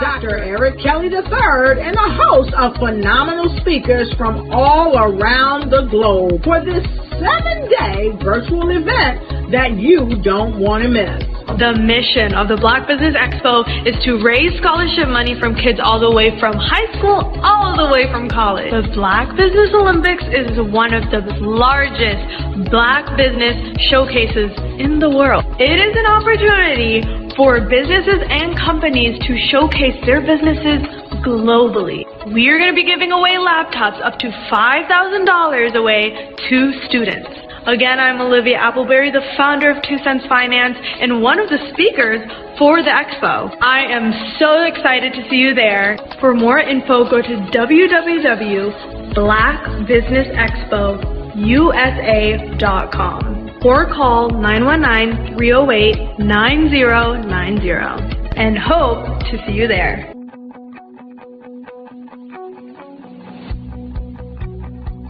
Dr. Eric Kelly III and a host of phenomenal speakers from all around the globe for this 7-day virtual event that you don't want to miss. The mission of the Black Business Expo is to raise scholarship money from kids all the way from high school, all the way from college. The Black Business Olympics is one of the largest Black business showcases in the world. It is an opportunity for businesses and companies to showcase their businesses globally. We are going to be giving away laptops up to $5,000 away to students. Again, I'm Olivia Appleberry, the founder of 2 Cents Finance and one of the speakers for the expo. I am so excited to see you there. For more info, go to www.blackbusinessexpousa.com or call 919-308-9090 and hope to see you there.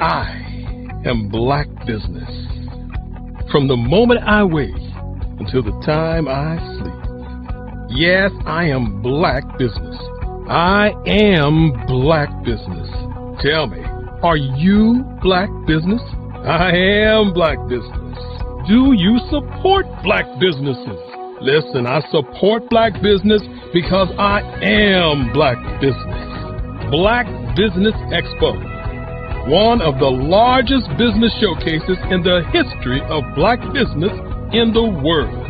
I am Black Business. From the moment I wake until the time I sleep. Yes, I am Black Business. I am Black Business. Tell me, are you Black Business? I am Black Business. Do you support Black businesses? Listen, I support Black business because I am Black Business. Black Business Expo. One of the largest business showcases in the history of Black business in the world.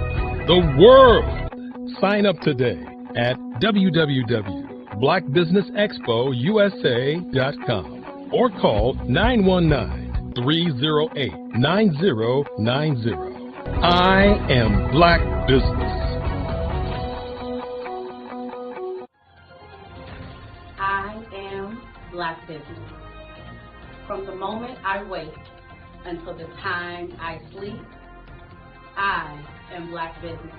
The world! Sign up today at www.blackbusinessexpousa.com or call 919-308-9090. I am Black Business. I am Black Business. From the moment I wake until the time I sleep, I am Black Business.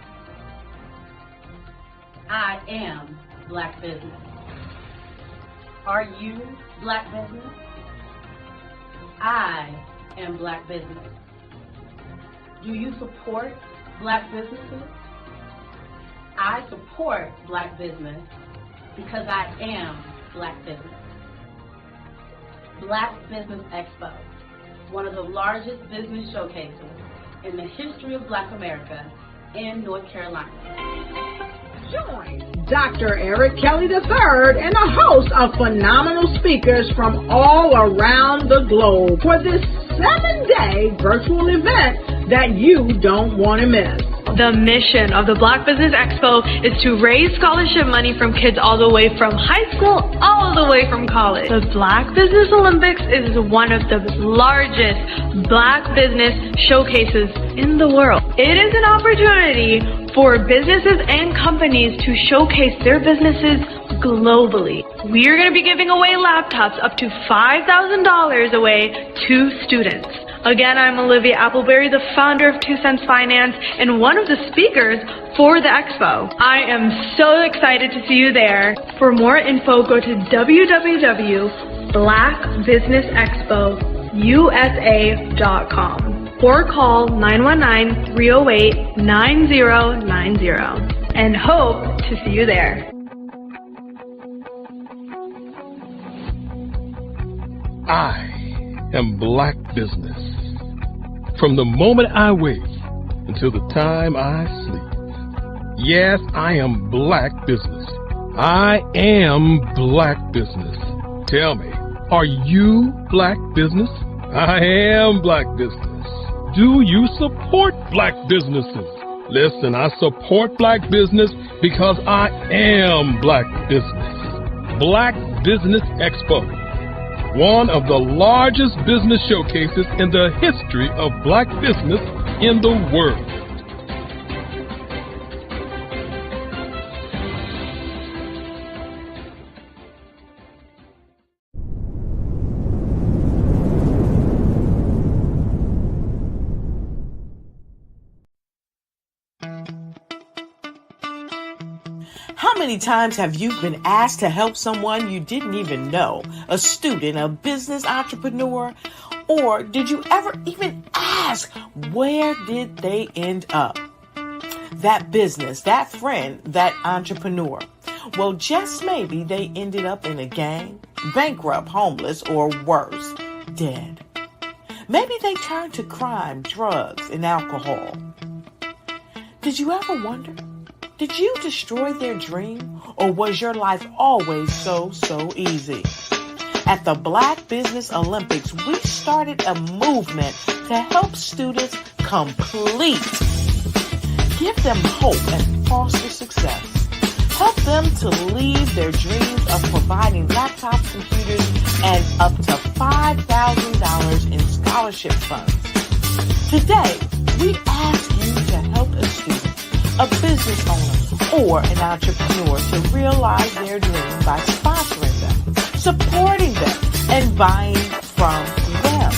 I am Black Business. Are you Black Business? I am Black Business. Do you support Black businesses? I support Black business because I am Black Business. Black Business Expo, one of the largest business showcases in the history of Black America in North Carolina. Join Dr. Eric Kelly III and a host of phenomenal speakers from all around the globe for this 7-day virtual event that you don't want to miss. The mission of the Black Business Expo is to raise scholarship money from kids all the way from high school, all the way from college. The Black Business Olympics is one of the largest Black business showcases in the world. It is an opportunity for businesses and companies to showcase their businesses globally. We are going to be giving away laptops up to $5,000 away to students. Again, I'm Olivia Appleberry, the founder of 2 Cents Finance and one of the speakers for the expo. I am so excited to see you there. For more info, go to www.blackbusinessexpousa.com or call 919-308-9090 and hope to see you there. I am Black Business. From the moment I wake until the time I sleep. Yes, I am Black Business. I am Black Business. Tell me, are you Black Business? I am Black Business. Do you support Black businesses? Listen, I support Black business because I am Black Business. Black Business Expo. One of the largest business showcases in the history of Black business in the world. How many times have you been asked to help someone you didn't even know, a student, a business entrepreneur? Or did you ever even ask, where did they end up? That business, that friend, that entrepreneur. Well, just maybe they ended up in a gang, bankrupt, homeless, or worse, dead. Maybe they turned to crime, drugs, and alcohol. Did you ever wonder? Did you destroy their dream, or was your life always so easy? At the Black Business Olympics, we started a movement to help students complete. Give them hope and foster success. Help them to leave their dreams of providing laptops, computers, and up to $5,000 in scholarship funds. Today, we ask you to help a student, a business owner, or an entrepreneur to realize their dream by sponsoring them, supporting them, and buying from them.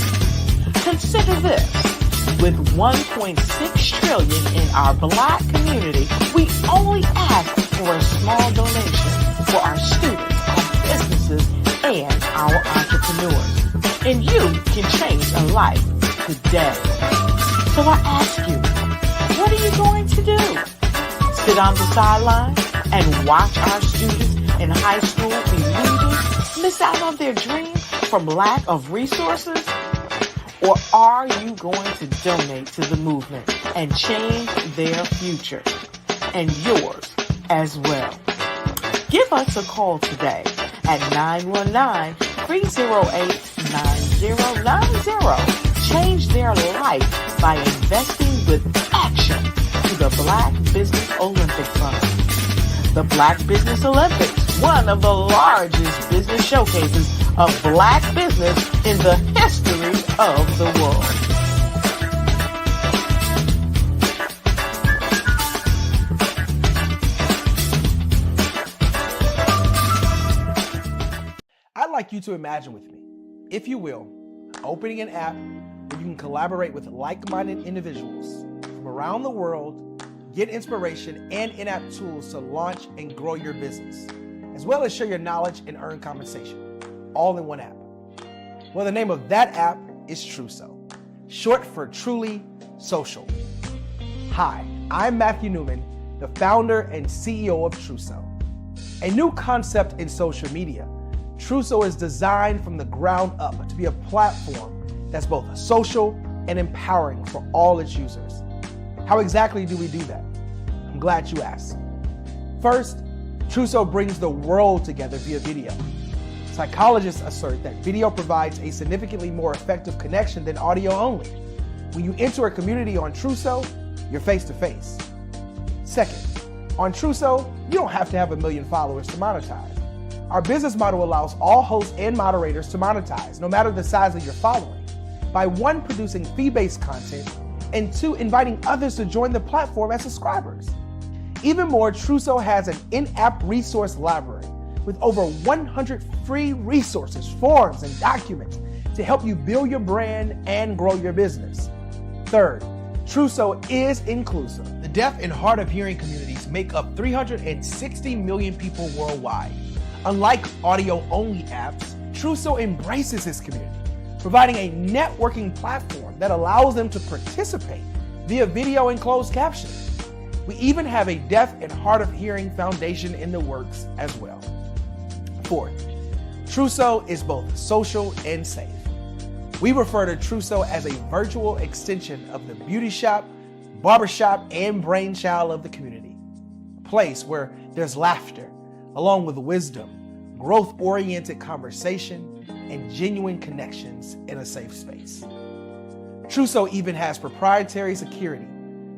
Consider this. With $1.6 trillion in our Black community, we only ask for a small donation for our students, our businesses, and our entrepreneurs. And you can change a life today. So I ask you, what are you going to do? Sit on the sideline and watch our students in high school be leaders, miss out on their dream from lack of resources? Or are you going to donate to the movement and change their future and yours as well? Give us a call today at 919-308-9090. Change their life by investing with action to the Black Business Olympic Fund. The Black Business Olympics, one of the largest business showcases of Black business in the history of the world. I'd like you to imagine with me, if you will, opening an app where you can collaborate with like-minded individuals from around the world, get inspiration and in-app tools to launch and grow your business, as well as share your knowledge and earn compensation, all in one app. Well, the name of that app is Truso, short for Truly Social. Hi, I'm Matthew Newman, the founder and CEO of Truso. A new concept in social media, Truso is designed from the ground up to be a platform that's both social and empowering for all its users. How exactly do we do that? I'm glad you asked. First, Truso brings the world together via video. Psychologists assert that video provides a significantly more effective connection than audio only. When you enter a community on Truso, you're face to face. Second, on Truso, you don't have to have 1 million followers to monetize. Our business model allows all hosts and moderators to monetize, no matter the size of your following, by 1, producing fee-based content, and 2, inviting others to join the platform as subscribers. Even more, Truso has an in-app resource library with over 100 free resources, forms, and documents to help you build your brand and grow your business. Third, Truso is inclusive. The deaf and hard of hearing communities make up 360 million people worldwide. Unlike audio-only apps, Truso embraces this community, providing a networking platform that allows them to participate via video and closed captioning. We even have a deaf and hard of hearing foundation in the works as well. Fourth, Truso is both social and safe. We refer to Truso as a virtual extension of the beauty shop, barbershop, and brainchild of the community. A place where there's laughter, along with wisdom, growth-oriented conversation, and genuine connections in a safe space. Truso even has proprietary security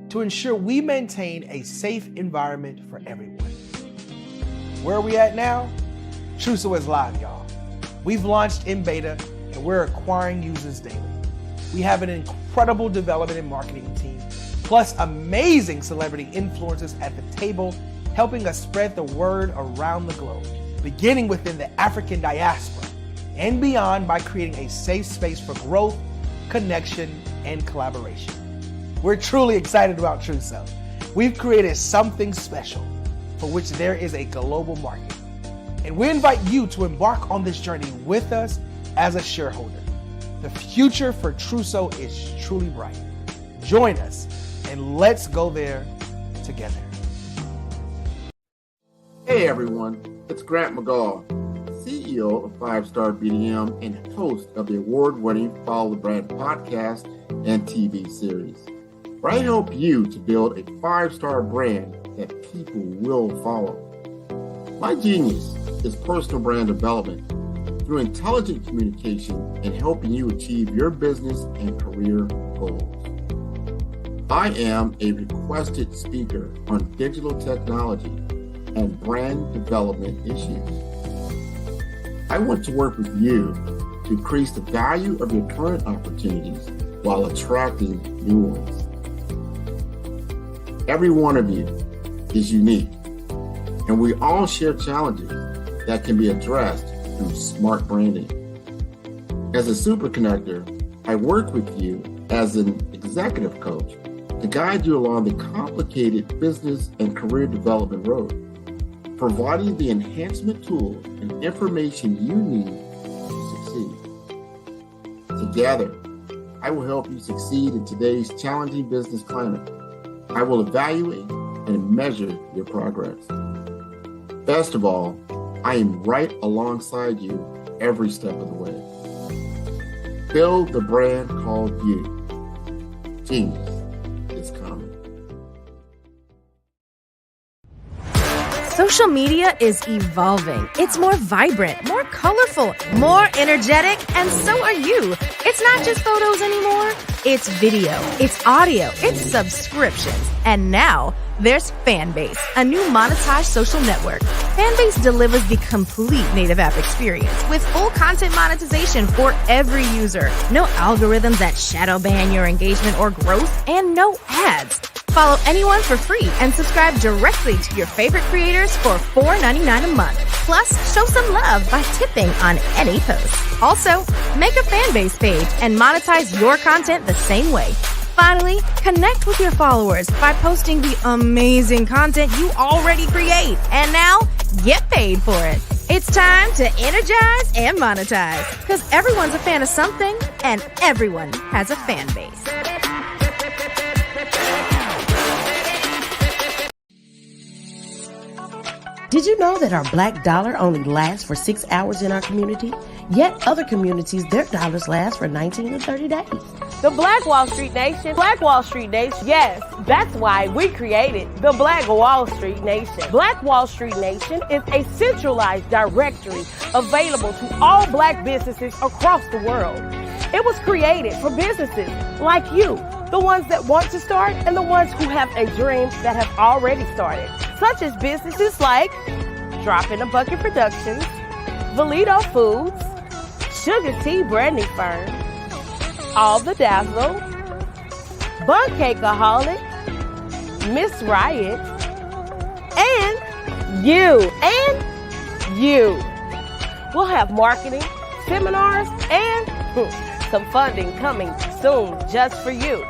to ensure we maintain a safe environment for everyone. Where are we at now? Truso is live, y'all. We've launched in beta and we're acquiring users daily. We have an incredible development and marketing team, plus amazing celebrity influencers at the table, helping us spread the word around the globe, beginning within the African diaspora and beyond by creating a safe space for growth, connection, and collaboration. We're truly excited about Truso. We've created something special for which there is a global market. And we invite you to embark on this journey with us as a shareholder. The future for Truso is truly bright. Join us and let's go there together. Hey everyone, it's Grant McGaw, CEO of 5 Star BDM and host of the award-winning Follow the Brand podcast and TV series, where I help you to build a 5-star brand that people will follow. My genius is personal brand development through intelligent communication and helping you achieve your business and career goals. I am a requested speaker on digital technology and brand development issues. I want to work with you to increase the value of your current opportunities while attracting new ones. Every one of you is unique, and we all share challenges that can be addressed through smart branding. As a super connector, I work with you as an executive coach to guide you along the complicated business and career development road, providing the enhancement tools and information you need to succeed. Together, I will help you succeed in today's challenging business climate. I will evaluate and measure your progress. Best of all, I am right alongside you every step of the way. Build the brand called you. Genius is coming. Social media is evolving. It's more vibrant, more colorful, more energetic, and so are you. It's not just photos anymore. It's video, it's audio, it's subscriptions. And now there's Fanbase, a new monetized social network. Fanbase delivers the complete native app experience with full content monetization for every user. No algorithms that shadow ban your engagement or growth, and no ads. Follow anyone for free and subscribe directly to your favorite creators for $4.99 a month. Plus, show some love by tipping on any post. Also, make a Fanbase page and monetize your content the same way. Finally, connect with your followers by posting the amazing content you already create. And now, get paid for it. It's time to energize and monetize, because everyone's a fan of something and everyone has a fan base. Did you know that our black dollar only lasts for 6 hours in our community? Yet other communities, their dollars last for 19 to 30 days. The Black Wall Street Nation. Black Wall Street Nation. Yes, that's why we created the Black Wall Street Nation. Black Wall Street Nation is a centralized directory available to all black businesses across the world. It was created for businesses like you, the ones that want to start and the ones who have a dream that have already started, such as businesses like Drop in a Bucket Productions, Valito Foods, Sugar Tea Branding Firm, All the Dazzle, Bun Cakeaholic, Miss Riot, and you. We'll have marketing, seminars, and some funding coming soon just for you.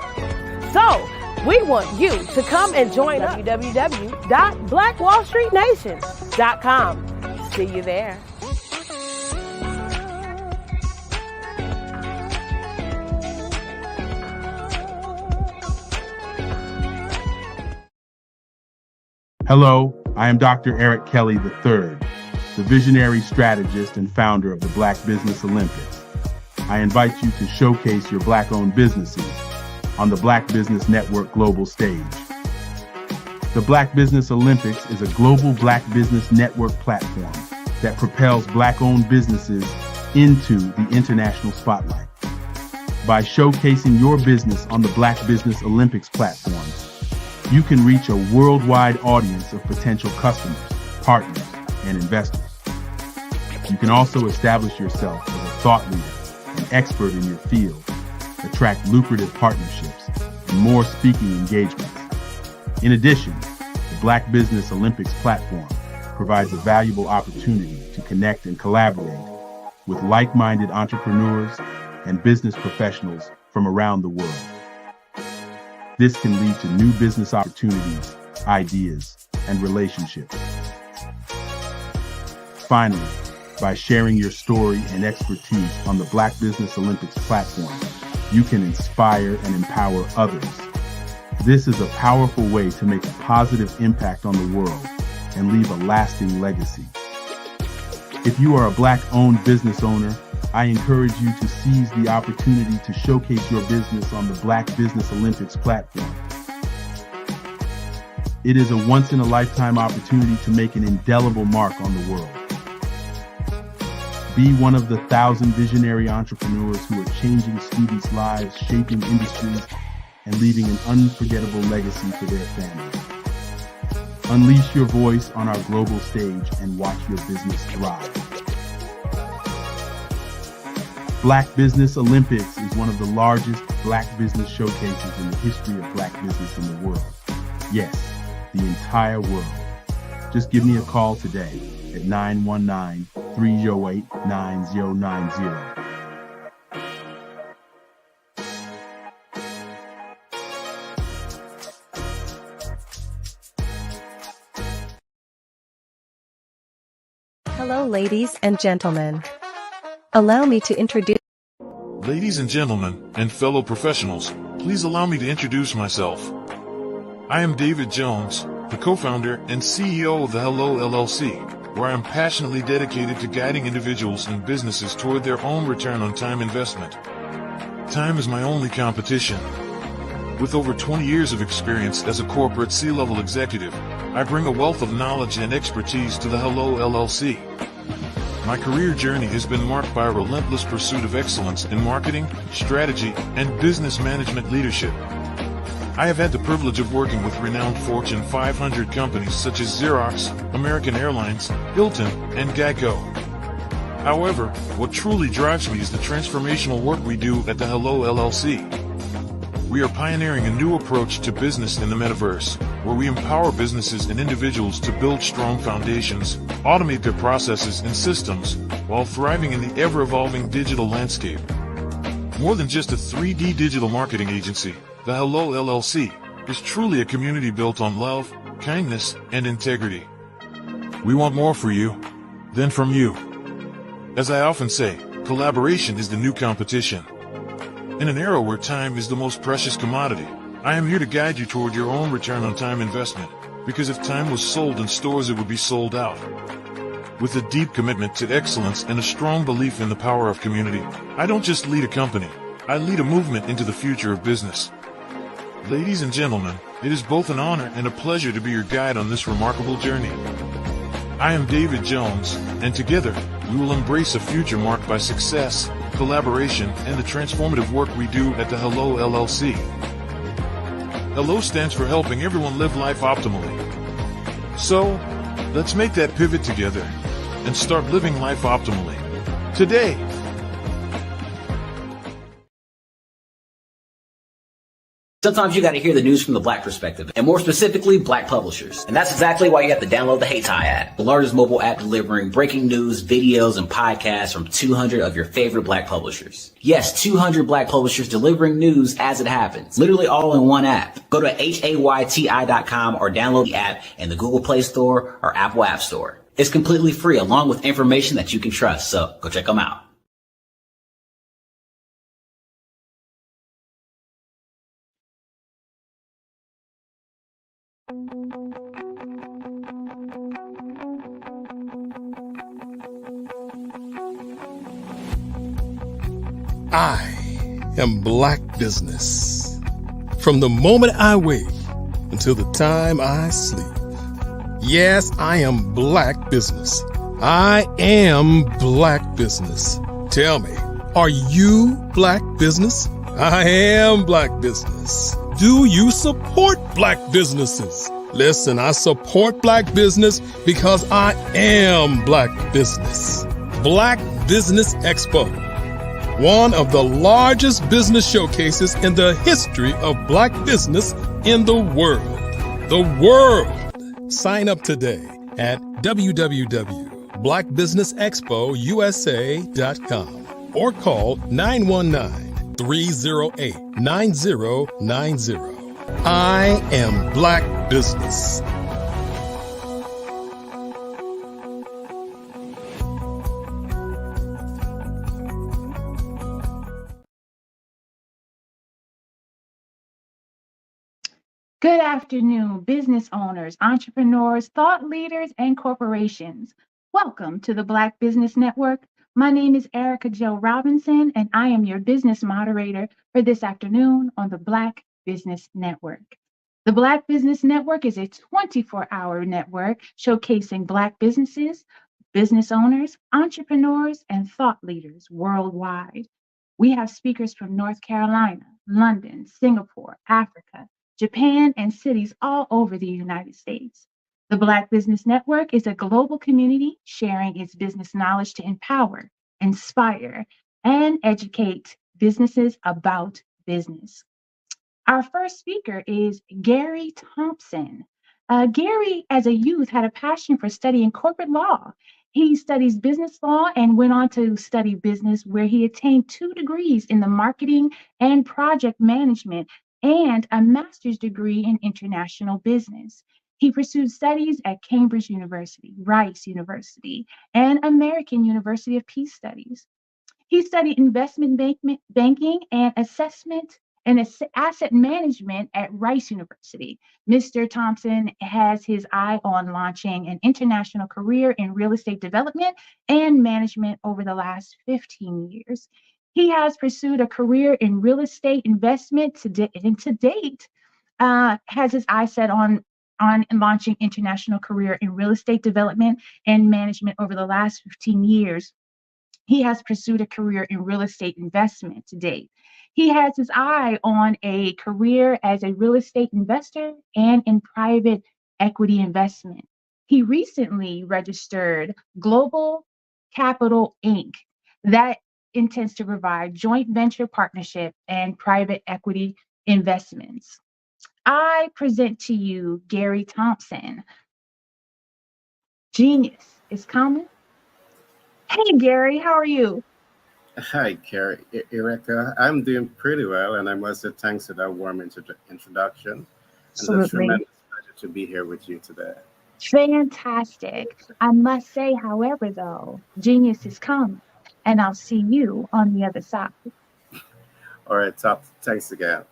So, we want you to come and join us. www.blackwallstreetnation.com. See you there. Hello, I am Dr. Eric Kelly III, the visionary strategist and founder of the Black Business Olympics. I invite you to showcase your Black-owned businesses on the Black Business Network global stage. The Black Business Olympics is a global Black Business Network platform that propels Black-owned businesses into the international spotlight. By showcasing your business on the Black Business Olympics platform, you can reach a worldwide audience of potential customers, partners, and investors. You can also establish yourself as a thought leader, an expert in your field, attract lucrative partnerships, and more speaking engagements. In addition, the Black Business Olympics platform provides a valuable opportunity to connect and collaborate with like-minded entrepreneurs and business professionals from around the world. This can lead to new business opportunities, ideas, and relationships. Finally, by sharing your story and expertise on the Black Business Olympics platform, you can inspire and empower others. This is a powerful way to make a positive impact on the world and leave a lasting legacy. If you are a Black-owned business owner, I encourage you to seize the opportunity to showcase your business on the Black Business Olympics platform. It is a once-in-a-lifetime opportunity to make an indelible mark on the world. Be one of the 1,000 visionary entrepreneurs who are changing students' lives, shaping industries, and leaving an unforgettable legacy for their families. Unleash your voice on our global stage and watch your business thrive. Black Business Olympics is one of the largest Black business showcases in the history of Black business in the world. Yes, the entire world. Just give me a call today at 919-308-9090. Hello, ladies and gentlemen. Allow me to introduce. Ladies and gentlemen, and fellow professionals, please allow me to introduce myself. I am David Jones, the co-founder and CEO of the Hello LLC, where I am passionately dedicated to guiding individuals and businesses toward their own return on time investment. Time is my only competition. With over 20 years of experience as a corporate C-level executive, I bring a wealth of knowledge and expertise to the Hello LLC. My career journey has been marked by a relentless pursuit of excellence in marketing, strategy, and business management leadership. I have had the privilege of working with renowned Fortune 500 companies such as Xerox, American Airlines, Hilton, and Geico. However, what truly drives me is the transformational work we do at the Hello LLC. We are pioneering a new approach to business in the metaverse, where we empower businesses and individuals to build strong foundations, automate their processes and systems, while thriving in the ever-evolving digital landscape. More than just a 3D digital marketing agency, the Hello LLC is truly a community built on love, kindness, and integrity. We want more for you than from you. As I often say, collaboration is the new competition. In an era where time is the most precious commodity, I am here to guide you toward your own return on time investment, because if time was sold in stores, it would be sold out. With a deep commitment to excellence and a strong belief in the power of community, I don't just lead a company, I lead a movement into the future of business. Ladies and gentlemen, it is both an honor and a pleasure to be your guide on this remarkable journey. I am David Jones, and together, we will embrace a future marked by success, collaboration, and the transformative work we do at the Hello LLC. Hello stands for helping everyone live life optimally. So, let's make that pivot together and start living life optimally today. Sometimes you got to hear the news from the Black perspective, and more specifically, Black publishers. And that's exactly why you have to download the HeyTie app, the largest mobile app delivering breaking news, videos, and podcasts from 200 of your favorite Black publishers. Yes, 200 Black publishers delivering news as it happens, literally all in one app. Go to HAYTI.com or download the app in the Google Play Store or Apple App Store. It's completely free, along with information that you can trust, so go check them out. I am Black Business. From the moment I wake until the time I sleep. Yes, I am Black Business. I am Black Business. Tell me, are you Black Business? I am Black Business. Do you support Black businesses? Listen, I support Black business because I am Black Business. Black Business Expo, one of the largest business showcases in the history of Black business in the world. The world! Sign up today at www.blackbusinessexpousa.com or call 919-308-9090. I am Black Business. Good afternoon, business owners, entrepreneurs, thought leaders, and corporations. Welcome to the Black Business Network. My name is Erica Jo Robinson, and I am your business moderator for this afternoon on the Black Business Network. The Black Business Network is a 24-hour network showcasing Black businesses, business owners, entrepreneurs, and thought leaders worldwide. We have speakers from North Carolina, London, Singapore, Africa, Japan, and cities all over the United States. The Black Business Network is a global community sharing its business knowledge to empower, inspire, and educate businesses about business. Our first speaker is Gary Thompson. Gary, as a youth, had a passion for studying corporate law. He studies business law and went on to study business, where he attained 2 degrees in the marketing and project management and a master's degree in international business. He pursued studies at Cambridge University, Rice University, and American University of Peace Studies. He studied investment banking and assessment and asset management at Rice University. Mr. Thompson has his eye on launching an international career in real estate development and management over the last 15 years. He has pursued a career in real estate investment and to date has his eye set on launching international career in real estate development and management over the last 15 years. He has pursued a career in real estate investment to date. He has his eye on a career as a real estate investor and in private equity investment. He recently registered Global Capital Inc. that intends to provide joint venture partnership and private equity investments. I present to you Gary Thompson. Genius is coming. Hey, Gary, how are you? Hi, Erica. I'm doing pretty well, and I must say thanks for that warm introduction. And it's a Absolutely. tremendous pleasure to be here with you today. Fantastic. I must say, however, though, genius is coming, and I'll see you on the other side. All right, thanks again.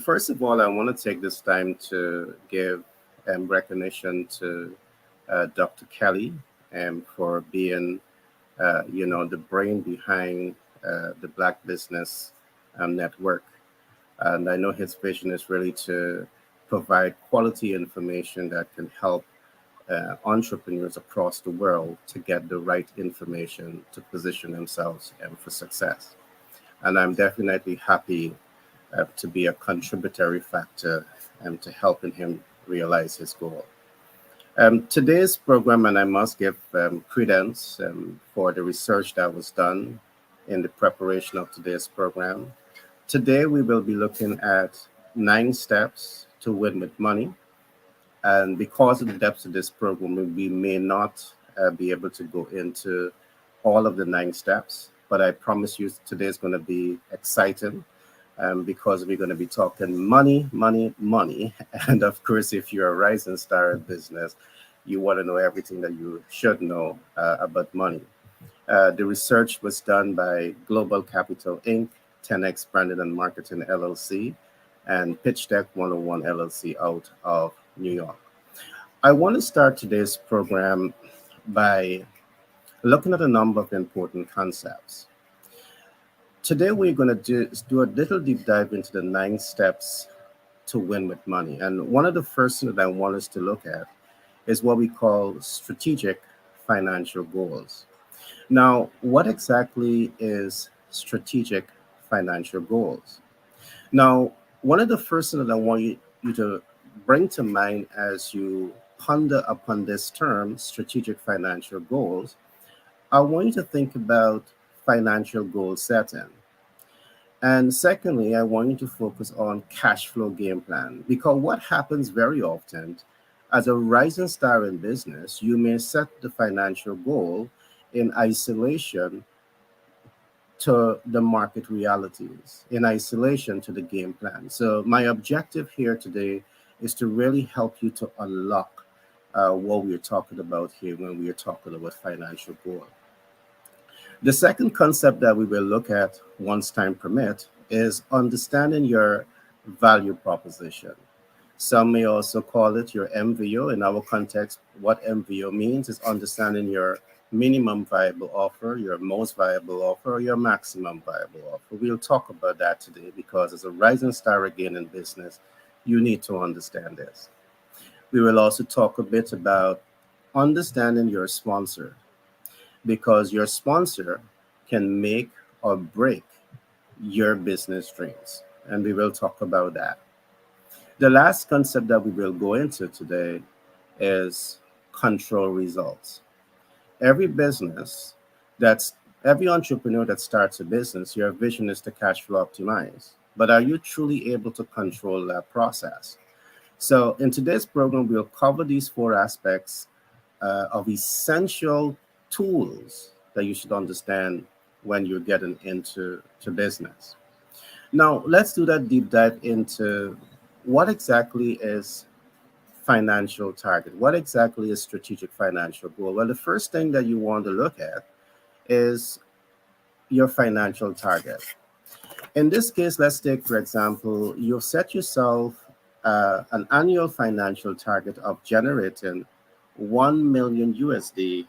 First of all, I want to take this time to give recognition to Dr. Kelly for being the brain behind the Black Business Network. And I know his vision is really to provide quality information that can help entrepreneurs across the world to get the right information to position themselves for success. And I'm definitely happy to be a contributory factor to helping him realize his goal. Today's program, and I must give credence for the research that was done in the preparation of today's program. Today, we will be looking at 9 steps to win with money. And because of the depth of this program, we may not be able to go into all of the 9 steps, but I promise you today is going to be exciting. Because we're going to be talking money. And of course, if you're a rising star in business, you want to know everything that you should know about money. The research was done by Global Capital Inc., 10X Branding and Marketing LLC, and Pitch Deck 101 LLC out of New York. I want to start today's program by looking at a number of important concepts. Today, we're going to do a little deep dive into the 9 steps to win with money. And one of the first things that I want us to look at is what we call strategic financial goals. Now, what exactly is strategic financial goals? Now, one of the first things that I want you to bring to mind as you ponder upon this term, strategic financial goals, I want you to think about financial goal setting. And secondly, I want you to focus on cash flow game plan, because what happens very often as a rising star in business, you may set the financial goal in isolation to the market realities, in isolation to the game plan. So my objective here today is to really help you to unlock what we're talking about here when we are talking about financial goal. The second concept that we will look at, once time permit, is understanding your value proposition. Some may also call it your MVO. In our context, what MVO means is understanding your minimum viable offer, your most viable offer, or your maximum viable offer. We'll talk about that today because as a rising star again in business, you need to understand this. We will also talk a bit about understanding your sponsor because your sponsor can make or break your business dreams. And we will talk about that. The last concept that we will go into today is control results. Every business that's every entrepreneur that starts a business, your vision is to cash flow optimize. But are you truly able to control that process? So in today's program, we'll cover these four aspects of essential tools that you should understand when you're getting into business. Now, let's do that deep dive into what exactly is financial target? What exactly is strategic financial goal? Well, the first thing that you want to look at is your financial target. In this case, let's take, for example, you've set yourself an annual financial target of generating 1 million USD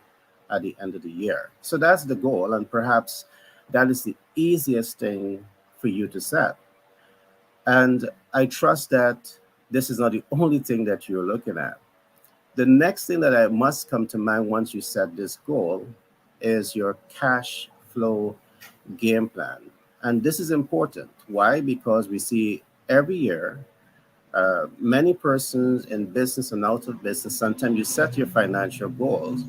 at the end of the year. So that's the goal, and perhaps that is the easiest thing for you to set. And I trust that this is not the only thing that you're looking at. The next thing that I must come to mind once you set this goal is your cash flow game plan. And this is important. Why? Because we see every year many persons in business and out of business, sometimes you set your financial goals,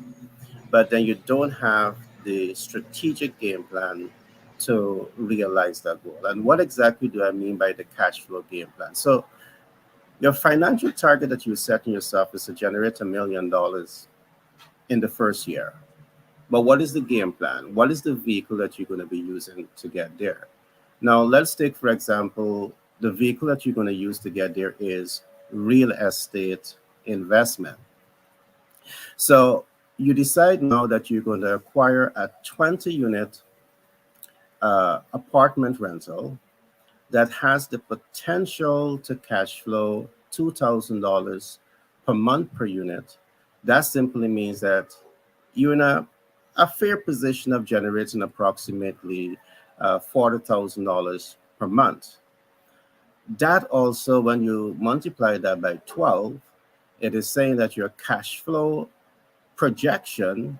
but then you don't have the strategic game plan to realize that goal. And what exactly do I mean by the cash flow game plan? So your financial target that you're setting yourself is to generate $1 million in the first year. But what is the game plan? What is the vehicle that you're going to be using to get there? Now, let's take, for example, the vehicle that you're going to use to get there is real estate investment. So you decide now that you're going to acquire a 20-unit apartment rental that has the potential to cash flow $2,000 per month per unit. That simply means that you're in a fair position of generating approximately $40,000 per month. That also, when you multiply that by 12, it is saying that your cash flow projection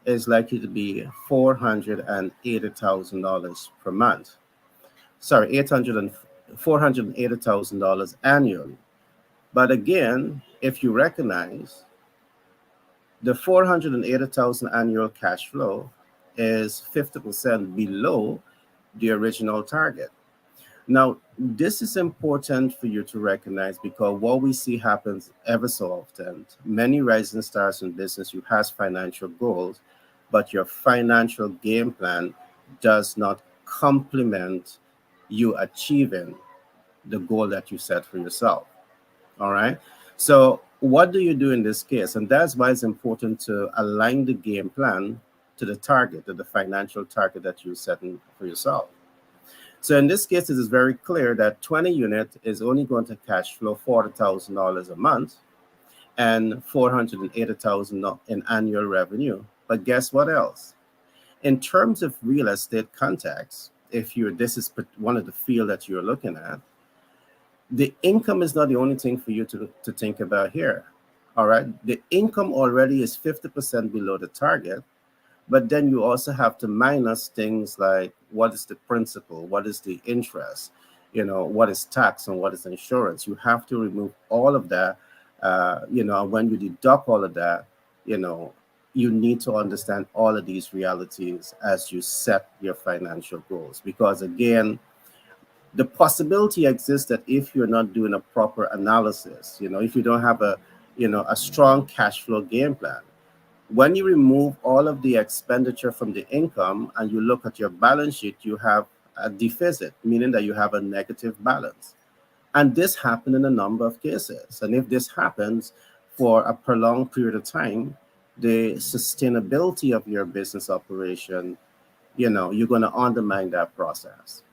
is likely to be $480,000 per month. Sorry, $480,000 annually. But again, if you recognize the 480,000 annual cash flow is 50% below the original target. Now, this is important for you to recognize because what we see happens ever so often. Many rising stars in business, you have financial goals, but your financial game plan does not complement you achieving the goal that you set for yourself. All right. So what do you do in this case? And that's why it's important to align the game plan to the target, to the financial target that you're setting for yourself. So in this case, it is very clear that 20 unit is only going to cash flow $40,000 a month and $480,000 in annual revenue. But guess what else? In terms of real estate context, this is one of the field that you're looking at, the income is not the only thing for you to think about here. All right. The income already is 50% below the target, but then you also have to minus things like what is the principal, what is the interest, what is tax and what is insurance. You have to remove all of that. When you deduct all of that, you need to understand all of these realities as you set your financial goals. Because again, the possibility exists that if you're not doing a proper analysis, if you don't have a strong cash flow game plan, when you remove all of the expenditure from the income and you look at your balance sheet, you have a deficit, meaning that you have a negative balance. And this happened in a number of cases. And if this happens for a prolonged period of time, the sustainability of your business operation, you're going to undermine that process.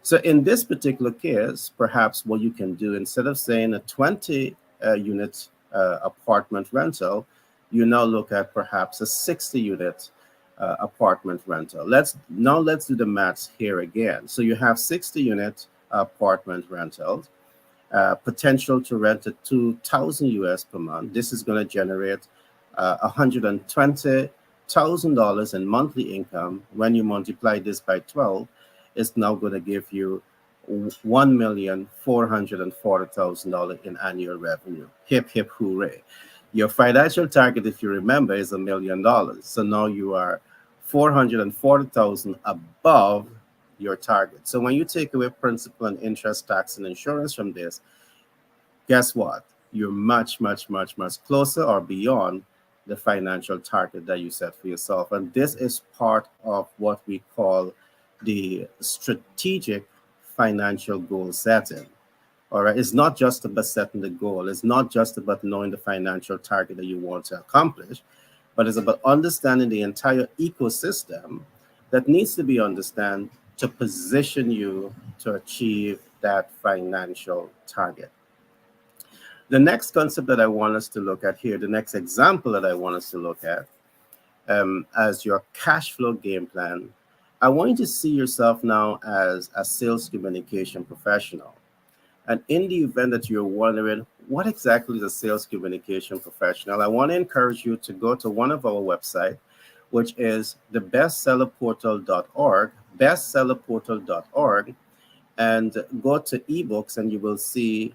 So in this particular case, perhaps what you can do, instead of saying a 20 unit apartment rental, you now look at perhaps a 60 unit apartment rental. Let's do the maths here again. So you have 60 unit apartment rentals, potential to rent at 2,000 US per month. This is going to generate $120,000 in monthly income. When you multiply this by 12, it's now going to give you $1,440,000 in annual revenue. Hip, hip, hooray. Your financial target, if you remember, is $1 million. So now you are 440,000 above your target. So when you take away principal and interest, tax, and insurance from this, guess what? You're much, much, much, much closer or beyond the financial target that you set for yourself. And this is part of what we call the strategic financial goal setting. All right. It's not just about setting the goal. It's not just about knowing the financial target that you want to accomplish, but it's about understanding the entire ecosystem that needs to be understood to position you to achieve that financial target. The next concept that I want us to look at here, the next example that I want us to look at as your cash flow game plan, I want you to see yourself now as a sales communication professional. And in the event that you're wondering, what exactly is a sales communication professional? I want to encourage you to go to one of our websites, which is the bestsellerportal.org, and go to ebooks, and you will see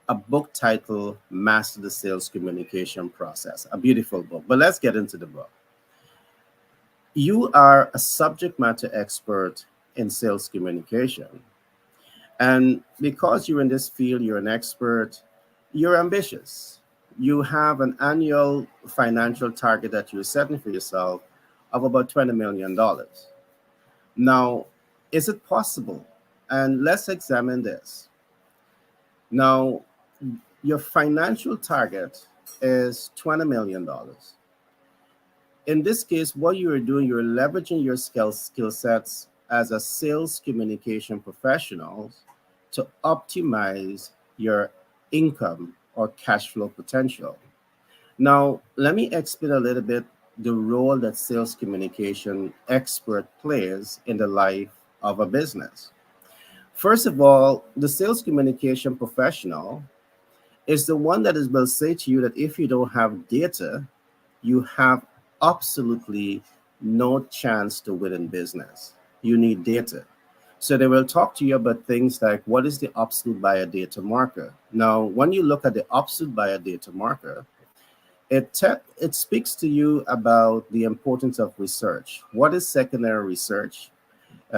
a book titled Master the Sales Communication Process, a beautiful book. But let's get into the book. You are a subject matter expert in sales communication. And because you're in this field, you're an expert, you're ambitious. You have an annual financial target that you're setting for yourself of about $20 million. Now, is it possible? And let's examine this. Now, your financial target is $20 million. In this case, what you are doing, you're leveraging your skill sets as a sales communication professional to optimize your income or cash flow potential. Now, let me explain a little bit the role that sales communication expert plays in the life of a business. First of all, the sales communication professional is the one that will say to you that if you don't have data, you have absolutely no chance to win in business. You need data. So they will talk to you about things like, what is the absolute buyer data marker? Now, when you look at the absolute buyer data marker, it speaks to you about the importance of research. What is secondary research?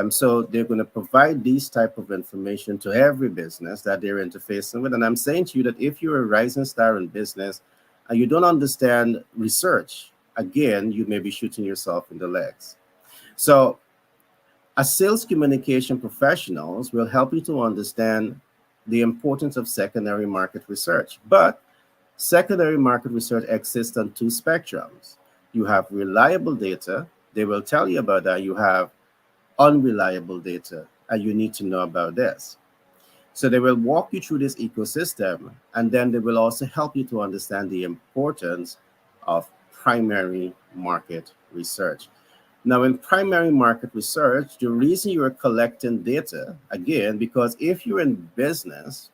So they're going to provide these type of information to every business that they're interfacing with. And I'm saying to you that if you're a rising star in business and you don't understand research, again, you may be shooting yourself in the legs. So as sales communication professionals will help you to understand the importance of secondary market research. But secondary market research exists on two spectrums. You have reliable data. They will tell you about that. You have unreliable data, and you need to know about this. So they will walk you through this ecosystem, and then they will also help you to understand the importance of primary market research. Now, in primary market research, the reason you are collecting data, again, because if you're in business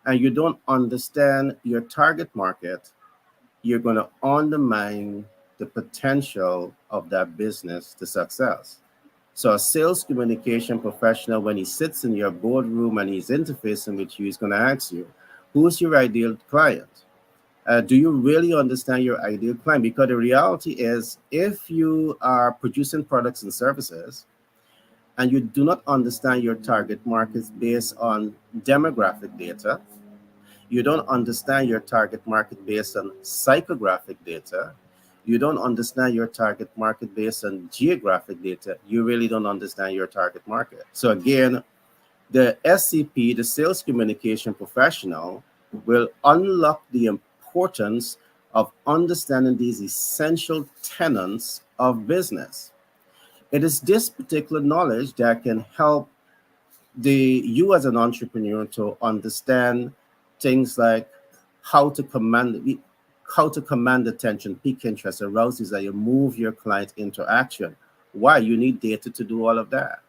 and you don't understand your target market, you're going to undermine the potential of that business to success. So a sales communication professional, when he sits in your boardroom and he's interfacing with you, he's going to ask you, who's your ideal client? Do you really understand your ideal client? Because the reality is, if you are producing products and services and you do not understand your target markets based on demographic data, you don't understand your target market based on psychographic data, you don't understand your target market based on geographic data, you really don't understand your target market. So again, the SCP, the sales communication professional, will unlock the importance of understanding these essential tenets of business. It is this particular knowledge that can help you as an entrepreneur to understand things like how to command attention, pique interest, arouse desire, move your client into action. Why? You need data to do all of that.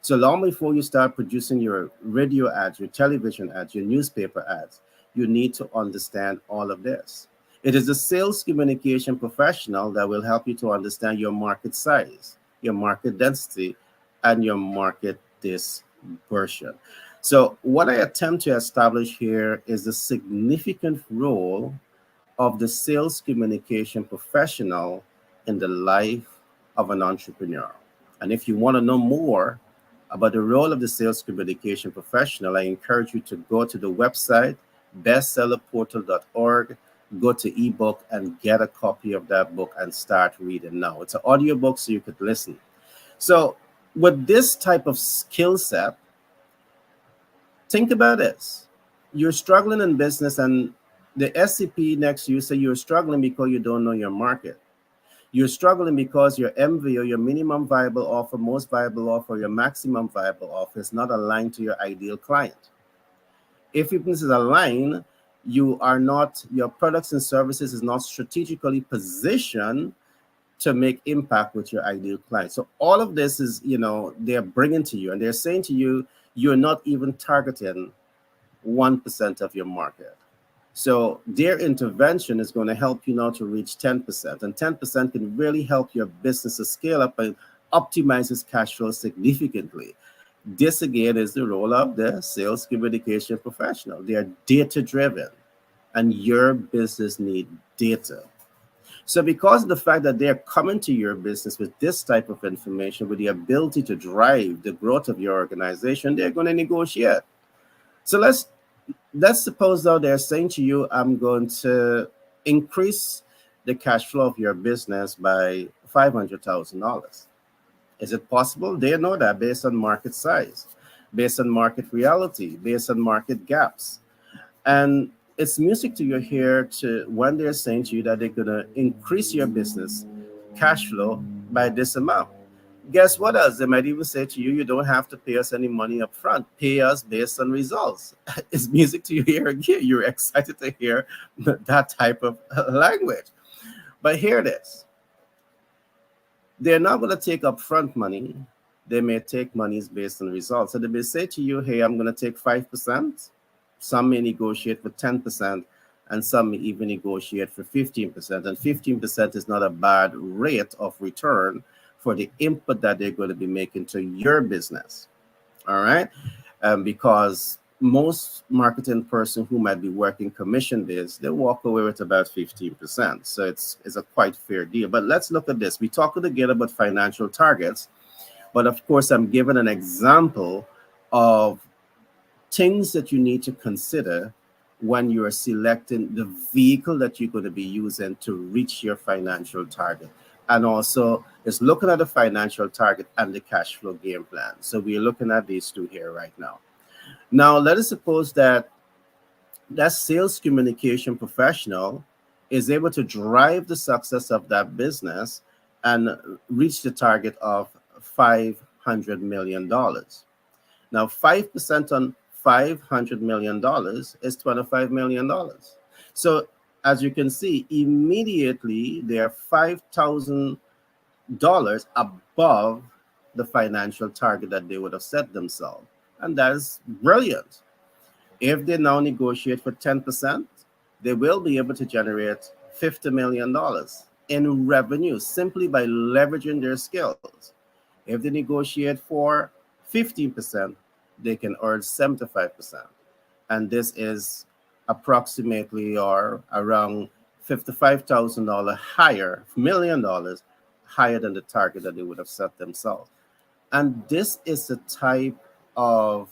So long before you start producing your radio ads, your television ads, your newspaper ads, you need to understand all of this. It is a sales communication professional that will help you to understand your market size, your market density, and your market dispersion. So what I attempt to establish here is the significant role of the sales communication professional in the life of an entrepreneur. And if you want to know more about the role of the sales communication professional, I encourage you to go to the website bestsellerportal.org, go to ebook and get a copy of that book and start reading now. It's an audio book so you could listen. So with this type of skill set, think about this. You're struggling in business and the SCP next to you say you're struggling because you don't know your market. You're struggling because your MV or your minimum viable offer, most viable offer, your maximum viable offer is not aligned to your ideal client. If your business is aligned, your products and services is not strategically positioned to make impact with your ideal client. So all of this is, they're bringing to you and they're saying to you, you're not even targeting 1% of your market. So their intervention is going to help you now to reach 10%. And 10% can really help your business to scale up and optimize its cash flow significantly. This, again, is the role of the sales communication professional. They are data-driven, and your business needs data. So because of the fact that they're coming to your business with this type of information, with the ability to drive the growth of your organization, they're going to negotiate. So let's suppose, though, they're saying to you, I'm going to increase the cash flow of your business by $500,000. Is it possible? They know that based on market size, based on market reality, based on market gaps. And it's music to your ear when they're saying to you that they're going to increase your business cash flow by this amount. Guess what else? They might even say to you, you don't have to pay us any money up front. Pay us based on results. It's music to your ear again. You're excited to hear that type of language. But hear this. They're not going to take upfront money. They may take monies based on results. So they may say to you, hey, I'm going to take 5%. Some may negotiate for 10%, and some may even negotiate for 15%. And 15% is not a bad rate of return for the input that they're going to be making to your business. All right? Because most marketing person who might be working commission-based, they walk away with about 15%. So it's a quite fair deal. But let's look at this. We talked again about financial targets, but of course, I'm giving an example of things that you need to consider when you are selecting the vehicle that you're going to be using to reach your financial target. And also, it's looking at the financial target and the cash flow game plan. So we're looking at these two here right now. Now, let us suppose that sales communication professional is able to drive the success of that business and reach the target of $500 million. Now, 5% on $500 million is $25 million. So as you can see, immediately they are $5,000 above the financial target that they would have set themselves. And that is brilliant. If they now negotiate for 10%, they will be able to generate $50 million in revenue simply by leveraging their skills. If they negotiate for 15%, they can earn 75%. And this is approximately or around $55,000 higher, $1 million higher than the target that they would have set themselves. And this is the type of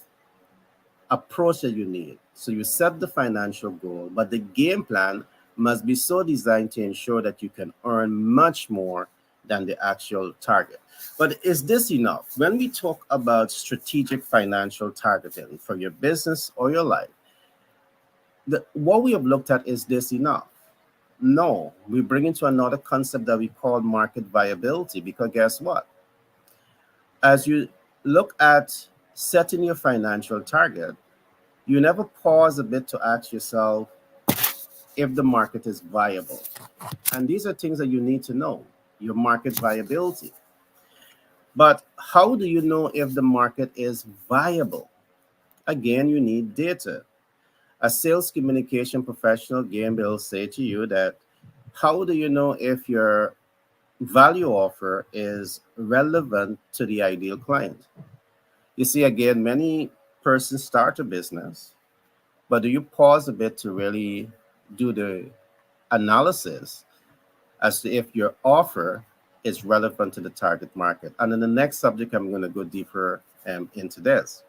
approach that you need. So you set the financial goal, but the game plan must be so designed to ensure that you can earn much more than the actual target. But is this enough? When we talk about strategic financial targeting for your business or your life, what we have looked at, is this enough? No, we bring into another concept that we call market viability, because guess what? As you look at setting your financial target, you never pause a bit to ask yourself if the market is viable. And these are things that you need to know, your market viability. But how do you know if the market is viable? Again, you need data. A sales communication professional, again, will say to you that how do you know if your value offer is relevant to the ideal client? You see, again, many persons start a business, but do you pause a bit to really do the analysis as to if your offer is relevant to the target market? And in the next subject, I'm going to go deeper into this.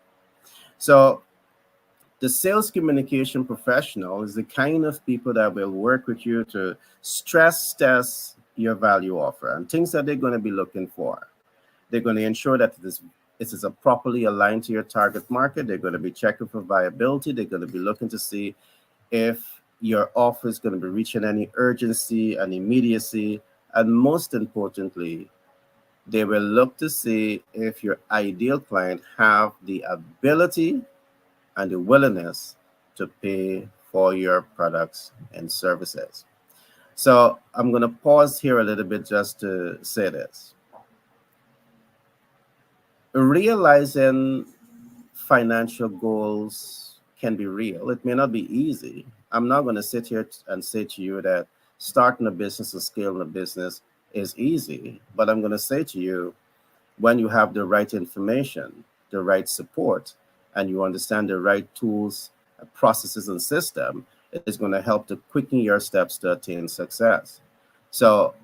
So the sales communication professional is the kind of people that will work with you to stress test your value offer and things that they're going to be looking for. They're going to ensure that this is a properly aligned to your target market. They're going to be checking for viability. They're going to be looking to see if your offer is going to be reaching any urgency and immediacy. And most importantly, they will look to see if your ideal client have the ability and the willingness to pay for your products and services. So I'm going to pause here a little bit just to say this. Realizing financial goals can be real. It may not be easy. I'm not going to sit here and say to you that starting a business or scaling a business is easy, but I'm going to say to you, when you have the right information, the right support, and you understand the right tools, processes, and system, it is going to help to quicken your steps to attain success. So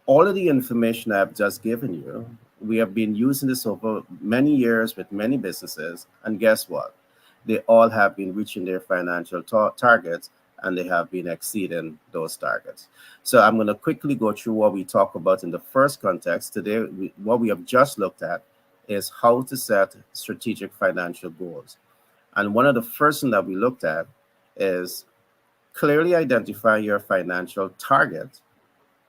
all of the information I've just given you, we have been using this over many years with many businesses, and guess what? They all have been reaching their financial targets, and they have been exceeding those targets. So I'm going to quickly go through what we talk about in the first context. Today, what we have just looked at is how to set strategic financial goals. And one of the first things that we looked at is clearly identifying your financial target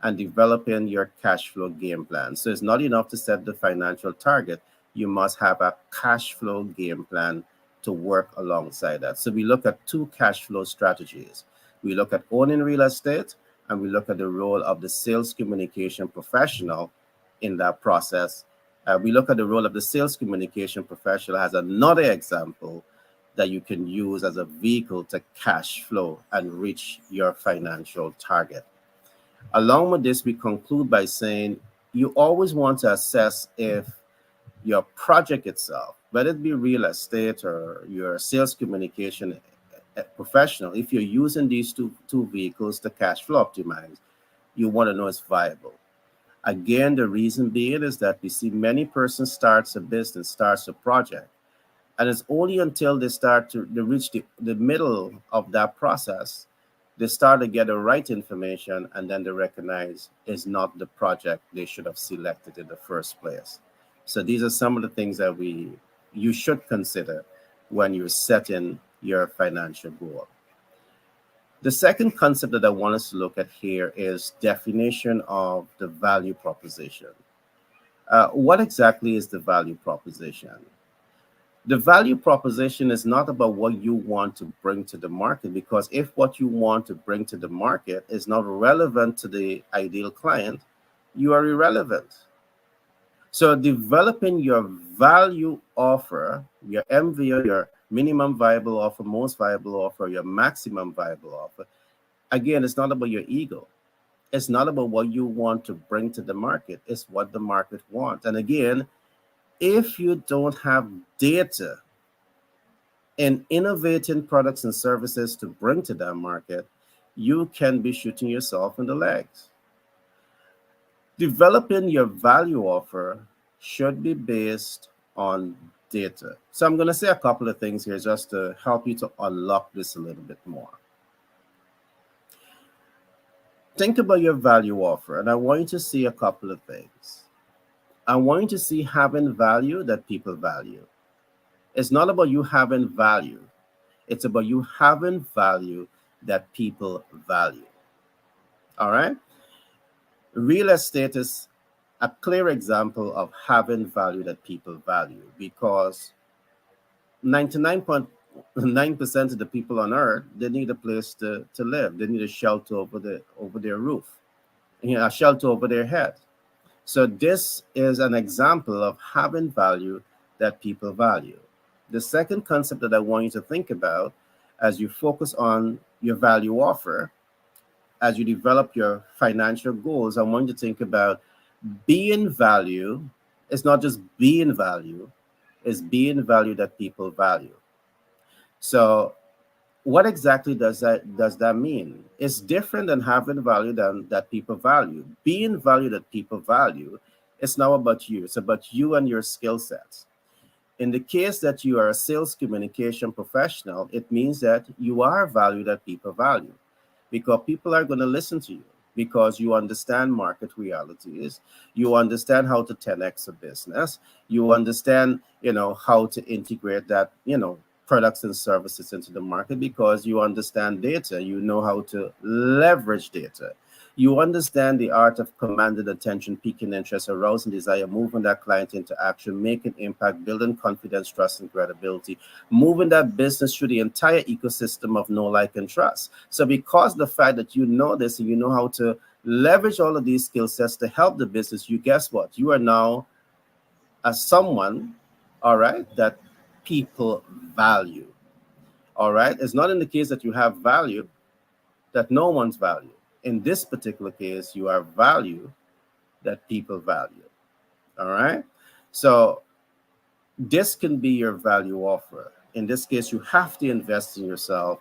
and developing your cash flow game plan. So it's not enough to set the financial target. You must have a cash flow game plan to work alongside that. So we look at two cash flow strategies. We look at owning real estate, and we look at the role of the sales communication professional in that process. We look at the role of the sales communication professional as another example that you can use as a vehicle to cash flow and reach your financial target. Along with this, we conclude by saying you always want to assess if your project itself, whether it be real estate or your sales communication professional, if you're using these two vehicles to cash flow optimize, you want to know it's viable. Again, the reason being is that we see many persons starts a business, starts a project, and it's only until they start to reach the middle of that process, they start to get the right information, and then they recognize it's not the project they should have selected in the first place. So these are some of the things that you should consider when you're setting your financial goal. The second concept that I want us to look at here is definition of the value proposition. What exactly is the value proposition? The value proposition is not about what you want to bring to the market, because if what you want to bring to the market is not relevant to the ideal client, you are irrelevant. So developing your value offer, your MVO, your minimum viable offer, most viable offer, your maximum viable offer, again, it's not about your ego. It's not about what you want to bring to the market. It's what the market wants. And again, if you don't have data in innovating products and services to bring to that market, you can be shooting yourself in the legs. Developing your value offer should be based on data. So I'm going to say a couple of things here just to help you to unlock this a little bit more. Think about your value offer, and I want you to see a couple of things. I want you to see having value that people value. It's not about you having value. It's about you having value that people value. All right? Real estate is a clear example of having value that people value, because 99.9% of the people on earth, they need a place to live. They need a shelter over their roof, a shelter over their head. So this is an example of having value that people value. The second concept that I want you to think about as you focus on your value offer, as you develop your financial goals, I want you to think about being value. It's not just being value, it's being value that people value. So what exactly does that mean? It's different than having value than that people value. Being value that people value, it's now about you. It's about you and your skill sets. In the case that you are a sales communication professional, it means that you are value that people value because people are going to listen to you because you understand market realities. You understand how to 10x a business. You understand, how to integrate that, products and services into the market because you understand data. You know how to leverage data. You understand the art of commanding attention, piquing interest, arousing desire, moving that client into action, making impact, building confidence, trust, and credibility, moving that business through the entire ecosystem of know, like, and trust. So because the fact that you know this and you know how to leverage all of these skill sets to help the business, you guess what? You are now as someone, all right, that people value. All right. It's not in the case that you have value that no one's value. In this particular case, you are value that people value. All right. So this can be your value offer. In this case, you have to invest in yourself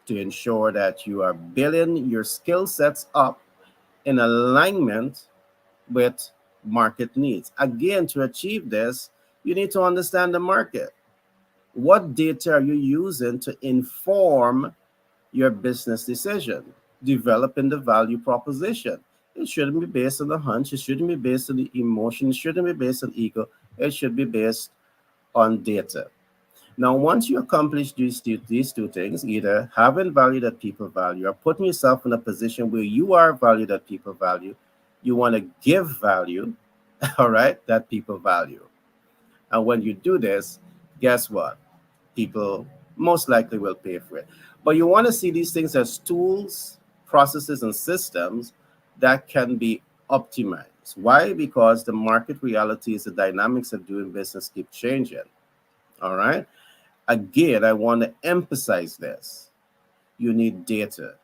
to ensure that you are building your skill sets up in alignment with market needs. Again, to achieve this, you need to understand the market. What data are you using to inform your business decision? Developing the value proposition. It shouldn't be based on a hunch. It shouldn't be based on the emotion. It shouldn't be based on ego. It should be based on data. Now, once you accomplish these two things, either having value that people value or putting yourself in a position where you are value that people value, you want to give value, all right, that people value. And when you do this, guess what? People most likely will pay for it. But you want to see these things as tools, processes, and systems that can be optimized. Why? Because the market realities, the dynamics of doing business keep changing. All right. Again, I want to emphasize this. You need data.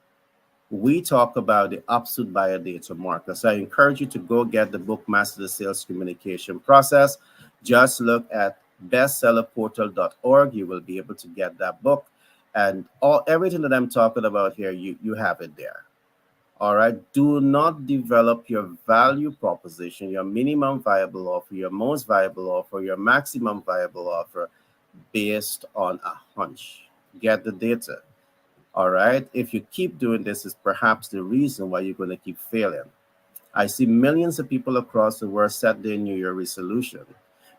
We talk about the absolute buyer data marker. So I encourage you to go get the book, Master the Sales Communication Process. Just look at bestsellerportal.org. You will be able to get that book. And everything that I'm talking about here, you have it there. All right. Do not develop your value proposition, your minimum viable offer, your most viable offer, your maximum viable offer based on a hunch. Get the data. All right. If you keep doing this, is perhaps the reason why you're going to keep failing. I see millions of people across the world set their New Year resolution,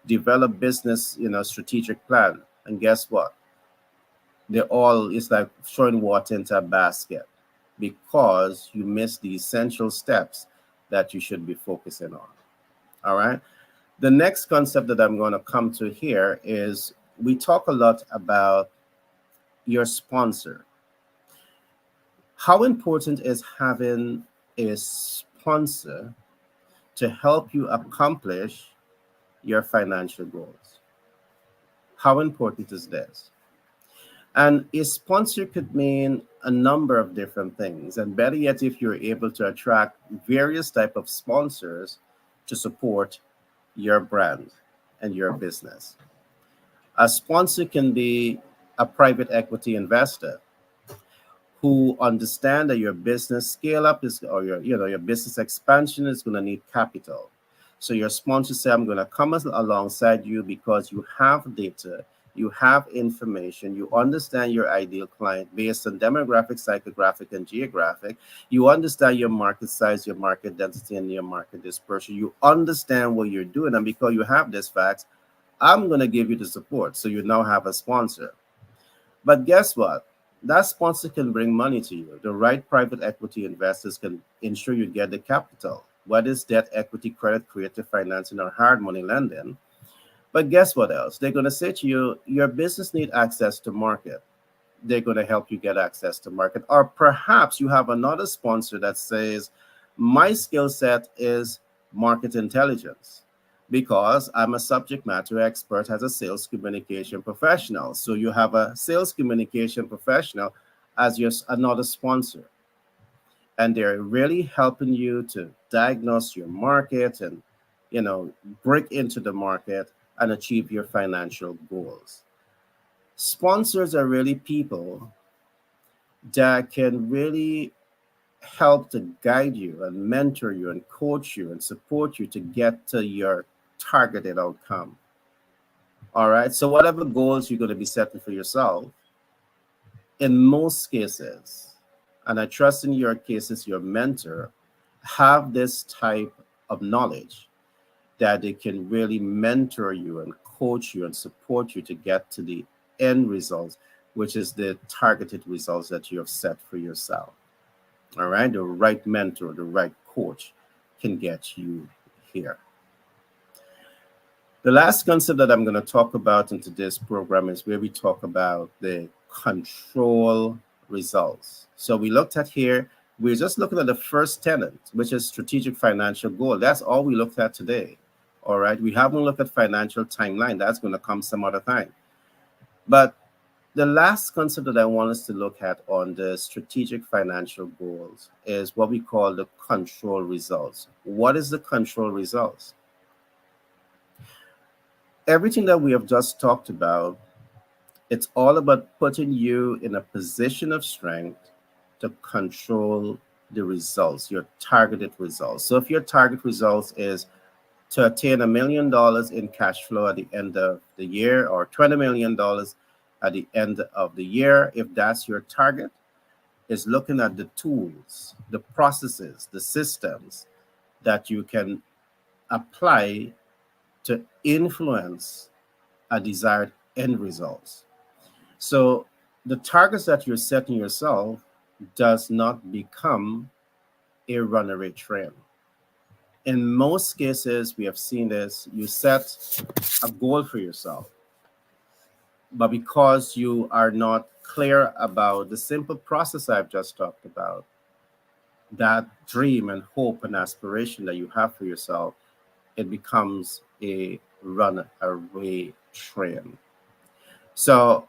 develop business, strategic plan, and guess what? It's like throwing water into a basket because you miss the essential steps that you should be focusing on. All right. The next concept that I'm going to come to here is we talk a lot about your sponsor. How important is having a sponsor to help you accomplish your financial goals? How important is this? And a sponsor could mean a number of different things. And better yet, if you're able to attract various type of sponsors to support your brand and your business. A sponsor can be a private equity investor who understand that your business scale up or your business expansion is going to need capital. So your sponsor say, I'm going to come alongside you because you have data, you have information, you understand your ideal client based on demographic, psychographic, and geographic. You understand your market size, your market density, and your market dispersion. You understand what you're doing. And because you have these facts, I'm going to give you the support. So you now have a sponsor. But guess what? That sponsor can bring money to you. The right private equity investors can ensure you get the capital, whether it's debt, equity, credit, creative financing, or hard money lending. But guess what else? They're going to say to you, your business needs access to market. They're going to help you get access to market. Or perhaps you have another sponsor that says, my skill set is market intelligence because I'm a subject matter expert as a sales communication professional. So you have a sales communication professional as your another sponsor. And they're really helping you to diagnose your market and, break into the market and achieve your financial goals. Sponsors are really people that can really help to guide you and mentor you and coach you and support you to get to your targeted outcome. All right. So whatever goals you're going to be setting for yourself, in most cases, and I trust in your cases, your mentor have this type of knowledge that they can really mentor you and coach you and support you to get to the end results, which is the targeted results that you have set for yourself. All right. The right mentor, the right coach can get you here. The last concept that I'm going to talk about in today's program is where we talk about the control results. So we looked at here, we're just looking at the first tenet, which is strategic financial goal. That's all we looked at today. All right. We haven't looked at financial timeline. That's going to come some other time. But the last concept that I want us to look at on the strategic financial goals is what we call the control results. What is the control results? Everything that we have just talked about, it's all about putting you in a position of strength to control the results, your targeted results. So if your target results is to attain $1 million in cash flow at the end of the year, or $20 million at the end of the year, if that's your target, is looking at the tools, the processes, the systems that you can apply to influence a desired end results. So the targets that you're setting yourself does not become a runaway train. In most cases, we have seen this, you set a goal for yourself, but because you are not clear about the simple process I've just talked about, that dream and hope and aspiration that you have for yourself, it becomes a runaway train. So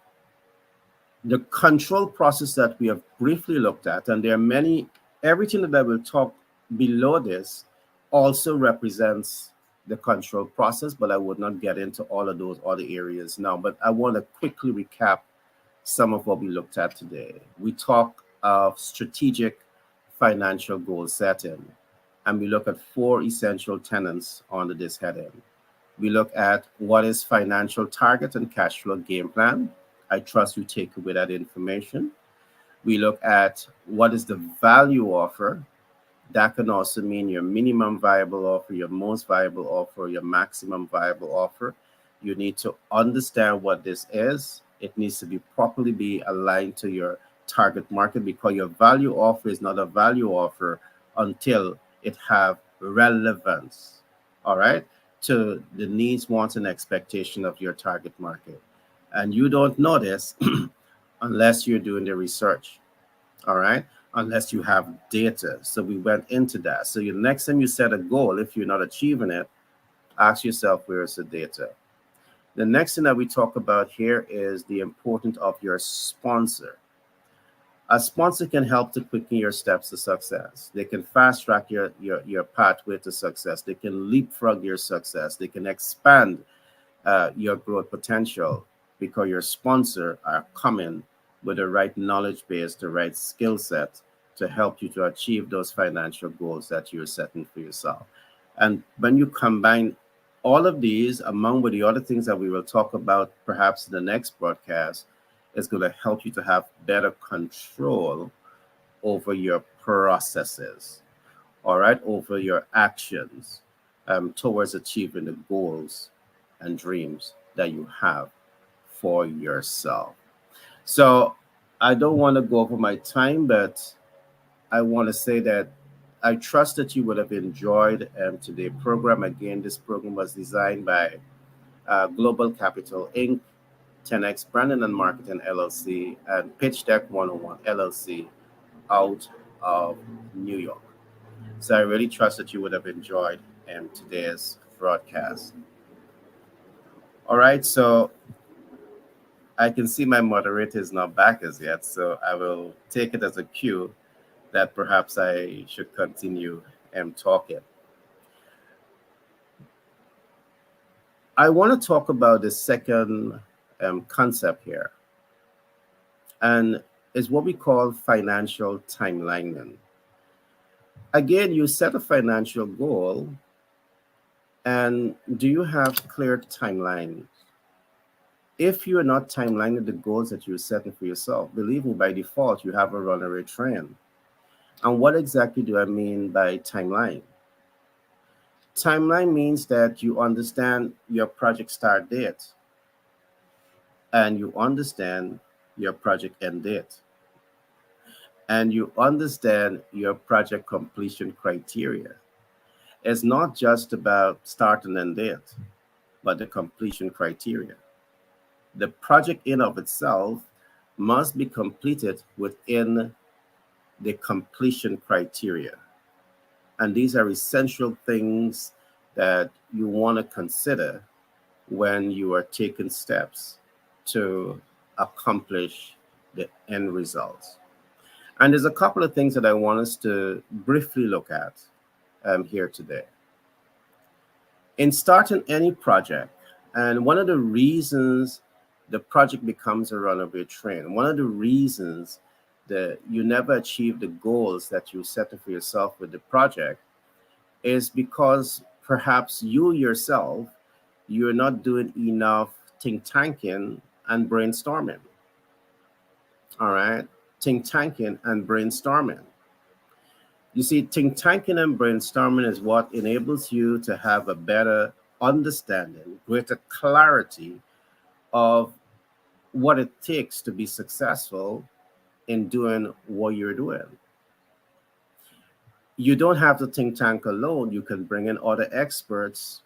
the control process that we have briefly looked at, and there are many, everything that I will talk below this also represents the control process, but I would not get into all of those other areas now. But I want to quickly recap some of what we looked at today. We talk of strategic financial goal setting, and we look at 4 essential tenets under this heading. We look at what is financial target and cash flow game plan. I trust you take away that information. We look at what is the value offer. That can also mean your minimum viable offer, your most viable offer, your maximum viable offer. You need to understand what this is. It needs to be properly aligned to your target market, because your value offer is not a value offer until it have relevance, all right, to the needs, wants, and expectation of your target market. And you don't know this unless you're doing the research, all right, unless you have data. So we went into that. So the next time you set a goal, if you're not achieving it, ask yourself, where is the data? The next thing that we talk about here is the importance of your sponsor. A sponsor can help to quicken your steps to success. They can fast track your pathway to success. They can leapfrog your success. They can expand your growth potential, because your sponsor are coming with the right knowledge base, the right skill set to help you to achieve those financial goals that you're setting for yourself. And when you combine all of these, among with the other things that we will talk about perhaps in the next broadcast, is going to help you to have better control over your processes, all right, over your actions towards achieving the goals and dreams that you have for yourself. So I don't want to go over my time, but I want to say that I trust that you would have enjoyed today's program. Again, this program was designed by Global Capital Inc., 10X Branding and Marketing LLC, and Pitch Deck 101 LLC out of New York. So I really trust that you would have enjoyed today's broadcast. All right, so I can see my moderator is not back as yet, so I will take it as a cue that perhaps I should continue talking. I want to talk about the second concept here, and it's what we call financial timelining. Again, you set a financial goal, and do you have clear timelines? If you are not timelining the goals that you're setting for yourself, believe me, by default, you have a runaway train. And what exactly do I mean by timeline? Timeline means that you understand your project start date and you understand your project end date and you understand your project completion criteria. It's not just about start and end date, but the completion criteria. The project in of itself must be completed within the completion criteria. And these are essential things that you want to consider when you are taking steps to accomplish the end results. And there's a couple of things that I want us to briefly look at here today. In starting any project, and one of the reasons the project becomes a runaway train, one of the reasons that you never achieve the goals that you set for yourself with the project is because perhaps you yourself, you're not doing enough think tanking and brainstorming. All right, think tanking and brainstorming. You see, think tanking and brainstorming is what enables you to have a better understanding, greater clarity of what it takes to be successful in doing what you're doing. You don't have to think tank alone. You can bring in other experts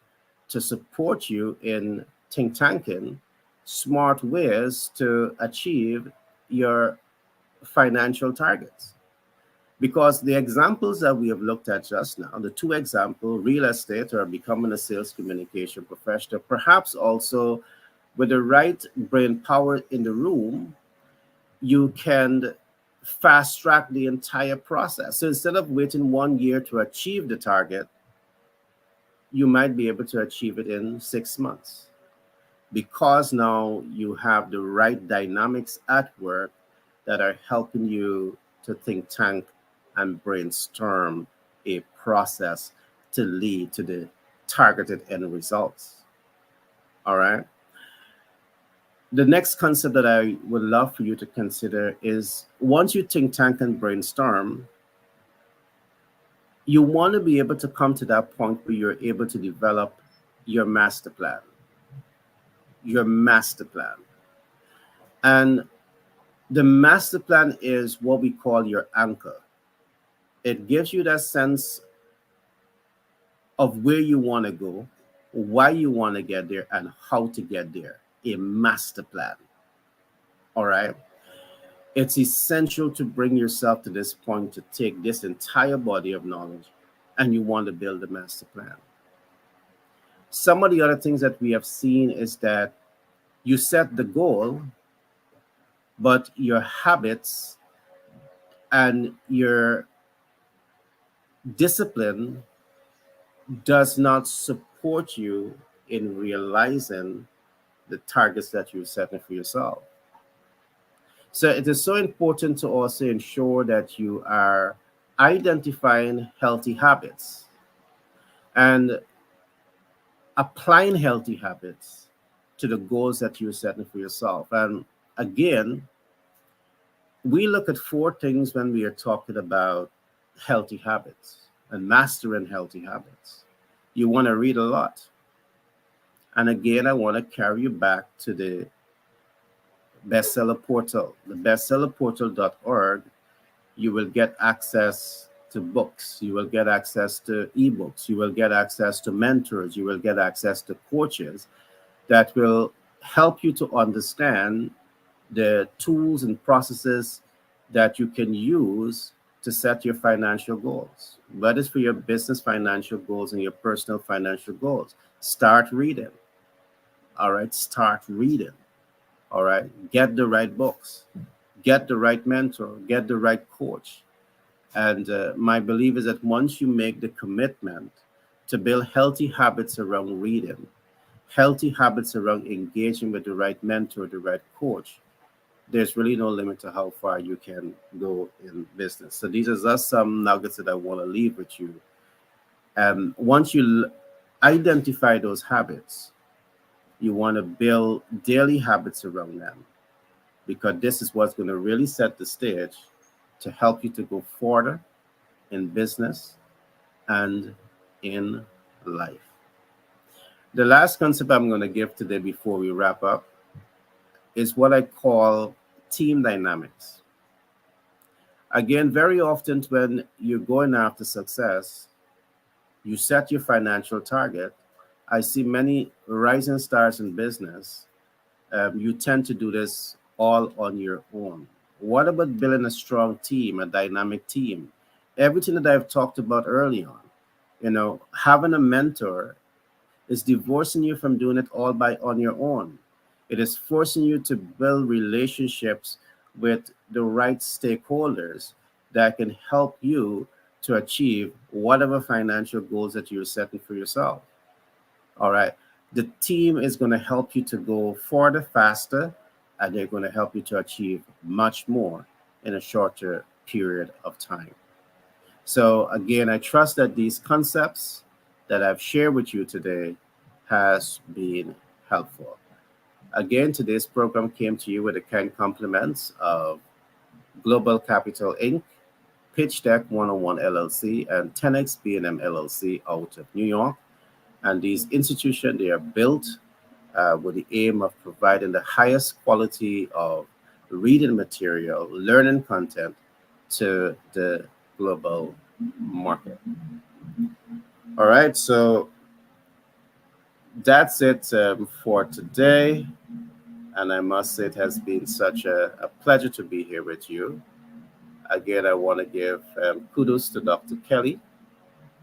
to support you in think tanking smart ways to achieve your financial targets. Because the examples that we have looked at just now, the two examples, real estate or becoming a sales communication professional, perhaps also with the right brain power in the room, you can fast track the entire process. So instead of waiting 1 year to achieve the target, you might be able to achieve it in 6 months. Because now you have the right dynamics at work that are helping you to think tank and brainstorm a process to lead to the targeted end results. All right. The next concept that I would love for you to consider is once you think tank and brainstorm, you want to be able to come to that point where you're able to develop your master plan. Your master plan. And the master plan is what we call your anchor. It gives you that sense of where you want to go, why you want to get there, and how to get there. A master plan. All right. It's essential to bring yourself to this point to take this entire body of knowledge and you want to build a master plan. Some of the other things that we have seen is that you set the goal, but your habits and your discipline does not support you in realizing the targets that you're setting for yourself. So it is so important to also ensure that you are identifying healthy habits and applying healthy habits to the goals that you're setting for yourself. And again, we look at 4 things when we are talking about healthy habits and mastering healthy habits. You want to read a lot. And again, I want to carry you back to the bestseller portal, the bestsellerportal.org. You will get access to books. You will get access to ebooks. You will get access to mentors. You will get access to coaches that will help you to understand the tools and processes that you can use to set your financial goals. Whether it's for your business financial goals and your personal financial goals, start reading. All right, start reading. All right, get the right books, get the right mentor, get the right coach. And my belief is that once you make the commitment to build healthy habits around reading, healthy habits around engaging with the right mentor, the right coach, there's really no limit to how far you can go in business. So these are just some nuggets that I want to leave with you. And once you identify those habits, you want to build daily habits around them, because this is what's going to really set the stage to help you to go further in business and in life. The last concept I'm going to give today before we wrap up is what I call team dynamics. Again, very often when you're going after success, you set your financial target. I see many rising stars in business. You tend to do this all on your own. What about building a strong team, a dynamic team? Everything that I've talked about early on, having a mentor is divorcing you from doing it all on your own. It is forcing you to build relationships with the right stakeholders that can help you to achieve whatever financial goals that you're setting for yourself. All right. The team is going to help you to go further, faster, and they're going to help you to achieve much more in a shorter period of time. So again, I trust that these concepts that I've shared with you today has been helpful. Again, today's program came to you with the kind compliments of Global Capital Inc., Pitch Deck 101 LLC, and 10X B&M LLC out of New York. And these institutions, they are built with the aim of providing the highest quality of reading material, learning content to the global market. All right, so that's it for today. And I must say it has been such a pleasure to be here with you. Again, I want to give kudos to Dr. Kelly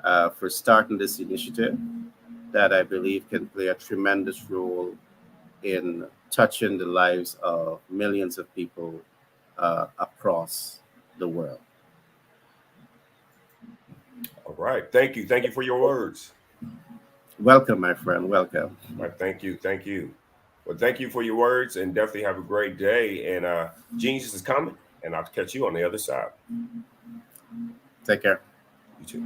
for starting this initiative that I believe can play a tremendous role in touching the lives of millions of people across the world. All right. Thank you. Thank you for your words. Welcome, my friend. Welcome. All right. Thank you. Thank you. Well, thank you for your words, and definitely have a great day. And Genius is coming, and I'll catch you on the other side. Take care. You too.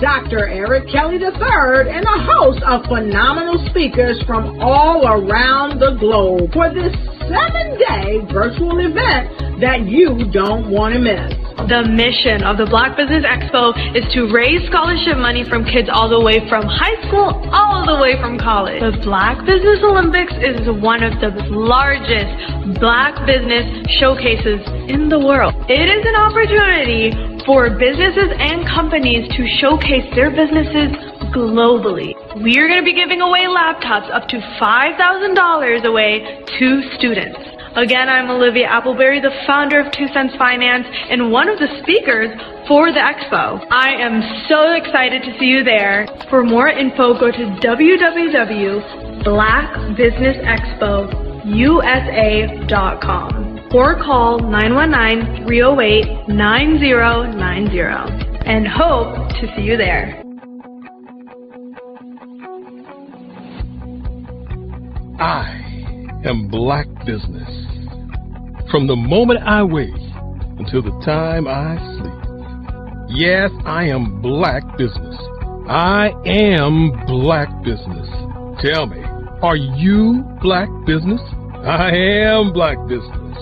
Dr. Eric Kelly III and a host of phenomenal speakers from all around the globe for this 7-day virtual event that you don't want to miss. The mission of the Black Business Expo is to raise scholarship money from kids all the way from high school all the way from college. The Black Business Olympics is one of the largest Black business showcases in the world. It is an opportunity for businesses and companies to showcase their businesses globally. We are going to be giving away laptops up to $5,000 away to students. Again, I'm Olivia Appleberry, the founder of 2 Cents Finance and one of the speakers for the expo. I am so excited to see you there. For more info, go to www.blackbusinessexpousa.com. or call 919-308-9090 and hope to see you there. I am Black Business. From the moment I wake until the time I sleep. Yes, I am Black Business. I am Black Business. Tell me, are you Black Business? I am Black Business.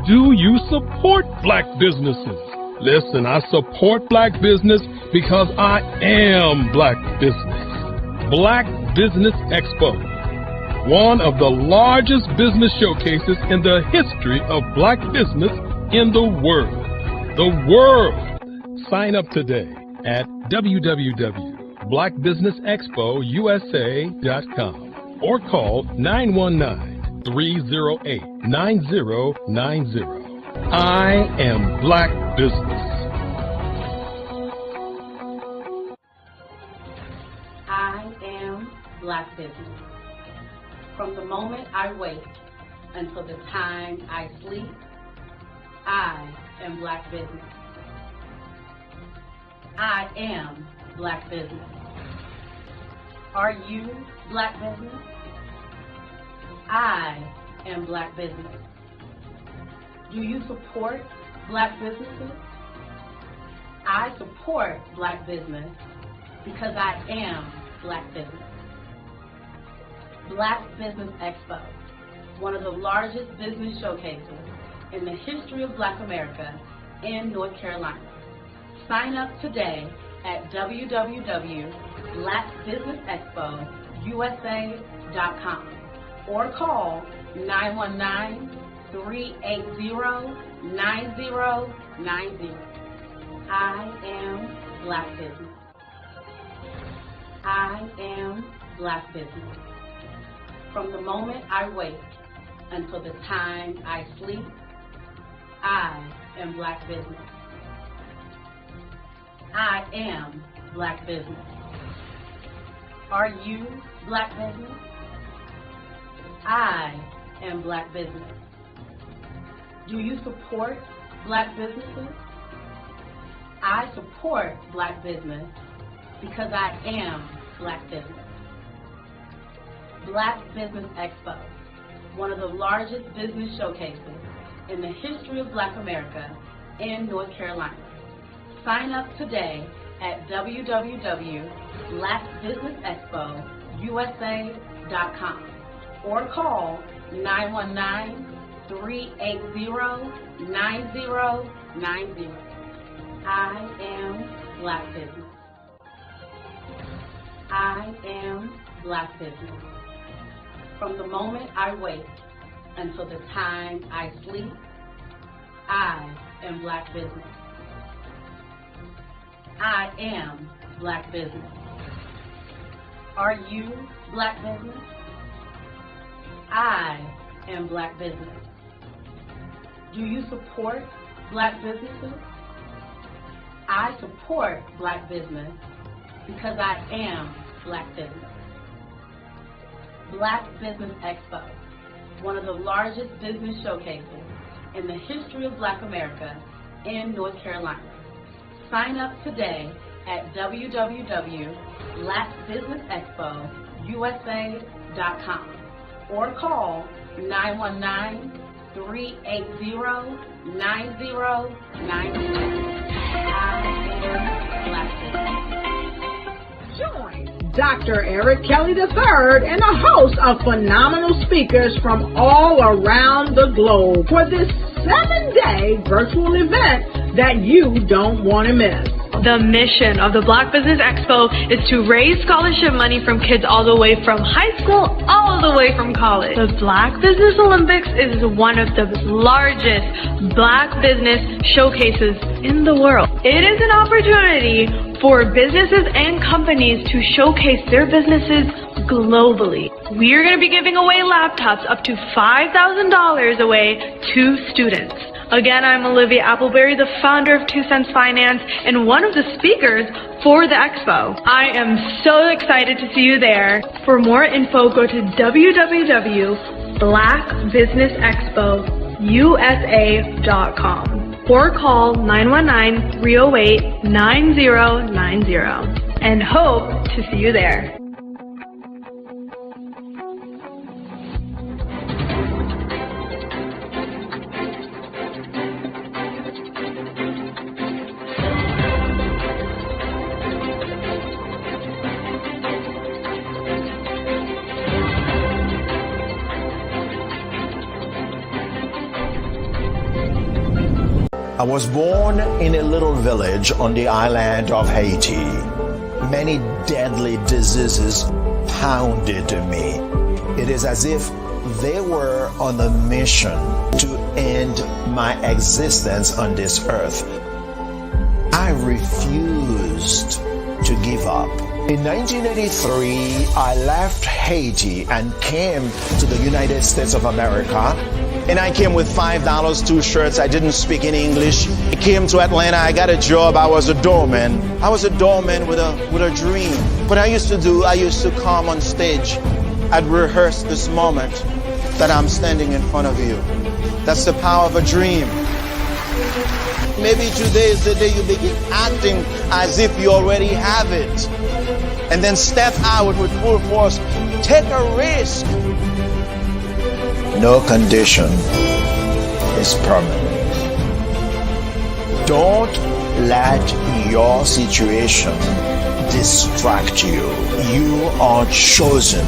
Do you support Black businesses? Listen, I support Black business because I am Black Business. Black Business Expo, one of the largest business showcases in the history of Black business in the world. The world! Sign up today at www.blackbusinessexpousa.com or call 919-308-9090. I am Black Business. I am Black Business. From the moment I wake until the time I sleep, I am Black Business. I am Black Business. Are you Black Business? I am Black Business. Do you support Black businesses? I support Black business because I am Black Business. Black Business Expo, one of the largest business showcases in the history of Black America in North Carolina. Sign up today at www.blackbusinessexpousa.com or call 919-380-9090. I am Black Business. I am Black Business. From the moment I wake until the time I sleep, I am Black Business. I am Black Business. Are you Black Business? I am Black Business. Do you support Black businesses? I support Black business because I am Black Business. Black Business Expo, one of the largest business showcases in the history of Black America in North Carolina. Sign up today at www.blackbusinessexpousa.com or call 919-380-9090. I am Black Business. I am Black Business. From the moment I wake until the time I sleep, I am Black Business. I am Black Business. Are you Black Business? I am Black Business. Do you support Black businesses? I support Black business because I am Black Business. Black Business Expo, one of the largest business showcases in the history of Black America in North Carolina. Sign up today at www.blackbusinessexpousa.com or call 919-380-9090. I am Black Business. Join Dr. Eric Kelly III and a host of phenomenal speakers from all around the globe for this 7-day virtual event that you don't want to miss. The mission of the Black Business Expo is to raise scholarship money from kids all the way from high school, all the way from college. The Black Business Olympics is one of the largest Black business showcases in the world. It is an opportunity for businesses and companies to showcase their businesses globally. We are going to be giving away laptops up to $5,000 away to students. Again, I'm Olivia Appleberry, the founder of 2 Cents Finance and one of the speakers for the expo. I am so excited to see you there. For more info, go to www.blackbusinessexpo.com. blackbusinessusa.com or call 919-308-9090 and hope to see you there. I was born in a little village on the island of Haiti. Many deadly diseases pounded me. It is as if they were on a mission to end my existence on this earth. I refused to give up. In 1983, I left Haiti and came to the United States of America. And I came with $5, 2 shirts. I didn't speak any English. I came to Atlanta. I got a job. I was a doorman. I was a doorman with a dream. What I used to do, I used to come on stage. I'd rehearse this moment that I'm standing in front of you. That's the power of a dream. Maybe today is the day you begin acting as if you already have it. And then step out with full force. Take a risk. No condition is permanent. Don't let your situation distract you. You are chosen.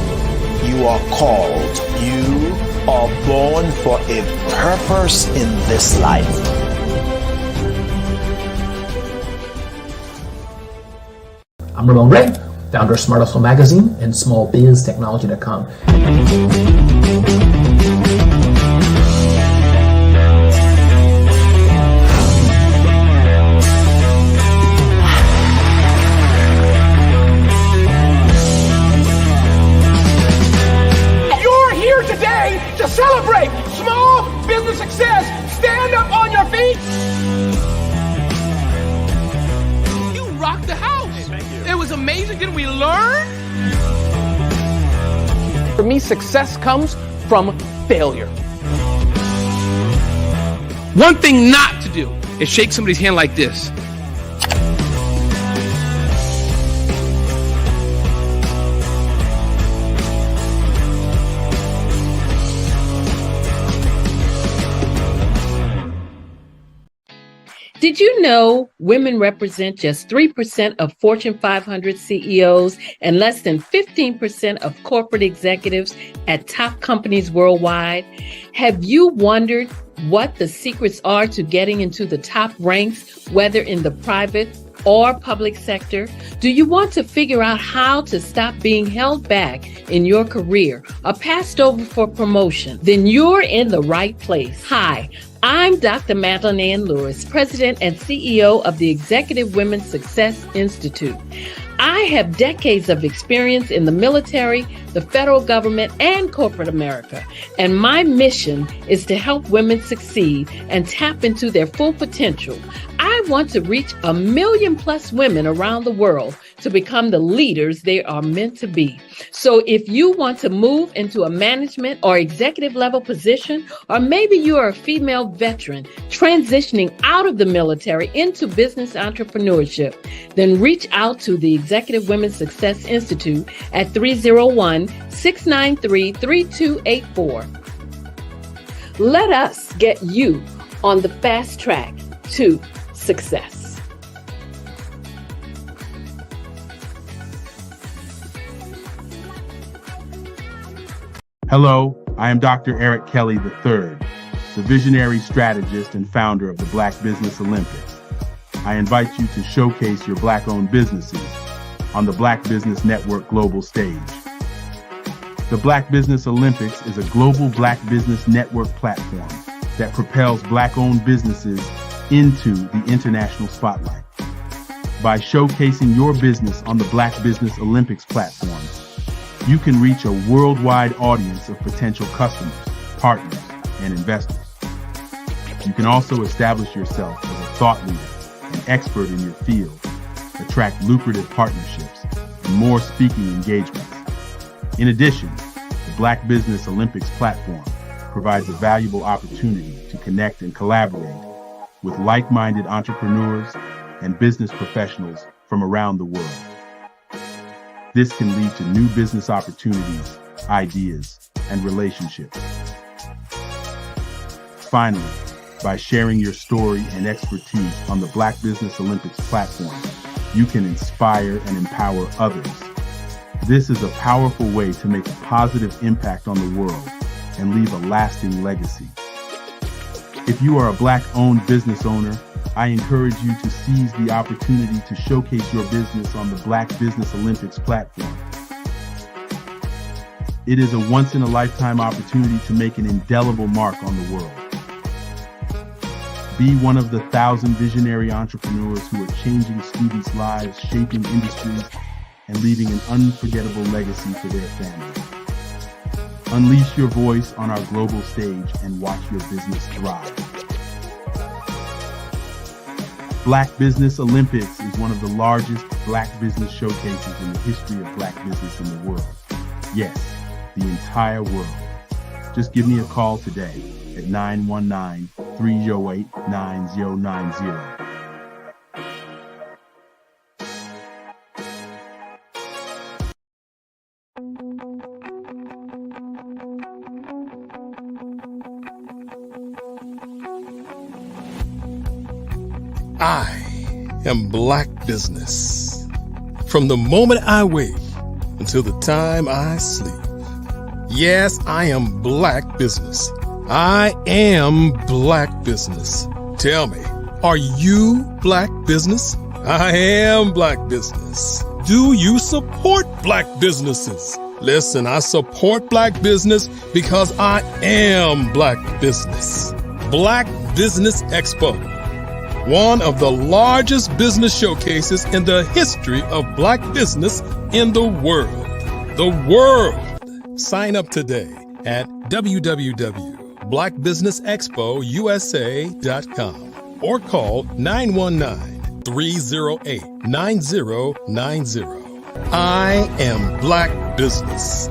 You are called. You are born for a purpose in this life. I'm Ramon Ray, founder of Smart Hustle Magazine and smallbiztechnology.com. To celebrate small business success. Stand up on your feet. You rocked the house. Hey, thank you. It was amazing. Didn't we learn? For me, success comes from failure. One thing not to do is shake somebody's hand like this. Did you know women represent just 3% of Fortune 500 CEOs and less than 15% of corporate executives at top companies worldwide? Have you wondered what the secrets are to getting into the top ranks, whether in the private or public sector? Do you want to figure out how to stop being held back in your career or passed over for promotion? Then you're in the right place. Hi, I'm Dr. Madeline Ann Lewis, President and CEO of the Executive Women's Success Institute. I have decades of experience in the military, the federal government, and corporate America. And my mission is to help women succeed and tap into their full potential. I want to reach 1 million+ women around the world to become the leaders they are meant to be. So if you want to move into a management or executive level position, or maybe you are a female veteran transitioning out of the military into business entrepreneurship, then reach out to the Executive Women's Success Institute at 301-693-3284. Let us get you on the fast track to success. Hello, I am Dr. Eric Kelly III, the visionary strategist and founder of the Black Business Olympics. I invite you to showcase your Black-owned businesses on the Black Business Network global stage. The Black Business Olympics is a global Black Business Network platform that propels Black-owned businesses into the international spotlight. By showcasing your business on the Black Business Olympics platform, you can reach a worldwide audience of potential customers, partners, and investors. You can also establish yourself as a thought leader and expert in your field, attract lucrative partnerships, and more speaking engagements. In addition, the Black Business Olympics platform provides a valuable opportunity to connect and collaborate with like-minded entrepreneurs and business professionals from around the world. This can lead to new business opportunities, ideas, and relationships. Finally, by sharing your story and expertise on the Black Business Olympics platform, you can inspire and empower others. This is a powerful way to make a positive impact on the world and leave a lasting legacy. If you are a Black-owned business owner, I encourage you to seize the opportunity to showcase your business on the Black Business Olympics platform. It is a once-in-a-lifetime opportunity to make an indelible mark on the world. Be one of the 1,000 visionary entrepreneurs who are changing students' lives, shaping industries, and leaving an unforgettable legacy for their families. Unleash your voice on our global stage and watch your business thrive. Black Business Olympics is one of the largest Black business showcases in the history of Black business in the world. Yes, the entire world. Just give me a call today at 919-308-9090. I am Black business. From the moment I wake until the time I sleep. Yes, I am Black business. I am Black business. Tell me, are you Black business? I am Black business. Do you support Black businesses? Listen, I support Black business because I am Black business. Black Business Expo, one of the largest business showcases in the history of Black business in the world. The world. Sign up today at www.blackbusinessexpousa.com or call 919-308-9090. I am Black business.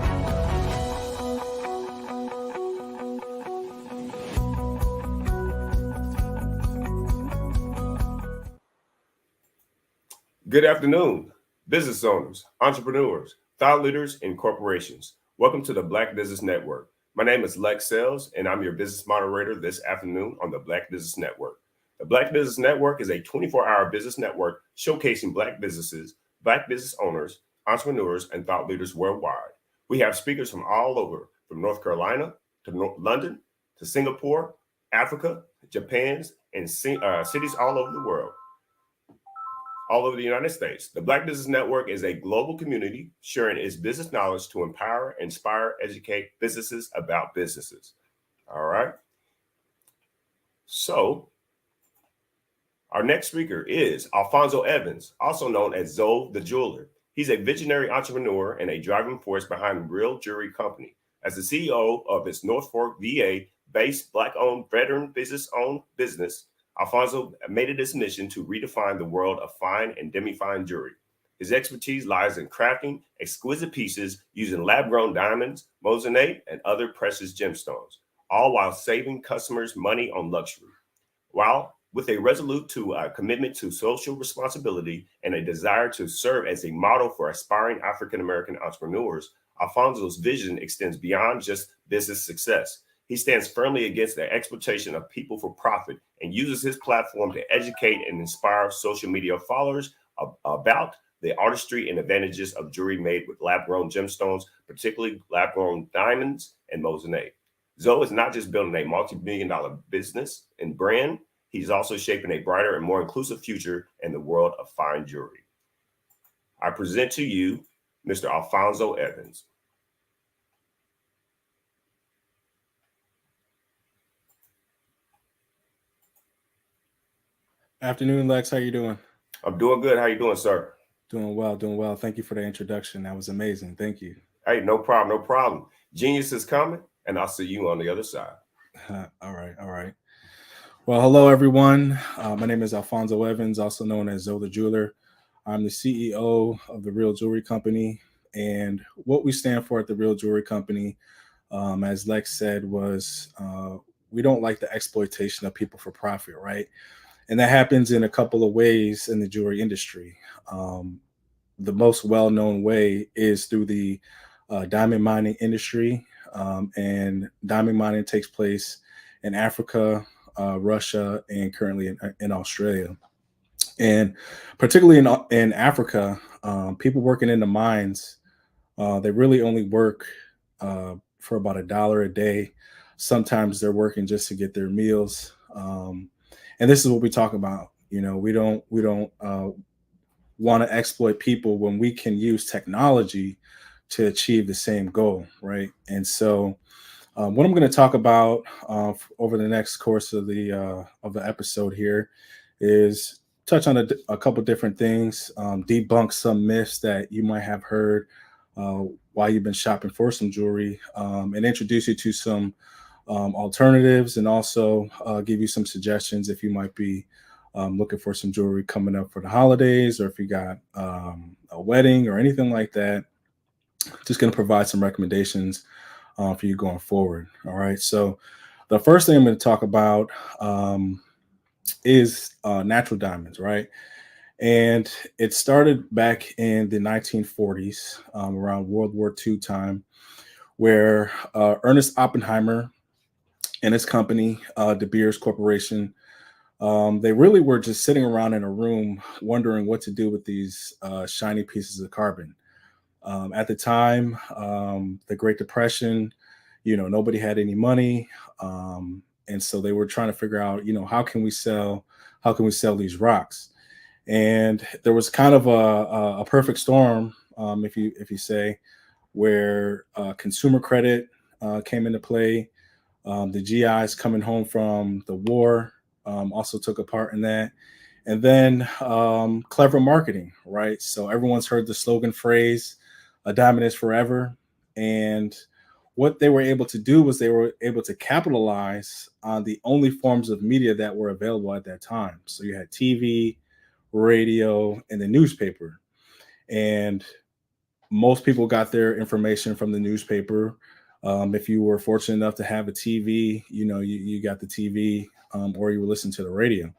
Good afternoon, business owners, entrepreneurs, thought leaders, and corporations. Welcome to the Black Business Network. My name is Lex Sells, and I'm your business moderator this afternoon on the Black Business Network. The Black Business Network is a 24-hour business network showcasing Black businesses, Black business owners, entrepreneurs, and thought leaders worldwide. We have speakers from all over, from North Carolina to London to Singapore, Africa, Japan, and cities all over the world. All over the United States. The Black Business Network is a global community sharing its business knowledge to empower, inspire, educate businesses about businesses. All right. So our next speaker is Alfonso Evans, also known as Zoe the Jeweler. He's a visionary entrepreneur and a driving force behind Real Jewelry Company. As the CEO of its North Fork, VA-based Black-owned, veteran business-owned business, Alfonso made it his mission to redefine the world of fine and demi-fine jewelry. His expertise lies in crafting exquisite pieces using lab-grown diamonds, moissanite, and other precious gemstones, all while saving customers money on luxury. While with a resolute commitment to social responsibility and a desire to serve as a model for aspiring African-American entrepreneurs, Alfonso's vision extends beyond just business success. He stands firmly against the exploitation of people for profit and uses his platform to educate and inspire social media followers about the artistry and advantages of jewelry made with lab-grown gemstones, particularly lab-grown diamonds and moissanite. Zoe is not just building a multi-million-dollar business and brand, he's also shaping a brighter and more inclusive future in the world of fine jewelry. I present to you Mr. Alfonso Evans. Afternoon, Lex. How you doing? I'm doing good. How you doing, sir? Doing well, doing well. Thank you for the introduction. That was amazing. Thank you. Hey, no problem, no problem. Genius is coming, and I'll see you on the other side. All right, all right. Well, hello, everyone. My name is Alfonso Evans, also known as Zoe the Jeweler. I'm the CEO of the Real Jewelry Company, and what we stand for at the Real Jewelry Company as Lex said, was we don't like the exploitation of people for profit, right? And that happens in a couple of ways in the jewelry industry. The most well-known way is through the diamond mining industry, and diamond mining takes place in Africa, Russia, and currently in Australia. And particularly in Africa, people working in the mines, they really only work for about $1 a day. Sometimes they're working just to get their meals. And this is what we talk about. We don't want to exploit people when we can use technology to achieve the same goal, right? And so, what I'm going to talk about over the next course of the episode here is touch on a couple different things, debunk some myths that you might have heard while you've been shopping for some jewelry, and introduce you to some alternatives, and also give you some suggestions if you might be looking for some jewelry coming up for the holidays, or if you got a wedding or anything like that. Just going to provide some recommendations for you going forward. All right. So the first thing I'm going to talk about is natural diamonds, right? And it started back in the 1940s, around World War II time, where Ernest Oppenheimer and his company, De Beers Corporation, they really were just sitting around in a room wondering what to do with these shiny pieces of carbon. At the time, the Great Depression, nobody had any money. And so they were trying to figure out, how can we sell these rocks? And there was kind of a perfect storm, if you say, where consumer credit came into play. The GIs coming home from the war also took a part in that. And then clever marketing, right? So everyone's heard the slogan phrase, "A diamond is forever." And what they were able to do was they were able to capitalize on the only forms of media that were available at that time. So you had TV, radio, and the newspaper. And most people got their information from the newspaper. If you were fortunate enough to have a TV, you got the TV, or you were listening to the radio.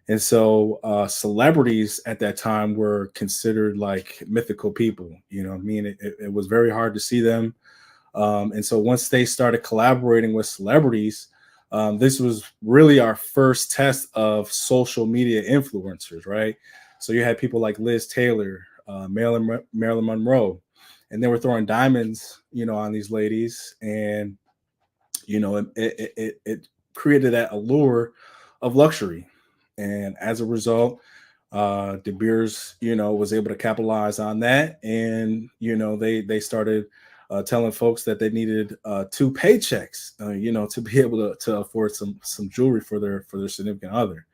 And so celebrities at that time were considered like mythical people. It was very hard to see them. And so once they started collaborating with celebrities, this was really our first test of social media influencers, right? So you had people like Liz Taylor, Marilyn Monroe, and they were throwing diamonds, on these ladies. And, it created that allure of luxury. And as a result, De Beers, was able to capitalize on that. And, they started telling folks that they needed 2 paychecks, to be able to afford some jewelry for their significant other.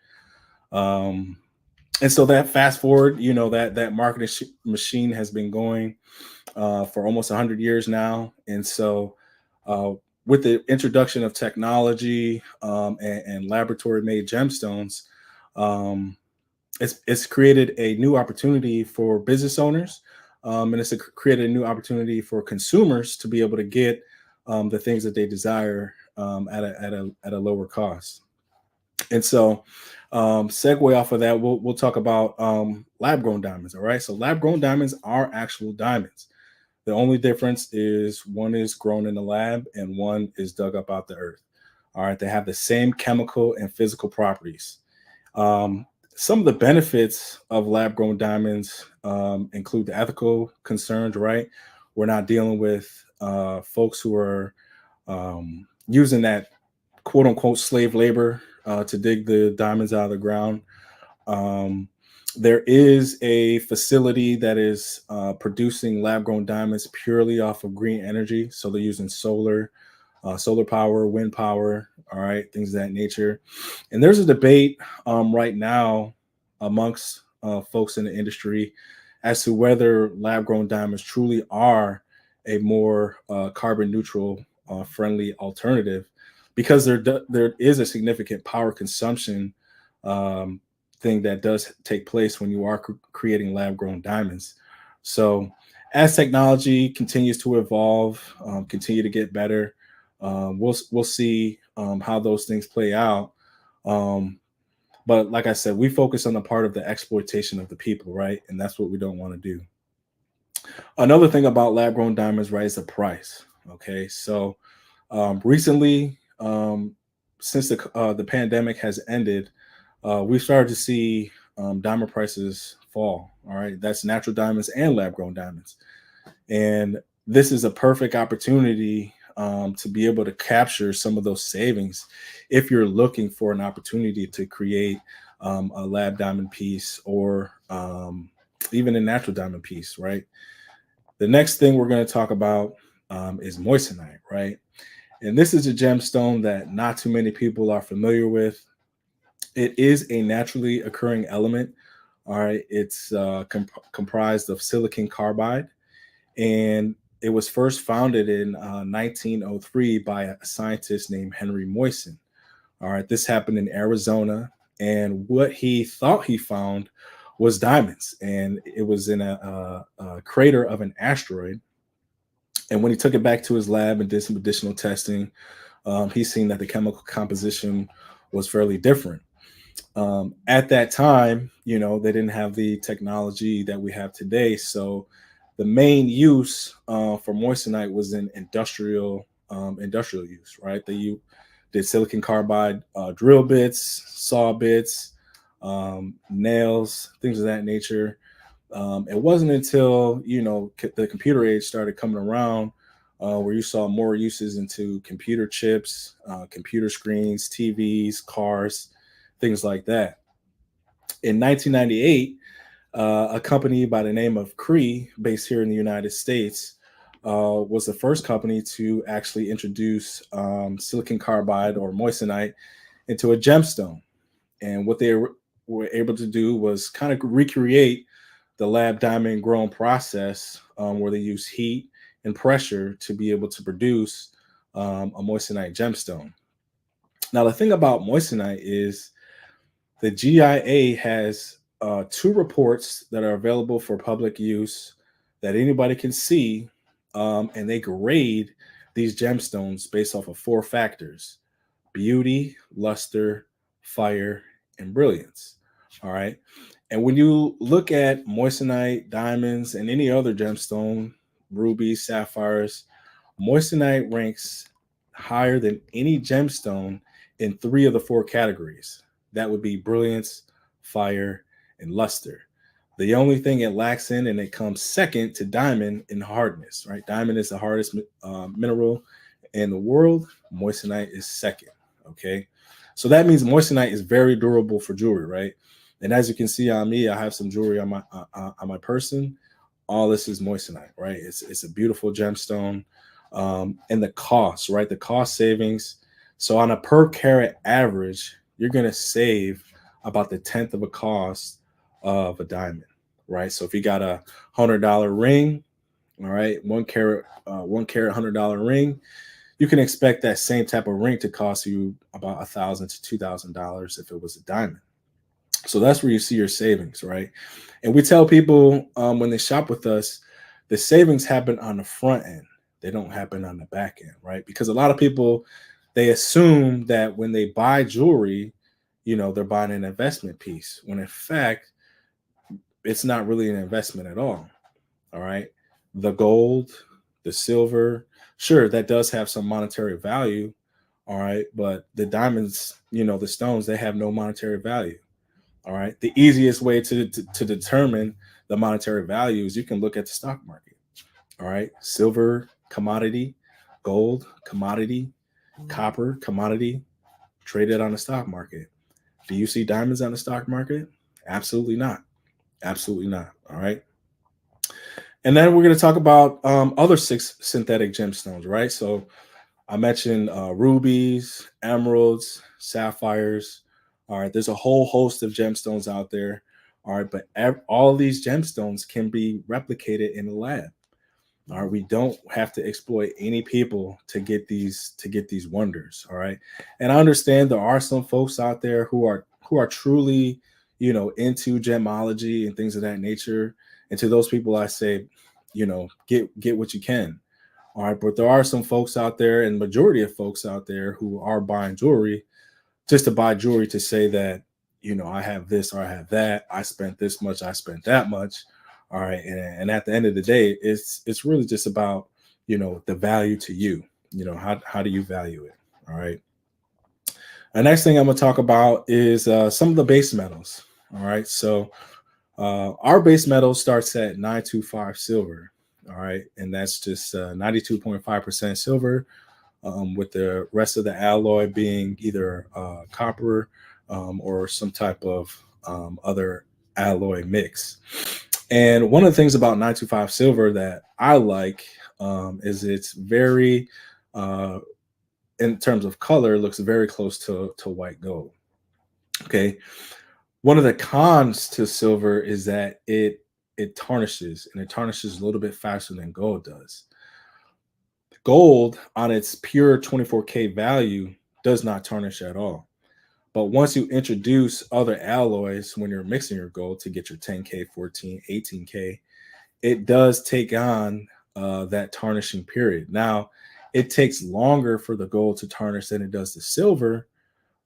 And so that fast forward, that marketing machine has been going for almost 100 years now. And so with the introduction of technology and laboratory-made gemstones, it's created a new opportunity for business owners, and it's created a new opportunity for consumers to be able to get the things that they desire at a lower cost. And so, segue off of that, we'll talk about lab-grown diamonds. All right, so lab-grown diamonds are actual diamonds. The only difference is one is grown in the lab and one is dug up out the earth. All right, they have the same chemical and physical properties. Some of the benefits of lab-grown diamonds include the ethical concerns, right? We're not dealing with folks who are using that quote-unquote slave labor to dig the diamonds out of the ground. There is a facility that is producing lab-grown diamonds purely off of green energy. So they're using solar power, wind power, all right, things of that nature. And there's a debate right now amongst folks in the industry as to whether lab-grown diamonds truly are a more carbon neutral friendly alternative, because there is a significant power consumption thing that does take place when you are creating lab-grown diamonds. So as technology continues to evolve, continue to get better, we'll see how those things play out. But like I said, we focus on the part of the exploitation of the people, right? And that's what we don't want to do. Another thing about lab grown diamonds, right, is the price. Okay, so recently, since the pandemic has ended, we started to see diamond prices fall. All right, that's natural diamonds and lab grown diamonds, and this is a perfect opportunity to be able to capture some of those savings if you're looking for an opportunity to create a lab diamond piece or even a natural diamond piece, right? The next thing we're going to talk about is moissanite, right? And this is a gemstone that not too many people are familiar with. It is a naturally occurring element. All right, it's comprised of silicon carbide, and it was first founded in 1903 by a scientist named Henry Moissan. All right, this happened in Arizona, and what he thought he found was diamonds, and it was in a crater of an asteroid. And when he took it back to his lab and did some additional testing, he's seen that the chemical composition was fairly different. At that time, you know, they didn't have the technology that we have today. So the main use for moissanite was in industrial use, right? They did silicon carbide drill bits, saw bits, nails, things of that nature. It wasn't until, you know, the computer age started coming around where you saw more uses into computer chips, computer screens, TVs, cars, things like that. In 1998, a company by the name of Cree, based here in the United States, was the first company to actually introduce silicon carbide or moissanite into a gemstone. And what they were able to do was kind of recreate the lab diamond grown process where they use heat and pressure to be able to produce a moissanite gemstone. Now, the thing about moissanite is the GIA has 2 reports that are available for public use that anybody can see, and they grade these gemstones based off of 4 factors: beauty, luster, fire, and brilliance. All right. And when you look at moissanite, diamonds, and any other gemstone, rubies, sapphires, moissanite ranks higher than any gemstone in 3 of the 4 categories. That would be brilliance, fire, and luster. The only thing it lacks in, and it comes second to diamond, in hardness, right? Diamond is the hardest mineral in the world. Moissanite is second, okay? So that means moissanite is very durable for jewelry, right? And as you can see on me, I have some jewelry on my person. All this is moissanite, right? It's a beautiful gemstone. And the cost, right? The cost savings. So on a per carat average, you're going to save about the 10th of a cost of a diamond, right? So if you got a $100 ring, all right, 1 carat $100 ring, you can expect that same type of ring to cost you about $1,000 to $2,000 if it was a diamond. So that's where you see your savings, right? And we tell people when they shop with us, the savings happen on the front end. They don't happen on the back end, right? Because a lot of people, they assume that when they buy jewelry, you know, they're buying an investment piece, when in fact, it's not really an investment at all. All right. The gold, the silver, sure, that does have some monetary value. All right. But the diamonds, you know, the stones, they have no monetary value. All right. The easiest way to determine the monetary value is you can look at the stock market. All right. Silver, commodity, gold, commodity, copper, commodity, traded on the stock market. Do you see diamonds on the stock market? Absolutely not. Absolutely not. All right. And then we're going to talk about other 6 synthetic gemstones, right? So I mentioned rubies, emeralds, sapphires. All right. There's a whole host of gemstones out there. All right. But all of these gemstones can be replicated in the lab. All right. We don't have to exploit any people to get these wonders. All right. And I understand there are some folks out there who are truly, you know, into gemology and things of that nature. And to those people, I say, get what you can. All right. But there are some folks out there, and majority of folks out there, who are buying jewelry just to buy jewelry to say that, I have this or I have that. I spent this much. I spent that much. All right. And at the end of the day, it's really just about, the value to you. How do you value it? All right. The next thing I'm going to talk about is some of the base metals. All right. So our base metal starts at 925 silver. All right. And that's just 92.5% silver, with the rest of the alloy being either copper or some type of other alloy mix. And one of the things about 925 silver that I like is it's very, in terms of color, looks very close to white gold. Okay. One of the cons to silver is that it tarnishes, and it tarnishes a little bit faster than gold does. Gold, on its pure 24K value, does not tarnish at all. But once you introduce other alloys when you're mixing your gold to get your 10K, 14, 18K, it does take on that tarnishing period. Now, it takes longer for the gold to tarnish than it does the silver.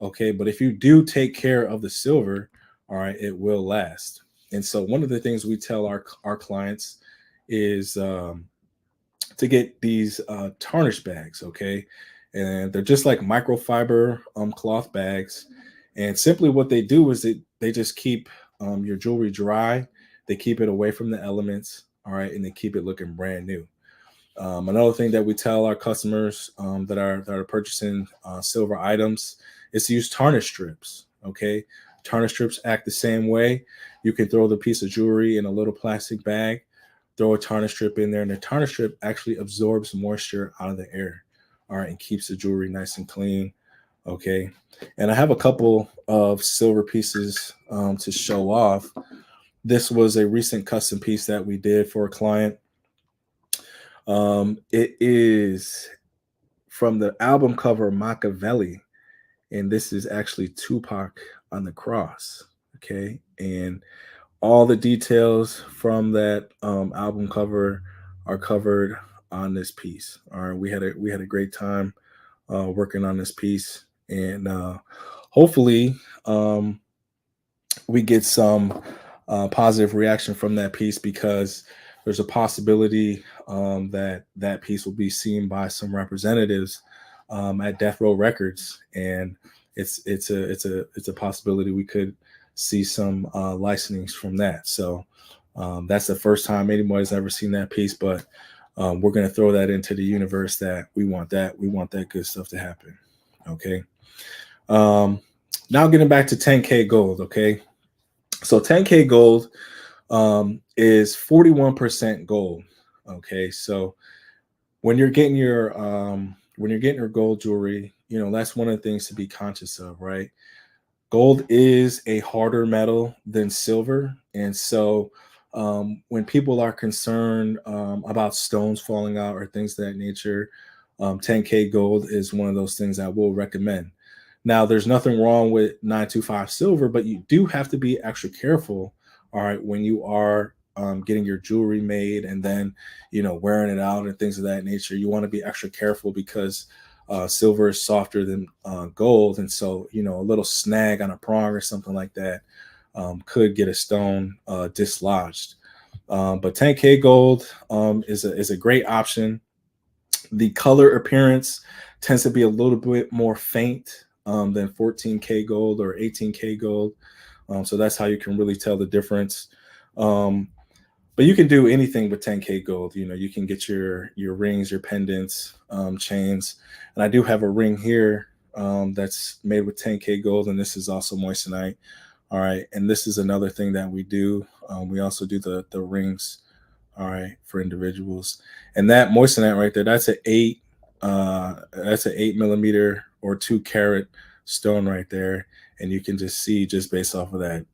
Okay, but if you do take care of the silver, all right, it will last. And so one of the things we tell our clients is to get these tarnish bags, okay? And they're just like microfiber cloth bags. And simply what they do is they just keep your jewelry dry. They keep it away from the elements, all right, and they keep it looking brand new. Another thing that we tell our customers that are purchasing silver items is to use tarnish strips, okay? Tarnish strips act the same way. You can throw the piece of jewelry in a little plastic bag, throw a tarnish strip in there, and the tarnish strip actually absorbs moisture out of the air, all right, and keeps the jewelry nice and clean, okay? And I have a couple of silver pieces to show off. This was a recent custom piece that we did for a client. It is from the album cover Machiavelli, and this is actually Tupac on the cross, okay? And all the details from that album cover are covered on this piece. All right, we had a great time working on this piece, and hopefully we get some positive reaction from that piece, because there's a possibility that piece will be seen by some representatives at Death Row Records, and it's a possibility we could see some licensings from that. So that's the first time anybody's ever seen that piece, but we're going to throw that into the universe that we want that good stuff to happen. Okay. Now getting back to 10K gold. Okay. So 10K gold is 41% gold. Okay. So when you're getting your gold jewelry, that's one of the things to be conscious of, right? Gold is a harder metal than silver. And so when people are concerned about stones falling out or things of that nature, 10K gold is one of those things I will recommend. Now, there's nothing wrong with 925 silver, but you do have to be extra careful, all right, when you are getting your jewelry made and then, wearing it out and things of that nature. You want to be extra careful because silver is softer than gold. And so, a little snag on a prong or something like that could get a stone dislodged. But 10K gold is a great option. The color appearance tends to be a little bit more faint than 14K gold or 18K gold. So that's how you can really tell the difference. But you can do anything with 10K gold. You can get your rings, your pendants, chains. And I do have a ring here that's made with 10K gold, and this is also moissanite. All right. And this is another thing that we do. We also do the rings, all right, for individuals. And that moissanite right there, that's an 8 millimeter or 2 carat stone right there. And you can just see, just based off of that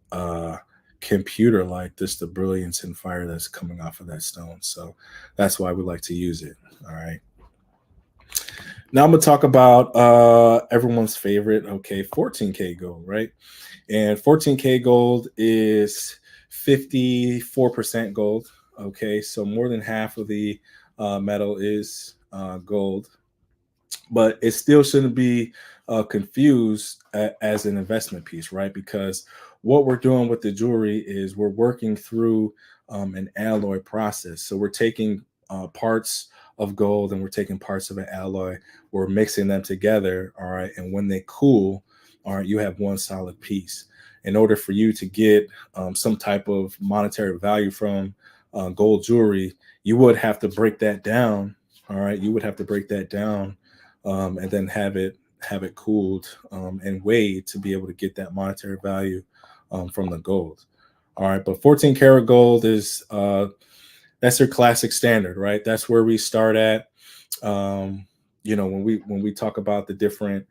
computer light, just the brilliance and fire that's coming off of that stone. So that's why we like to use it. All right. Now I'm going to talk about everyone's favorite, 14K gold, right? And 14K gold is 54% gold. Okay, so more than half of the metal is gold, but it still shouldn't be confused as an investment piece, right? Because what we're doing with the jewelry is we're working through an alloy process. So we're taking parts of gold and we're taking parts of an alloy, we're mixing them together, all right? And when they cool, all right, you have one solid piece. In order for you to get some type of monetary value from gold jewelry, you would have to break that down, all right? You would have to break that down and then have it cooled and weighed to be able to get that monetary value from the gold. All right, but 14 karat gold is that's your classic standard, right? That's where we start at. You know, when we talk about the different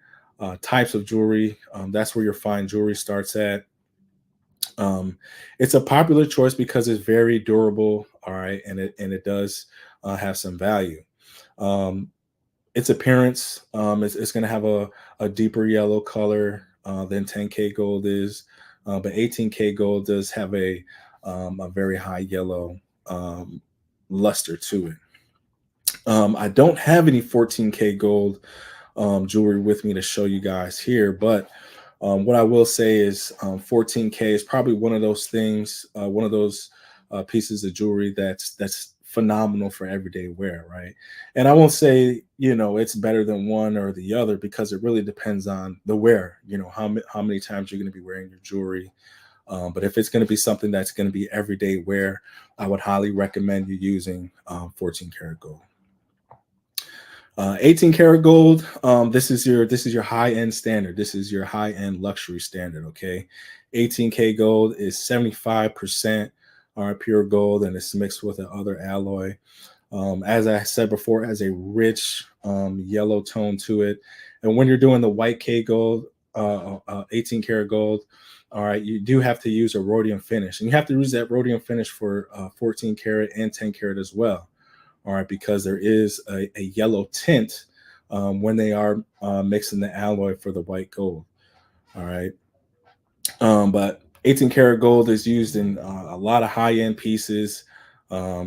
types of jewelry, that's where your fine jewelry starts at. It's a popular choice because it's very durable, all right, and it does have some value. Its appearance, it's going to have a deeper yellow color than 10K gold is, but 18K gold does have a very high yellow luster to it. I don't have any 14K gold jewelry with me to show you guys here, but what I will say is 14K is probably one of those things, one of those pieces of jewelry that's phenomenal for everyday wear, right? And I won't say, you know, it's better than one or the other because it really depends on the wear, you know, how many times you're going to be wearing your jewelry. But if it's going to be something that's going to be everyday wear, I would highly recommend you using 14 karat gold. 18 karat gold, this is your high-end standard. This is your high-end luxury standard, okay? 18K gold is 75% pure gold, and it's mixed with another alloy. As I said before, it has a rich yellow tone to it. And when you're doing the white K gold, 18 karat gold, all right, you do have to use a rhodium finish. And you have to use that rhodium finish for 14 karat and 10 karat as well. All right, because there is a yellow tint when they are mixing the alloy for the white gold. All right. But 18 karat gold is used in a lot of high-end pieces.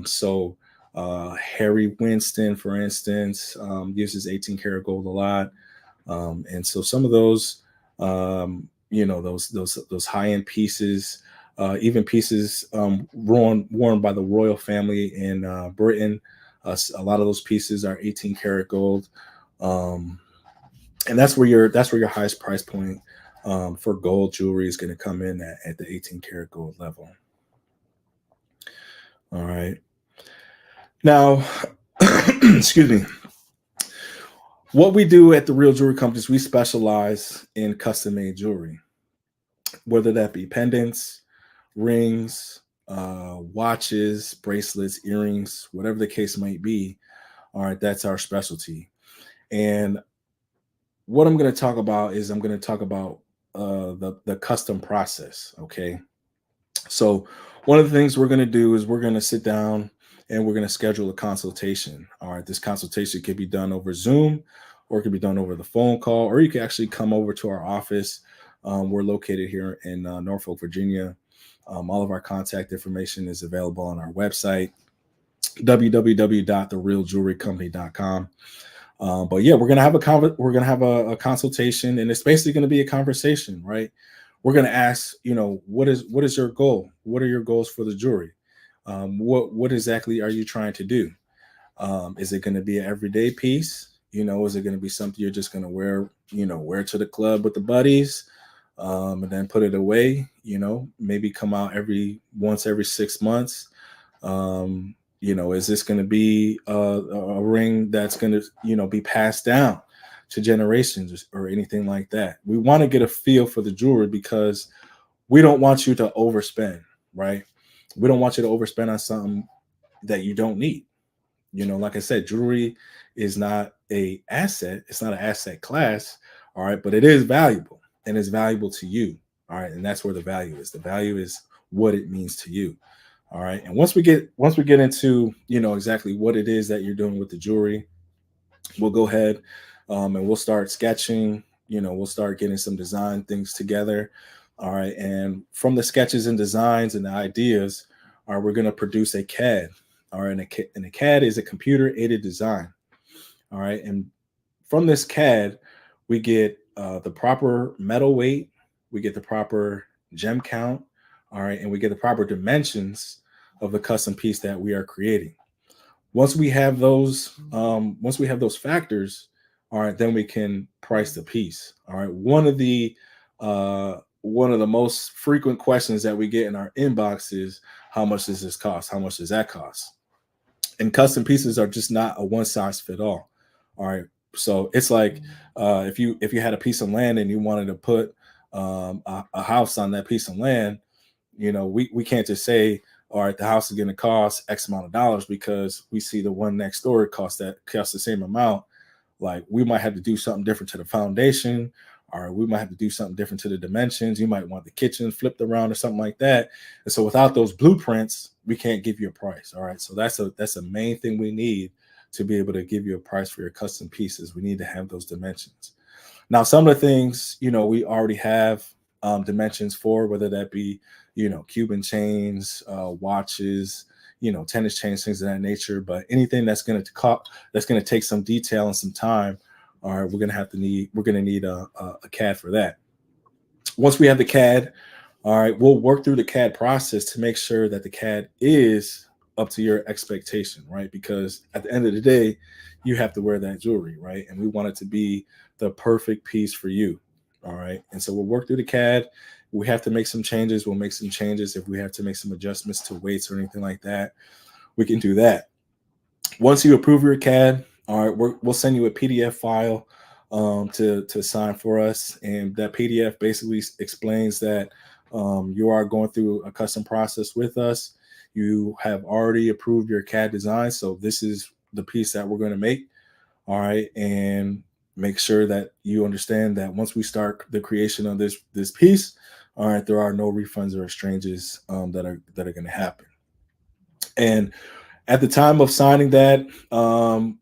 So Harry Winston, for instance, uses 18 karat gold a lot. And so some of those, you know, those high-end pieces, even pieces worn by the royal family in Britain, a lot of those pieces are 18 karat gold. And that's where your highest price point for gold jewelry is going to come in at the 18 karat gold level. All right. Now, excuse me. What we do at the Real Jewelry Company is we specialize in custom made jewelry, whether that be pendants, rings, watches, bracelets, earrings, whatever the case might be. All right, that's our specialty. And what I'm going to talk about is I'm going to talk about the custom process. Okay. So one of the things we're going to do is we're going to sit down and we're going to schedule a consultation. All right. This consultation could be done over Zoom, or it could be done over the phone call, or you can actually come over to our office. We're located here in Norfolk, Virginia. All of our contact information is available on our website, www.therealjewelrycompany.com. But yeah, we're gonna have a consultation, and it's basically going to be a conversation, right? We're going to ask, you know, what is your goal? What are your goals for the jewelry? What exactly are you trying to do? Is it going to be an everyday piece? You know, is it going to be something you're just going to wear to the club with the buddies, and then put it away? You know, maybe come out once every 6 months. You know, is this going to be a ring that's going to, you know, be passed down to generations or anything like that? We want to get a feel for the jewelry because we don't want you to overspend, right? We don't want you to overspend on something that you don't need. You know, like I said, jewelry is not an asset. It's not an asset class. All right. But it is valuable, and it's valuable to you. All right. And that's where the value is. The value is what it means to you. All right. And once we get into, you know, exactly what it is that you're doing with the jewelry, we'll go ahead and we'll start sketching. You know, we'll start getting some design things together. All right. And from the sketches and designs and the ideas, all right, we're going to produce a CAD. All right, and a CAD is a computer aided design. All right, and from this CAD, we get the proper metal weight, we get the proper gem count, all right, and we get the proper dimensions of the custom piece that we are creating. Once we have those factors, all right, then we can price the piece. All right, one of the most frequent questions that we get in our inbox is, how much does this cost? How much does that cost? And custom pieces are just not a one size fit all. All right, so it's like if you had a piece of land and you wanted to put a house on that piece of land, you know, we can't just say, all right, the house is going to cost X amount of dollars because we see the one next door costs the same amount. Like, we might have to do something different to the foundation, or we might have to do something different to the dimensions. You might want the kitchen flipped around or something like that. And so without those blueprints, we can't give you a price. All right, so that's a main thing we need to be able to give you a price for your custom pieces. We need to have those dimensions. Now, some of the things, you know, we already have dimensions for, whether that be, you know, Cuban chains, watches, you know, tennis chains, things of that nature. But anything that's going to take some detail and some time, all right, we're going to need a CAD for that. Once we have the CAD, all right, we'll work through the CAD process to make sure that the CAD is up to your expectation, right? Because at the end of the day, you have to wear that jewelry, right? And we want it to be the perfect piece for you. All right. And so we'll work through the CAD. We have to make some changes. We'll make some changes. If we have to make some adjustments to weights or anything like that, we can do that. Once you approve your CAD, all right, we'll send you a PDF file to sign for us. And that PDF basically explains that you are going through a custom process with us. You have already approved your CAD design. So this is the piece that we're going to make. All right. And make sure that you understand that once we start the creation of this piece, all right, there are no refunds or exchanges that are going to happen. And at the time of signing that,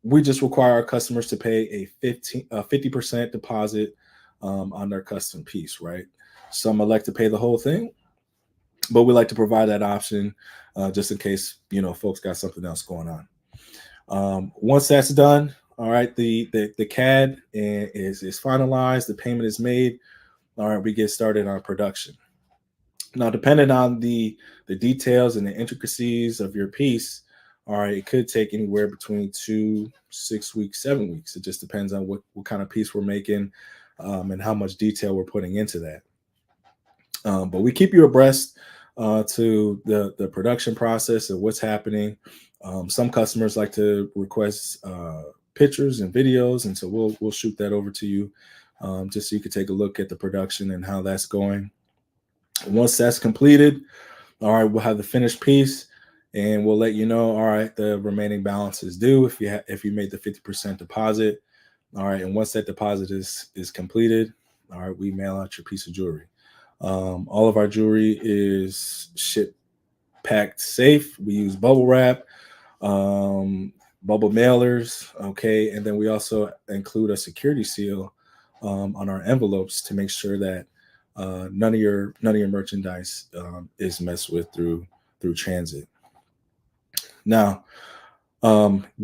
we just require our customers to pay a 50% deposit on their custom piece, right? Some elect to pay the whole thing, but we like to provide that option just in case, you know, folks got something else going on. Once that's done, all right, the CAD is finalized, the payment is made. All right, we get started on production. Now, depending on the details and the intricacies of your piece, all right, it could take anywhere between 2, 6 weeks, 7 weeks. It just depends on what kind of piece we're making and how much detail we're putting into that. But we keep you abreast to the production process of what's happening. Some customers like to request pictures and videos, and so we'll shoot that over to you just so you can take a look at the production and how that's going. Once that's completed, all right, we'll have the finished piece, and we'll let you know, all right, the remaining balance is due if you made the 50% deposit. All right, and once that deposit is completed, all right, we mail out your piece of jewelry. All of our jewelry is shipped packed safe. We use bubble wrap, bubble mailers, okay, and then we also include a security seal on our envelopes to make sure that none of your merchandise is messed with through transit. Now,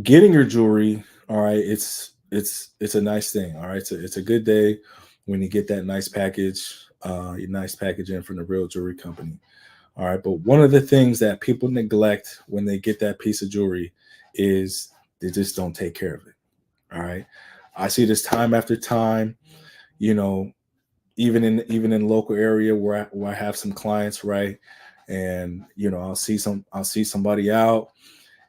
getting your jewelry, all right, it's a nice thing. All right, it's a good day when you get that nice package, your nice packaging from the real jewelry company. All right, but one of the things that people neglect when they get that piece of jewelry is they just don't take care of it. All right, I see this time after time. You know, even in local area where I have some clients, right? And you know, I'll see somebody out,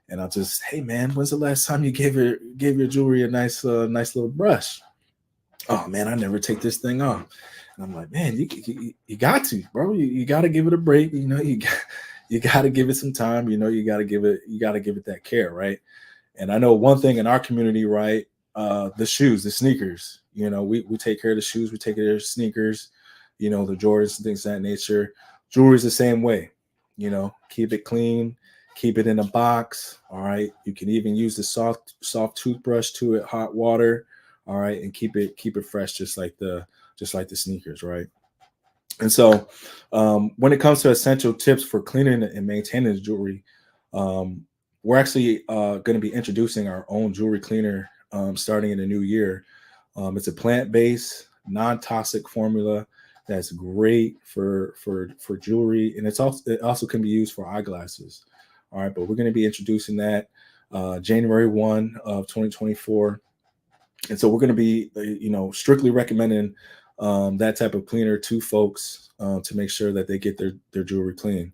and I'll just, hey man, when's the last time you gave your jewelry a nice little brush? Oh man, I never take this thing off. And I'm like, man, you got to, bro. You got to give it a break. You know, you got to give it some time. You know, you got to give it that care, right? And I know one thing in our community, right? The shoes, the sneakers. You know, we take care of the shoes. We take care of the sneakers. You know, the Jordans and things of that nature. Jewelry is the same way. You know, keep it clean. Keep it in a box. All right. You can even use the soft toothbrush to it, hot water. All right, and keep it fresh, just like the sneakers, right? And so when it comes to essential tips for cleaning and maintaining the jewelry, we're actually going to be introducing our own jewelry cleaner starting in the new year. It's a plant-based, non-toxic formula that's great for jewelry, and it also can be used for eyeglasses. All right, but we're going to be introducing that January 1 of 2024. And so we're going to be, strictly recommending that type of cleaner to folks to make sure that they get their jewelry clean.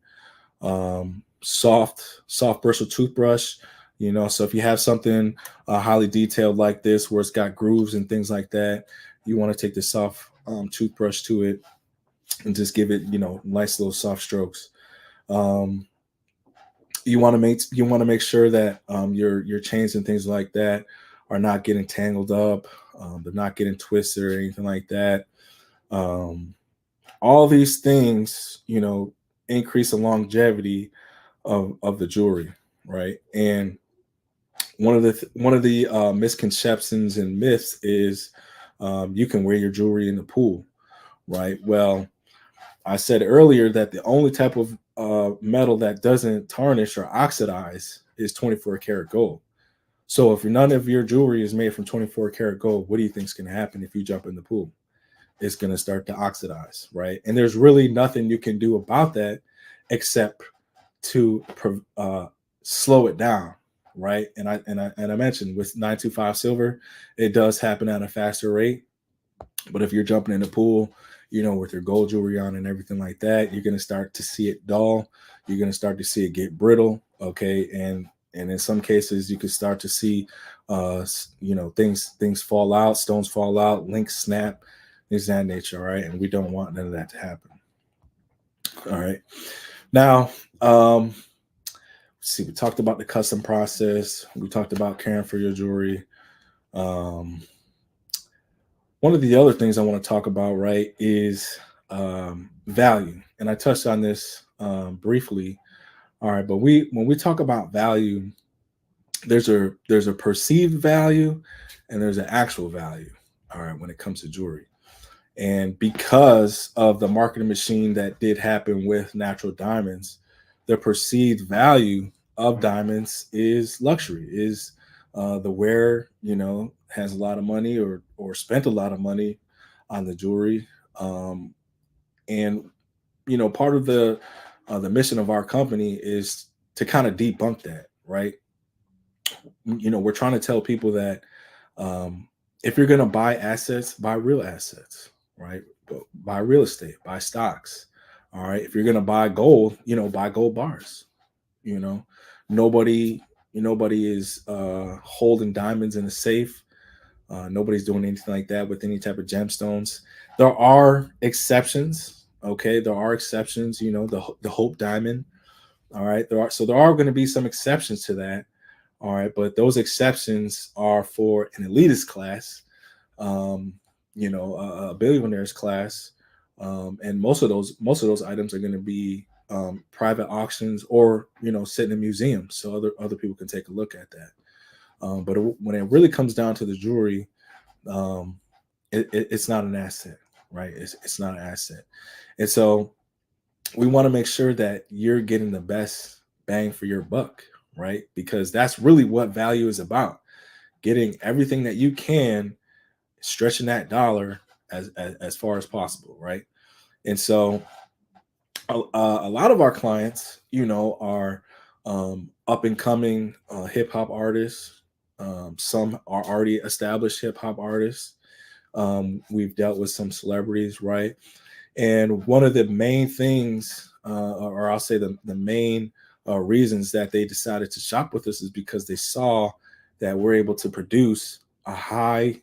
Soft bristle toothbrush, so if you have something highly detailed like this, where it's got grooves and things like that, you want to take the soft toothbrush to it and just give it, nice little soft strokes. You want to make sure that your chains and things like that are not getting tangled up, they're not getting twisted or anything like that. All these things, increase the longevity of the jewelry, right? And one of the misconceptions and myths is you can wear your jewelry in the pool, right? Well, I said earlier that the only type of metal that doesn't tarnish or oxidize is 24 karat gold. So if none of your jewelry is made from 24 karat gold, what do you think is going to happen if you jump in the pool? It's going to start to oxidize, right? And there's really nothing you can do about that except to slow it down, right? And I mentioned with 925 silver, it does happen at a faster rate. But if you're jumping in the pool, with your gold jewelry on and everything like that, you're going to start to see it dull. You're going to start to see it get brittle, okay? And in some cases, you can start to see, things fall out, stones fall out, links snap, things of that nature, all right? And we don't want none of that to happen. All right. Now, let's see, we talked about the custom process. We talked about caring for your jewelry. One of the other things I want to talk about, right, is value. And I touched on this briefly. All right, but when we talk about value, there's a perceived value and there's an actual value. All right, when it comes to jewelry. And because of the marketing machine that did happen with natural diamonds, the perceived value of diamonds is luxury, is the wearer, has a lot of money or spent a lot of money on the jewelry. And, part of the mission of our company is to kind of debunk that, right? We're trying to tell people that if you're going to buy assets, buy real assets, right? Buy real estate, buy stocks. All right. If you're going to buy gold, buy gold bars. Nobody is holding diamonds in a safe. Nobody's doing anything like that with any type of gemstones. There are exceptions. Okay. There are exceptions, the Hope diamond. All right. There are going to be some exceptions to that. All right. But those exceptions are for an elitist class, a billionaires class. And most of those items are going to be private auctions or, sitting in museums so other people can take a look at that. But when it really comes down to the jewelry, it's not an asset, right? It's not an asset. And so we want to make sure that you're getting the best bang for your buck, right? Because that's really what value is about. Getting everything that you can, stretching that dollar as far as possible, right? And so a lot of our clients, are up and coming hip hop artists. Some are already established hip hop artists. We've dealt with some celebrities, right? And one of the main things, or I'll say the main reasons that they decided to shop with us is because they saw that we're able to produce a high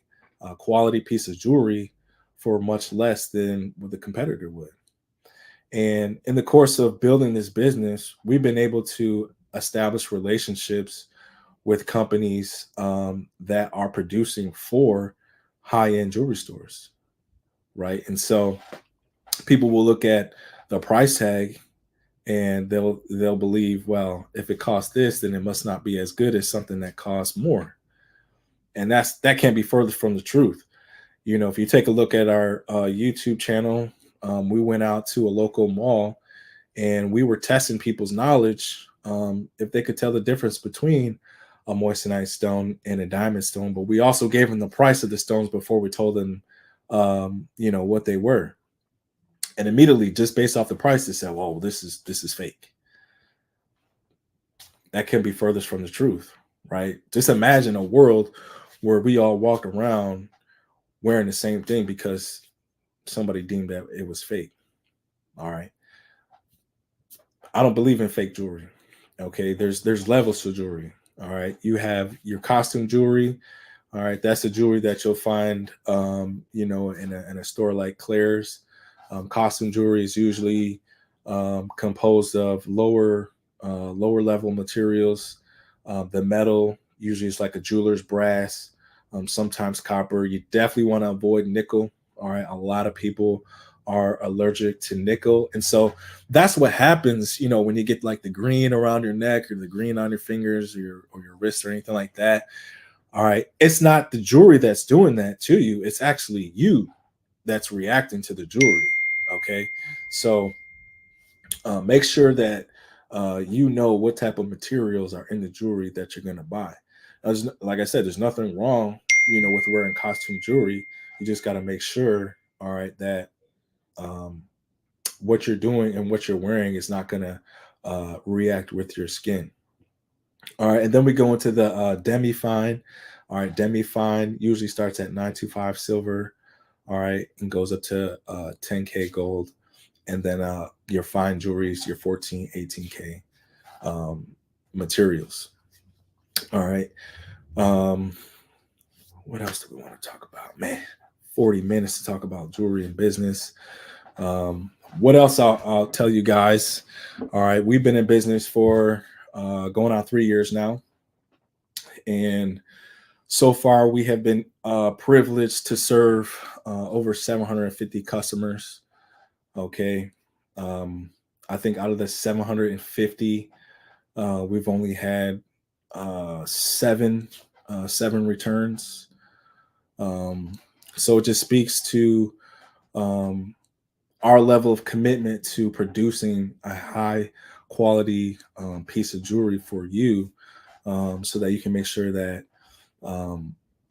quality piece of jewelry for much less than what the competitor would. And in the course of building this business, we've been able to establish relationships with companies that are producing for high-end jewelry stores, right? And so people will look at the price tag and they'll believe, well, if it costs this, then it must not be as good as something that costs more. And that can't be further from the truth. If you take a look at our YouTube channel, we went out to a local mall and we were testing people's knowledge if they could tell the difference between a moissanite stone and a diamond stone. But we also gave them the price of the stones before we told them, what they were. And immediately, just based off the price, they said, "Whoa, this is fake." That can be furthest from the truth, right? Just imagine a world where we all walk around wearing the same thing because somebody deemed that it was fake. All right. I don't believe in fake jewelry. Okay. There's levels to jewelry. All right. You have your costume jewelry. All right. That's the jewelry that you'll find, in a store like Claire's. Costume jewelry is usually composed of lower level materials. The metal usually is like a jeweler's brass, sometimes copper. You definitely want to avoid nickel. All right. A lot of people are allergic to nickel. And so that's what happens, when you get like the green around your neck or the green on your fingers or your wrist or anything like that. All right. It's not the jewelry that's doing that to you. It's actually you that's reacting to the jewelry. Okay. So make sure that you know what type of materials are in the jewelry that you're going to buy. Like I said, there's nothing wrong, with wearing costume jewelry. You just got to make sure, all right, that what you're doing and what you're wearing is not going to react with your skin. All right. And then we go into the demi-fine. All right. Demi-fine usually starts at 925 silver. All right. And goes up to 10K gold. And then your fine jewelries, your 14, 18K materials. All right. What else do we want to talk about? Man, 40 minutes to talk about jewelry and business. What else I'll tell you guys. All right. We've been in business for going on 3 years now. And so far we have been privileged to serve over 750 customers. Okay. I think out of the 750, we've only had seven returns. So it just speaks to our level of commitment to producing a high quality piece of jewelry for you, so that you can make sure that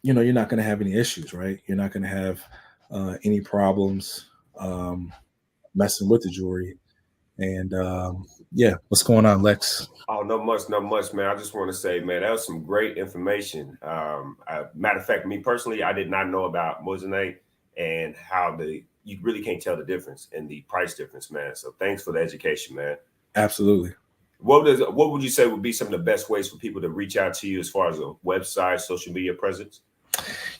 you're not going to have any issues, right? You're not going to have any problems messing with the jewelry. And what's going on, Lex? Oh, not much, man. I just want to say, man, that was some great information. Matter of fact, me personally, I did not know about moissanite and how you really can't tell the difference in the price difference, man. So thanks for the education, man. Absolutely. What would you say would be some of the best ways for people to reach out to you as far as a website, social media presence?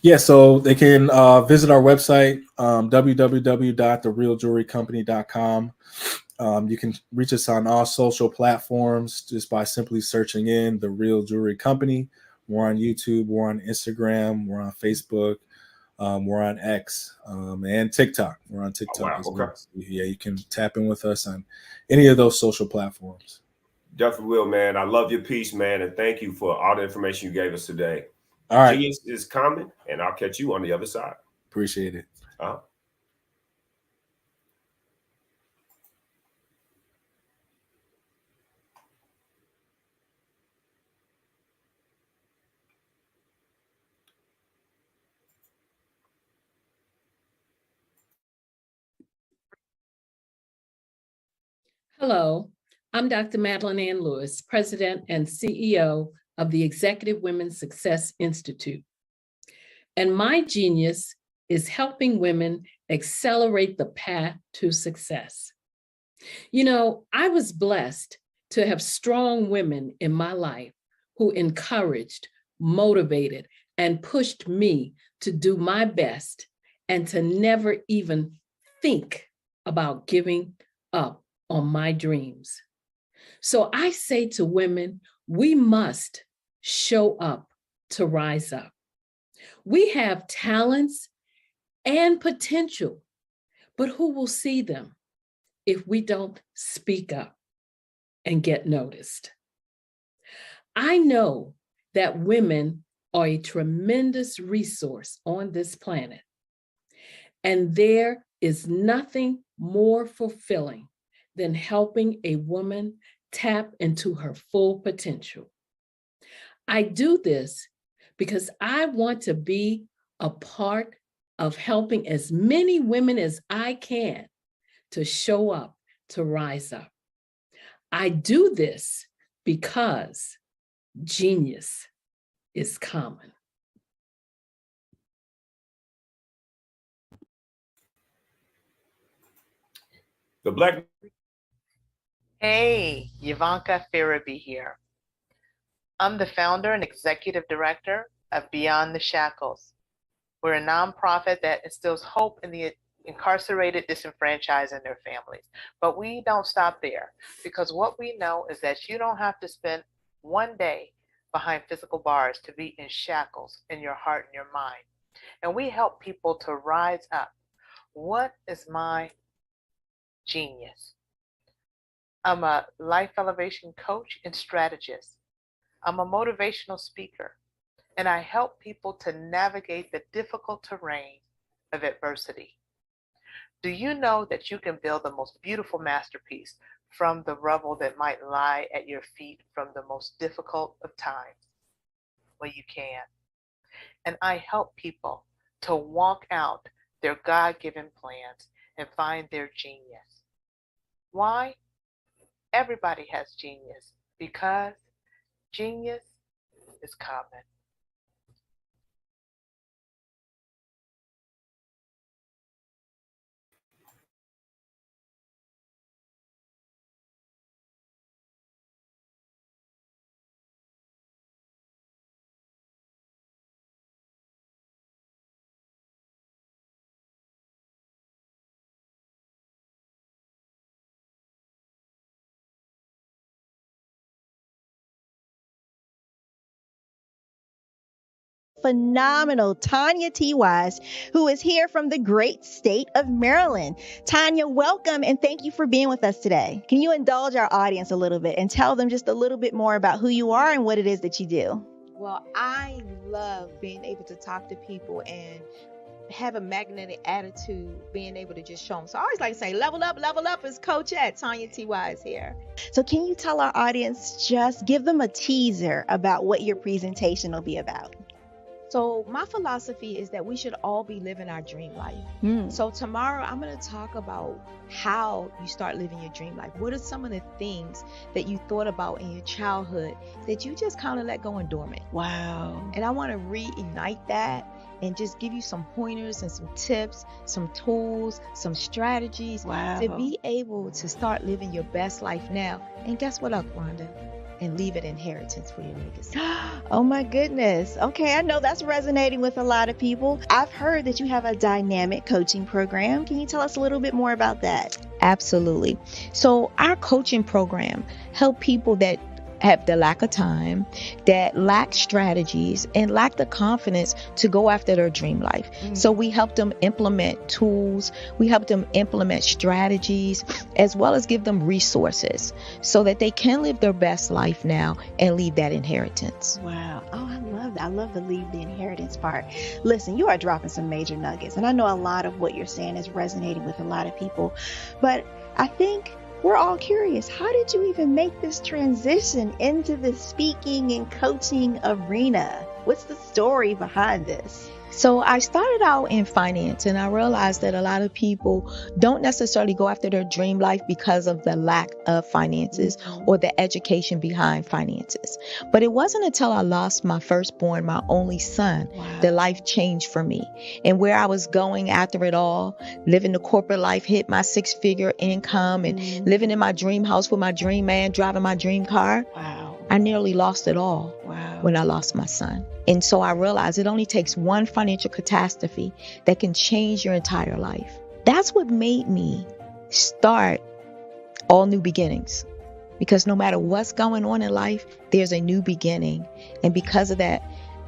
Yeah, so they can visit our website, www.therealjewelrycompany.com. You can reach us on all social platforms just by simply searching in The Real Jewelry Company. We're on YouTube, we're on Instagram, we're on Facebook, we're on X, and TikTok. We're on TikTok as well. So, yeah, you can tap in with us on any of those social platforms. Definitely will, man. I love your piece, man, and thank you for all the information you gave us today. All right. Genius is coming, and I'll catch you on the other side. Appreciate it. Hello, I'm Dr. Madeline Ann Lewis, President and CEO of the Executive Women's Success Institute. And my genius is helping women accelerate the path to success. I was blessed to have strong women in my life who encouraged, motivated, and pushed me to do my best and to never even think about giving up on my dreams. So I say to women, we must show up to rise up. We have talents and potential, but who will see them if we don't speak up and get noticed? I know that women are a tremendous resource on this planet, and their is nothing more fulfilling than helping a woman tap into her full potential. I do this because I want to be a part of helping as many women as I can to show up, to rise up. I do this because genius is common. The Black. Hey, Ivanka Firaby here. I'm the founder and executive director of Beyond the Shackles. We're a nonprofit that instills hope in the incarcerated, disenfranchised, and their families. But we don't stop there, because what we know is that you don't have to spend one day behind physical bars to be in shackles in your heart and your mind. And we help people to rise up. What is my genius? I'm a life elevation coach and strategist. I'm a motivational speaker, and I help people to navigate the difficult terrain of adversity. Do you know that you can build the most beautiful masterpiece from the rubble that might lie at your feet from the most difficult of times? Well, you can. And I help people to walk out their God-given plans and find their genius. Why? Everybody has genius, because genius is common. Phenomenal Tanya T. Wise, who is here from the great state of Maryland. Tanya, welcome and thank you for being with us today. Can you indulge our audience a little bit and tell them just a little bit more about who you are and what it is that you do? Well, I love being able to talk to people and have a magnetic attitude, being able to just show them. So I always like to say, level up is Coach at Tanya T. Wise here. So can you tell our audience, just give them a teaser about what your presentation will be about? So my philosophy is that we should all be living our dream life. So tomorrow I'm going to talk about how you start living your dream life. What are some of the things that you thought about in your childhood that you just kind of let go and dormant? Wow. And I want to reignite that and just give you some pointers and some tips, some tools, some strategies to be able to start living your best life now. And guess what, Akwanda? And leave an inheritance for your legacy. Oh my goodness. Okay, I know that's resonating with a lot of people. I've heard that you have a dynamic coaching program. Can you tell us a little bit more about that? Absolutely. So our coaching program help people that have the lack of time, that lack strategies, and lack the confidence to go after their dream life. So we help them implement tools, we help them implement strategies, as well as give them resources so that they can live their best life now and leave that inheritance. Wow. Oh, I love that. I love the leave the inheritance part. Listen, you are dropping some major nuggets, and I know a lot of what you're saying is resonating with a lot of people, but I think we're all curious. How did you even make this transition into the speaking and coaching arena? What's the story behind this? So I started out in finance, and I realized that a lot of people don't necessarily go after their dream life because of the lack of finances or the education behind finances. But it wasn't until I lost my firstborn, my only son, that life changed for me. And where I was going after it all, living the corporate life, hit my 6-figure income and living in my dream house with my dream man, driving my dream car. I nearly lost it all when I lost my son. And so I realized it only takes one financial catastrophe that can change your entire life. That's what made me start All New Beginnings. Because no matter what's going on in life, there's a new beginning. And because of that,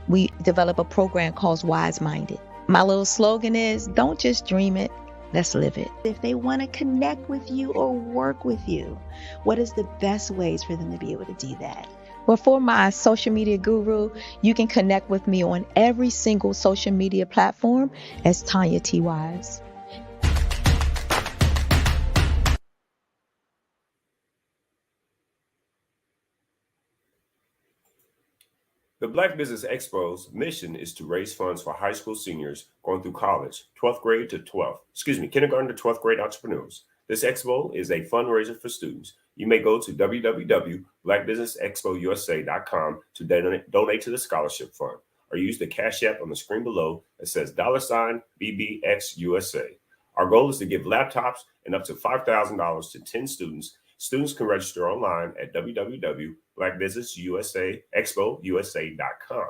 we develop a program called Wise Minded. My little slogan is, don't just dream it, let's live it. If they want to connect with you or work with you, what is the best ways for them to be able to do that? Well, for my social media guru, you can connect with me on every single social media platform as Tanya T. Wise. The Black Business Expo's mission is to raise funds for high school seniors going through college, kindergarten to 12th grade entrepreneurs. This expo is a fundraiser for students. You may go to www.blackbusinessexpousa.com to donate to the scholarship fund, or use the Cash App on the screen below that says $BBXUSA. Our goal is to give laptops and up to $5,000 to 10 students. Students can register online at www.blackbusinessusa.expousa.com.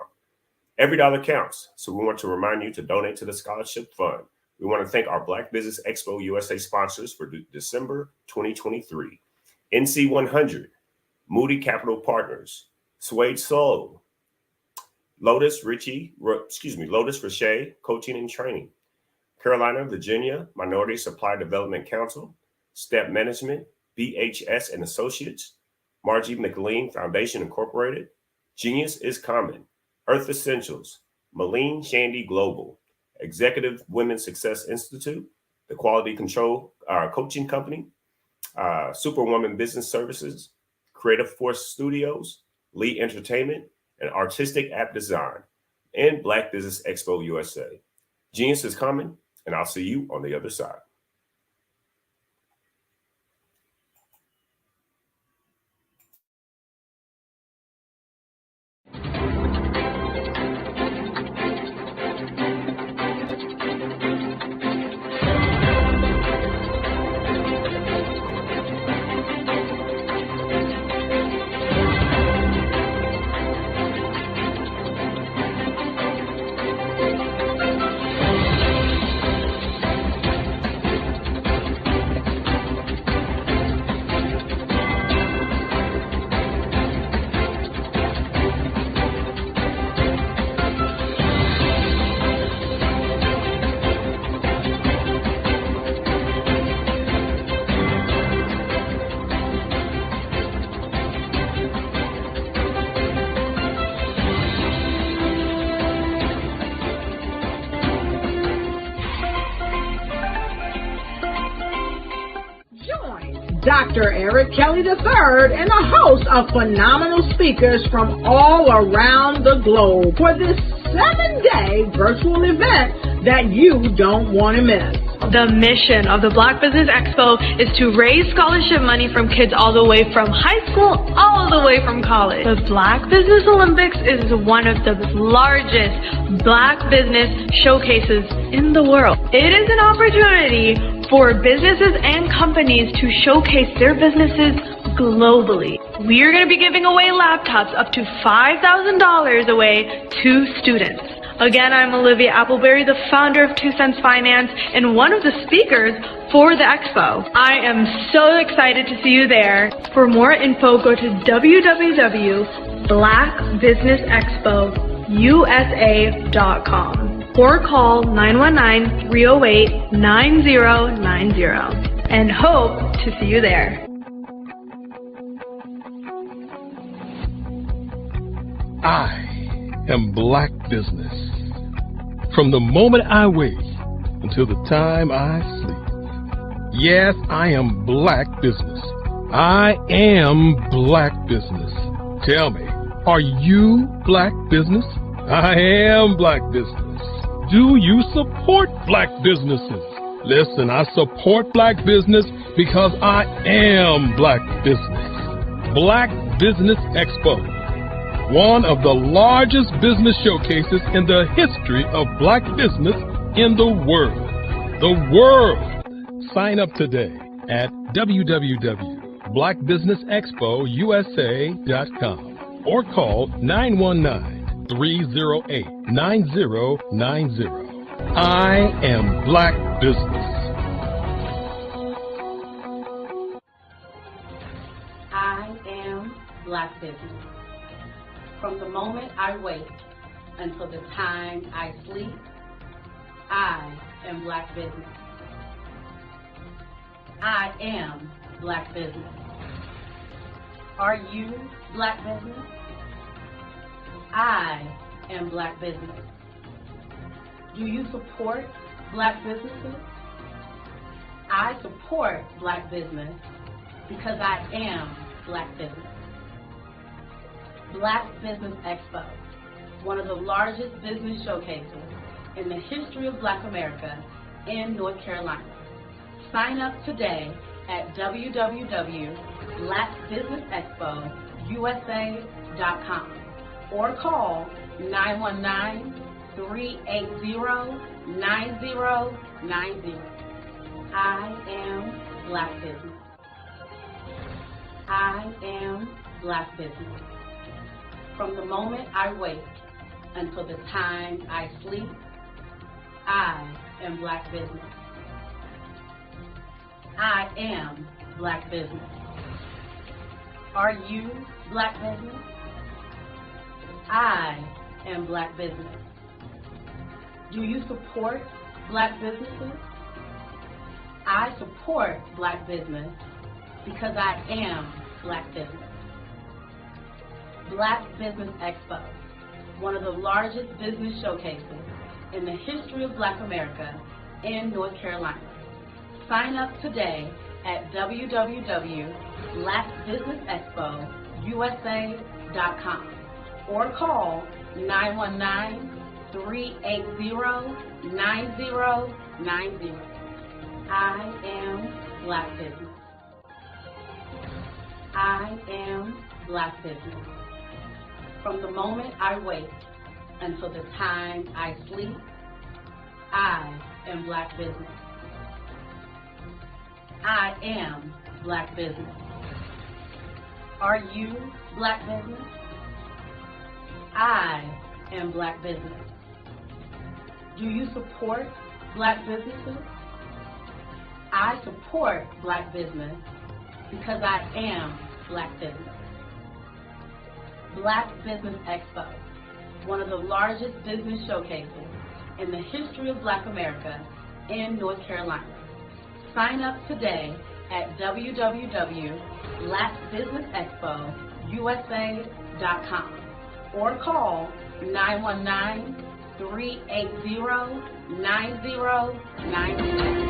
Every dollar counts, so we want to remind you to donate to the scholarship fund. We want to thank our Black Business Expo USA sponsors for December 2023. NC 100, Moody Capital Partners, Suede Soul, Lotus Richie Coaching and Training, Carolina, Virginia Minority Supply Development Council, Step Management, BHS and Associates, Margie McLean Foundation Incorporated, Genius is Common, Earth Essentials, Malene Shandy Global, Executive Women's Success Institute, the Quality Control Coaching Company, Superwoman Business Services, Creative Force Studios, Lee Entertainment, and Artistic App Design, and Black Business Expo USA. Genius is coming, and I'll see you on the other side. Dr. Eric Kelly III and a host of phenomenal speakers from all around the globe for this 7-day virtual event that you don't want to miss. The mission of the Black Business Expo is to raise scholarship money from kids all the way from high school, all the way from college. The Black Business Olympics is one of the largest Black business showcases in the world. It is an opportunity for businesses and companies to showcase their businesses globally. We are going to be giving away laptops up to $5,000 away to students. Again, I'm Olivia Appleberry, the founder of 2 Cents Finance and one of the speakers for the expo. I am so excited to see you there. For more info, go to www.blackbusinessexpousa.com or call 919-308-9090 and hope to see you there. I am Black Business. From the moment I wake until the time I sleep. Yes, I am Black Business. I am Black Business. Tell me, are you Black Business? I am Black Business. Do you support Black businesses? Listen, I support Black business because I am Black Business. Black Business Expo, one of the largest business showcases in the history of Black business in the world. The world! Sign up today at www.blackbusinessexpousa.com or call 919-308-9090. I am Black Business. I am Black Business. From the moment I wake until the time I sleep, I am Black Business. I am Black Business. Are you Black Business? I am Black Business. Do you support Black businesses? I support Black business because I am Black Business. Black Business Expo, one of the largest business showcases in the history of Black America in North Carolina. Sign up today at www.blackbusinessexpousa.com or call 919-380-9090. I am Black Business. I am Black Business. From the moment I wake until the time I sleep, I am Black Business. I am Black Business. Are you Black Business? I am Black Business. Do you support Black businesses? I support Black business because I am Black Business. Black Business Expo, one of the largest business showcases in the history of Black America in North Carolina. Sign up today at www.blackbusinessexpousa.com or call 919-380-9090. I am Black Business. I am Black Business. From the moment I wake until the time I sleep, I am Black Business. I am Black Business. Are you Black Business? I am Black Business. Do you support Black businesses? I support Black business because I am Black Business. Black Business Expo, one of the largest business showcases in the history of Black America in North Carolina. Sign up today at www.blackbusinessexpousa.com or call 919-380-9090.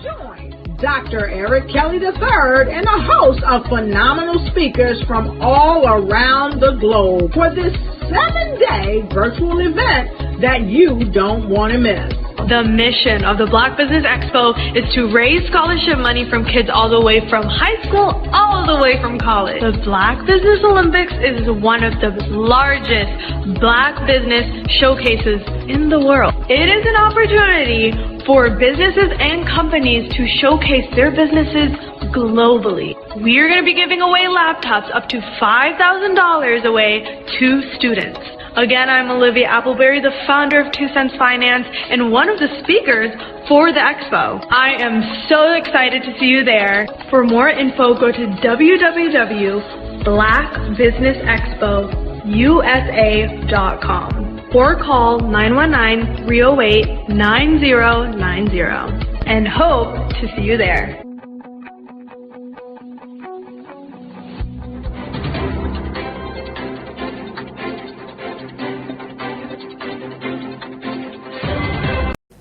Join Dr. Eric Kelly III and a host of phenomenal speakers from all around the globe for this 7-day virtual event that you don't want to miss. The mission of the Black Business Expo is to raise scholarship money from kids all the way from high school all the way from college. The Black Business Olympics is one of the largest Black business showcases in the world. It is an opportunity for businesses and companies to showcase their businesses globally. We are going to be giving away laptops up to $5,000 away to students. Again, I'm Olivia Appleberry, the founder of 2 Cents Finance and one of the speakers for the expo. I am so excited to see you there. For more info, go to www.blackbusinessexpousa.com or call 919-308-9090 and hope to see you there.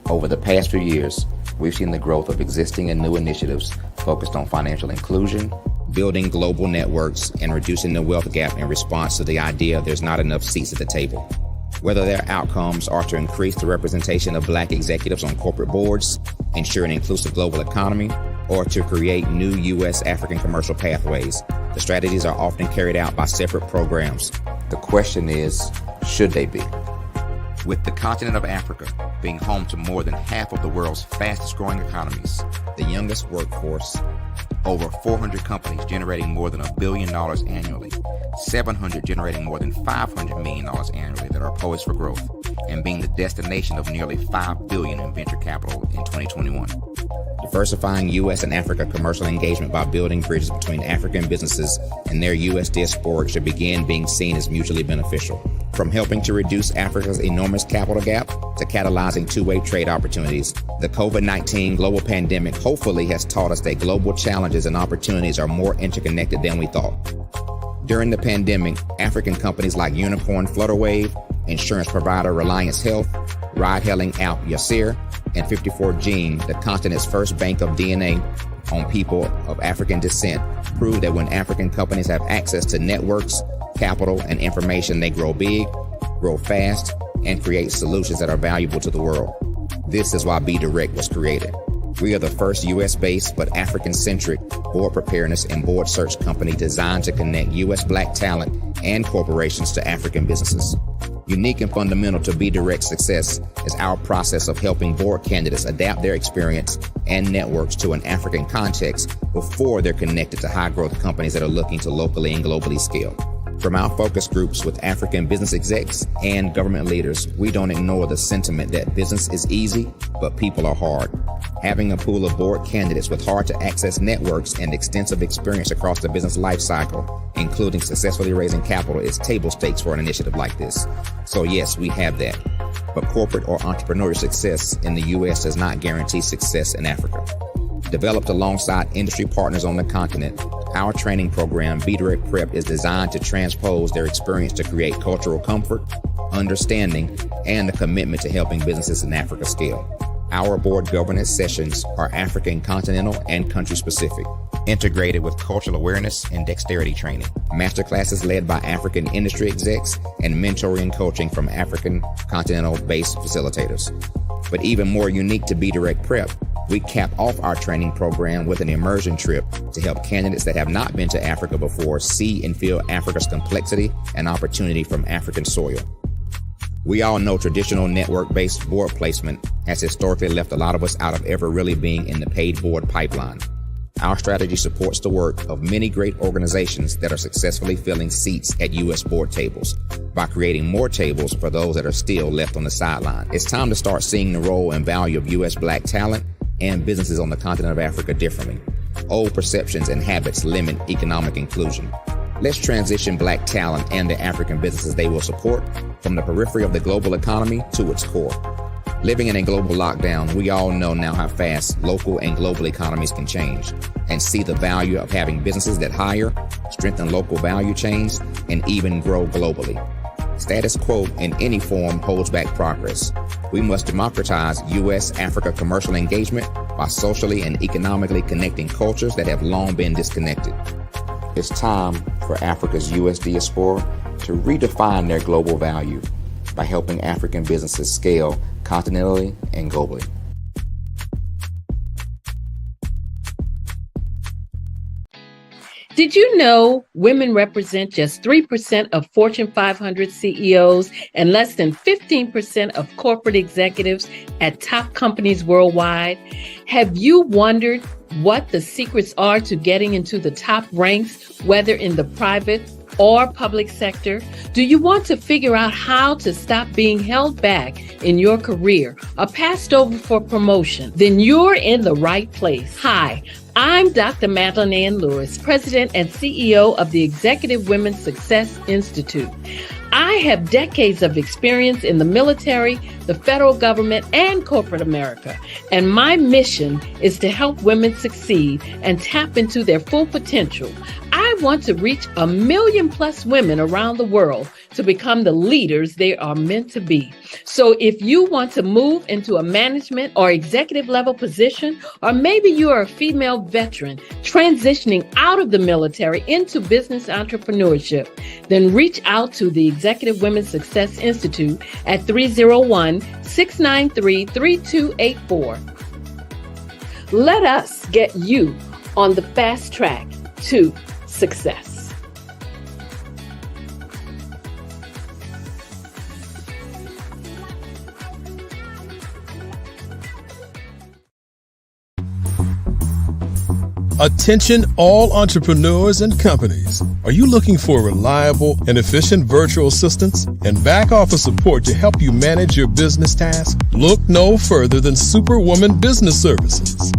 Over the past few years, we've seen the growth of existing and new initiatives focused on financial inclusion, building global networks, and reducing the wealth gap in response to the idea there's not enough seats at the table. Whether their outcomes are to increase the representation of Black executives on corporate boards, ensure an inclusive global economy, or to create new U.S.-African commercial pathways, the strategies are often carried out by separate programs. The question is, should they be? With the continent of Africa being home to more than half of the world's fastest growing economies, the youngest workforce, over 400 companies generating more than $1 billion annually, 700 generating more than $500 million annually that are poised for growth, and being the destination of nearly $5 billion in venture capital in 2021. Diversifying U.S. and Africa commercial engagement by building bridges between African businesses and their U.S. diaspora should begin being seen as mutually beneficial. From helping to reduce Africa's enormous capital gap to catalyzing two-way trade opportunities, the COVID-19 global pandemic hopefully has taught us that global challenges and opportunities are more interconnected than we thought. During the pandemic, African companies like Unicorn Flutterwave, insurance provider Reliance Health, ride-hailing app Yasir, and 54 Gene, the continent's first bank of DNA, on people of African descent prove that when African companies have access to networks, capital, and information, they grow big, grow fast, and create solutions that are valuable to the world. This is why Be Direct was created. We are the first U.S.-based but African-centric board preparedness and board search company designed to connect U.S. Black talent and corporations to African businesses. Unique and fundamental to Be Direct's success is our process of helping board candidates adapt their experience and networks to an African context before they're connected to high-growth companies that are looking to locally and globally scale. From our focus groups with African business execs and government leaders, we don't ignore the sentiment that business is easy, but people are hard. Having a pool of board candidates with hard-to-access networks and extensive experience across the business lifecycle, including successfully raising capital, is table stakes for an initiative like this. So yes, we have that. But corporate or entrepreneurial success in the U.S. does not guarantee success in Africa. Developed alongside industry partners on the continent, our training program, Be Direct Prep, is designed to transpose their experience to create cultural comfort, understanding, and a commitment to helping businesses in Africa scale. Our board governance sessions are African, continental, and country-specific, integrated with cultural awareness and dexterity training. Masterclasses led by African industry execs and mentoring and coaching from African continental-based facilitators. But even more unique to Be Direct Prep, we cap off our training program with an immersion trip to help candidates that have not been to Africa before see and feel Africa's complexity and opportunity from African soil. We all know traditional network-based board placement has historically left a lot of us out of ever really being in the paid board pipeline. Our strategy supports the work of many great organizations that are successfully filling seats at U.S. board tables by creating more tables for those that are still left on the sideline. It's time to start seeing the role and value of U.S. Black talent and businesses on the continent of Africa differently. Old perceptions and habits limit economic inclusion. Let's transition Black talent and the African businesses they will support from the periphery of the global economy to its core. Living in a global lockdown, we all know now how fast local and global economies can change and see the value of having businesses that hire, strengthen local value chains, and even grow globally. Status quo in any form holds back progress. We must democratize U.S.-Africa commercial engagement by socially and economically connecting cultures that have long been disconnected. It's time for Africa's U.S. diaspora to redefine their global value by helping African businesses scale continentally and globally. Did you know women represent just 3% of Fortune 500 CEOs and less than 15% of corporate executives at top companies worldwide? Have you wondered what the secrets are to getting into the top ranks, whether in the private or public sector? Do you want to figure out how to stop being held back in your career or passed over for promotion? Then you're in the right place. Hi, I'm Dr. Madeline Ann Lewis, President and CEO of the Executive Women's Success Institute. I have decades of experience in the military, the federal government, and corporate America, and my mission is to help women succeed and tap into their full potential. I want to reach 1 million plus women around the world to become the leaders they are meant to be. So if you want to move into a management or executive level position, or maybe you are a female veteran transitioning out of the military into business entrepreneurship, then reach out to the Executive Women's Success Institute at 301-693-3284. Let us get you on the fast track to success. Attention all entrepreneurs and companies. Are you looking for reliable and efficient virtual assistants and back office support to help you manage your business tasks? Look no further than Superwoman Business Services.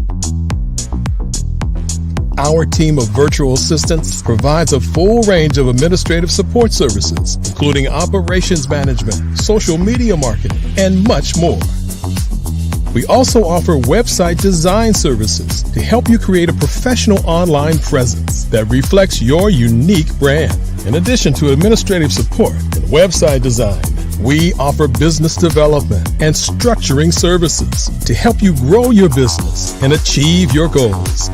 Our team of virtual assistants provides a full range of administrative support services, including operations management, social media marketing, and much more. We also offer website design services to help you create a professional online presence that reflects your unique brand. In addition to administrative support and website design, we offer business development and structuring services to help you grow your business and achieve your goals.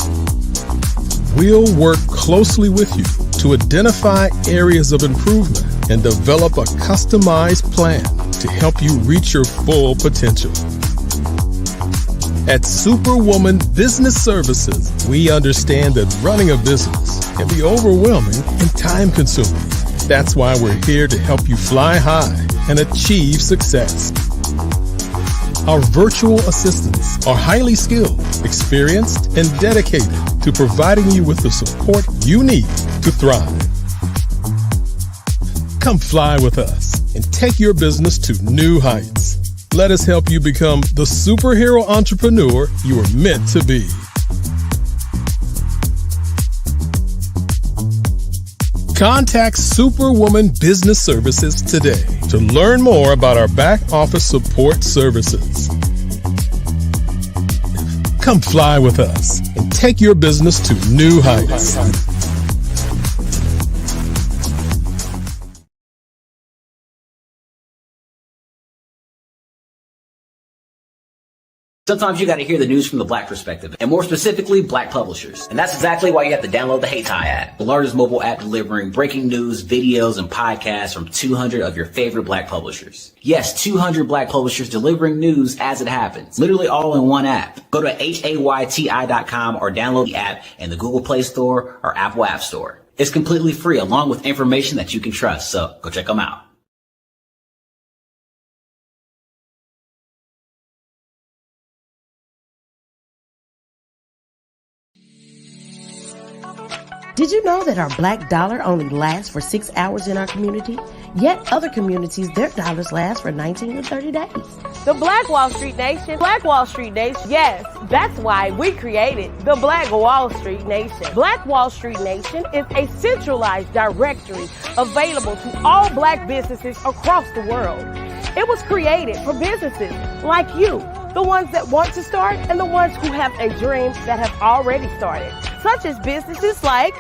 we'll work closely with you to identify areas of improvement and develop a customized plan to help you reach your full potential. At Superwoman Business Services, we understand that running a business can be overwhelming and time-consuming. That's why we're here to help you fly high and achieve success. Our virtual assistants are highly skilled, experienced, and dedicated to providing you with the support you need to thrive. Come fly with us and take your business to new heights. Let us help you become the superhero entrepreneur you are meant to be. Contact Superwoman Business Services today to learn more about our back office support services. Come fly with us and take your business to new heights. Sometimes you got to hear the news from the Black perspective, and more specifically, Black publishers. And that's exactly why you have to download the HeyTie app, the largest mobile app delivering breaking news, videos, and podcasts from 200 of your favorite Black publishers. Yes, 200 Black publishers delivering news as it happens, literally all in one app. Go to HAYTI.com or download the app in the Google Play Store or Apple App Store. It's completely free, along with information that you can trust, so go check them out. Did you know that our black dollar only lasts for 6 hours in our community? Yet other communities, their dollars last for 19 to 30 days. The Black Wall Street Nation. Black Wall Street Nation. Yes, that's why we created the Black Wall Street Nation. Black Wall Street Nation is a centralized directory available to all Black businesses across the world. It was created for businesses like you, the ones that want to start and the ones who have a dream that have already started, such as businesses like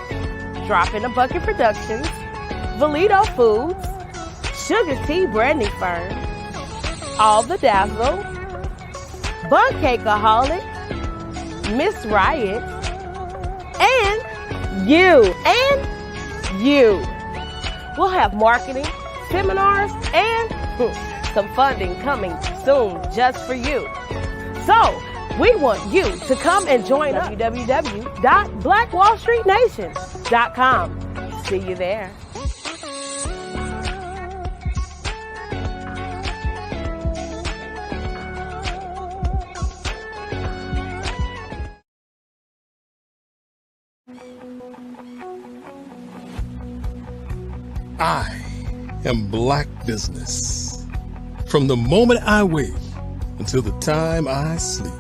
Drop in a Bucket Productions, Valito Foods, Sugar Tea Branding Firm, All the Dazzle, Bun Cakeaholic, Miss Riot, and you. We'll have marketing, seminars, and some funding coming soon just for you. So, we want you to come and join us. www.blackwallstreetnation.com. See you there. I am Black Business. From the moment I wake until the time I sleep.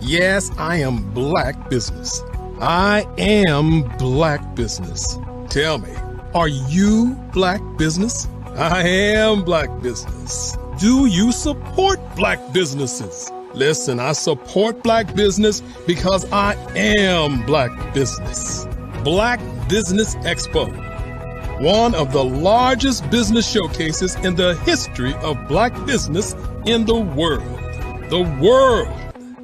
Yes, I am Black Business. I am Black Business. Tell me, are you Black Business? I am Black Business. Do you support Black businesses? Listen, I support Black business because I am Black Business. Black Business Expo, one of the largest business showcases in the history of Black business in the world. The world!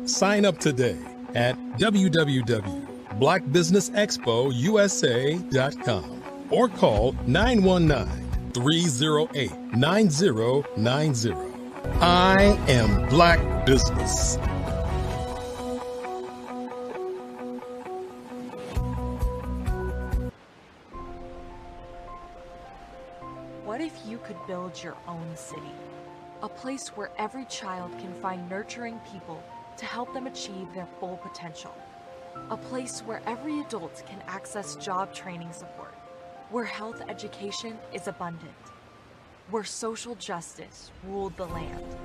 Sign up today at www.blackbusinessexpousa.com or call 919-308-9090. I am Black Business. What if you could build your own city? A place where every child can find nurturing people to help them achieve their full potential. A place where every adult can access job training support, where health education is abundant, where social justice ruled the land.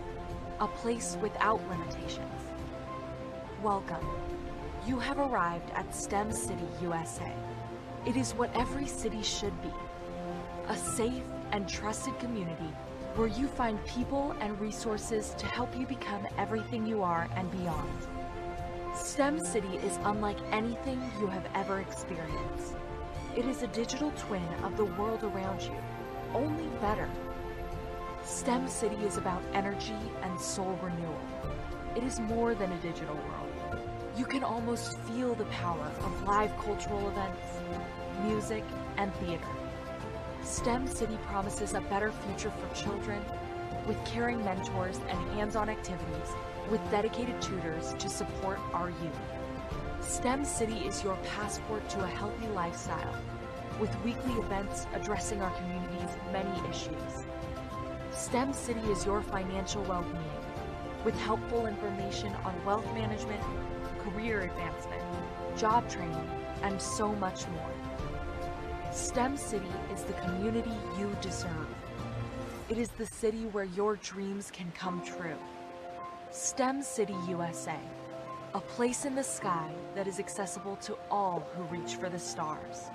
A place without limitations. Welcome. You have arrived at STEM City USA. It is what every city should be. A safe and trusted community where you find people and resources to help you become everything you are and beyond. STEM City is unlike anything you have ever experienced. It is a digital twin of the world around you, only better. STEM City is about energy and soul renewal. It is more than a digital world. You can almost feel the power of live cultural events, music, and theater. STEM City promises a better future for children with caring mentors and hands-on activities with dedicated tutors to support our youth. STEM City is your passport to a healthy lifestyle with weekly events addressing our community's many issues. STEM City is your financial well-being with helpful information on wealth management, career advancement, job training, and so much more. STEM City is the community you deserve. It is the city where your dreams can come true. STEM City USA, a place in the sky that is accessible to all who reach for the stars.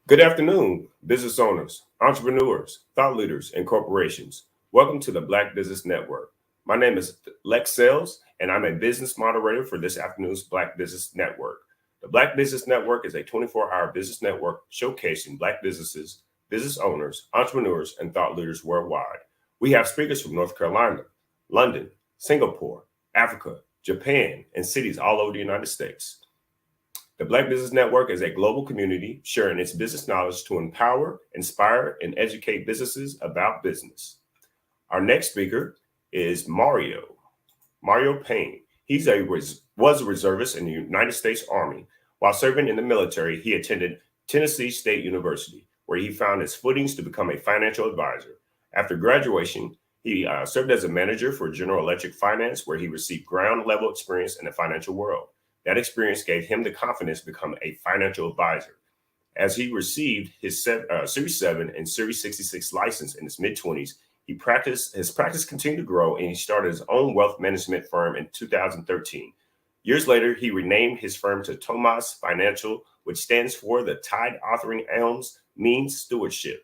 Good afternoon, business owners, entrepreneurs, thought leaders, and corporations. Welcome to the Black Business Network. My name is Lex Sales, and I'm a business moderator for this afternoon's Black Business Network. The Black Business Network is a 24-hour business network showcasing Black businesses, business owners, entrepreneurs, and thought leaders worldwide. We have speakers from North Carolina, London, Singapore, Africa, Japan, and cities all over the United States. The Black Business Network is a global community sharing its business knowledge to empower, inspire, and educate businesses about business. Our next speaker is Mario Payne. He was a reservist in the United States Army. While serving in the military, he attended Tennessee State University, where he found his footings to become a financial advisor. After graduation, he served as a manager for General Electric Finance, where he received ground-level experience in the financial world. That experience gave him the confidence to become a financial advisor. As he received his Series 7 and Series 66 license in his mid-20s, his practice continued to grow, and he started his own wealth management firm in 2013. Years later, he renamed his firm to Tomas Financial, which stands for the Tide Authoring Elms Means Stewardship.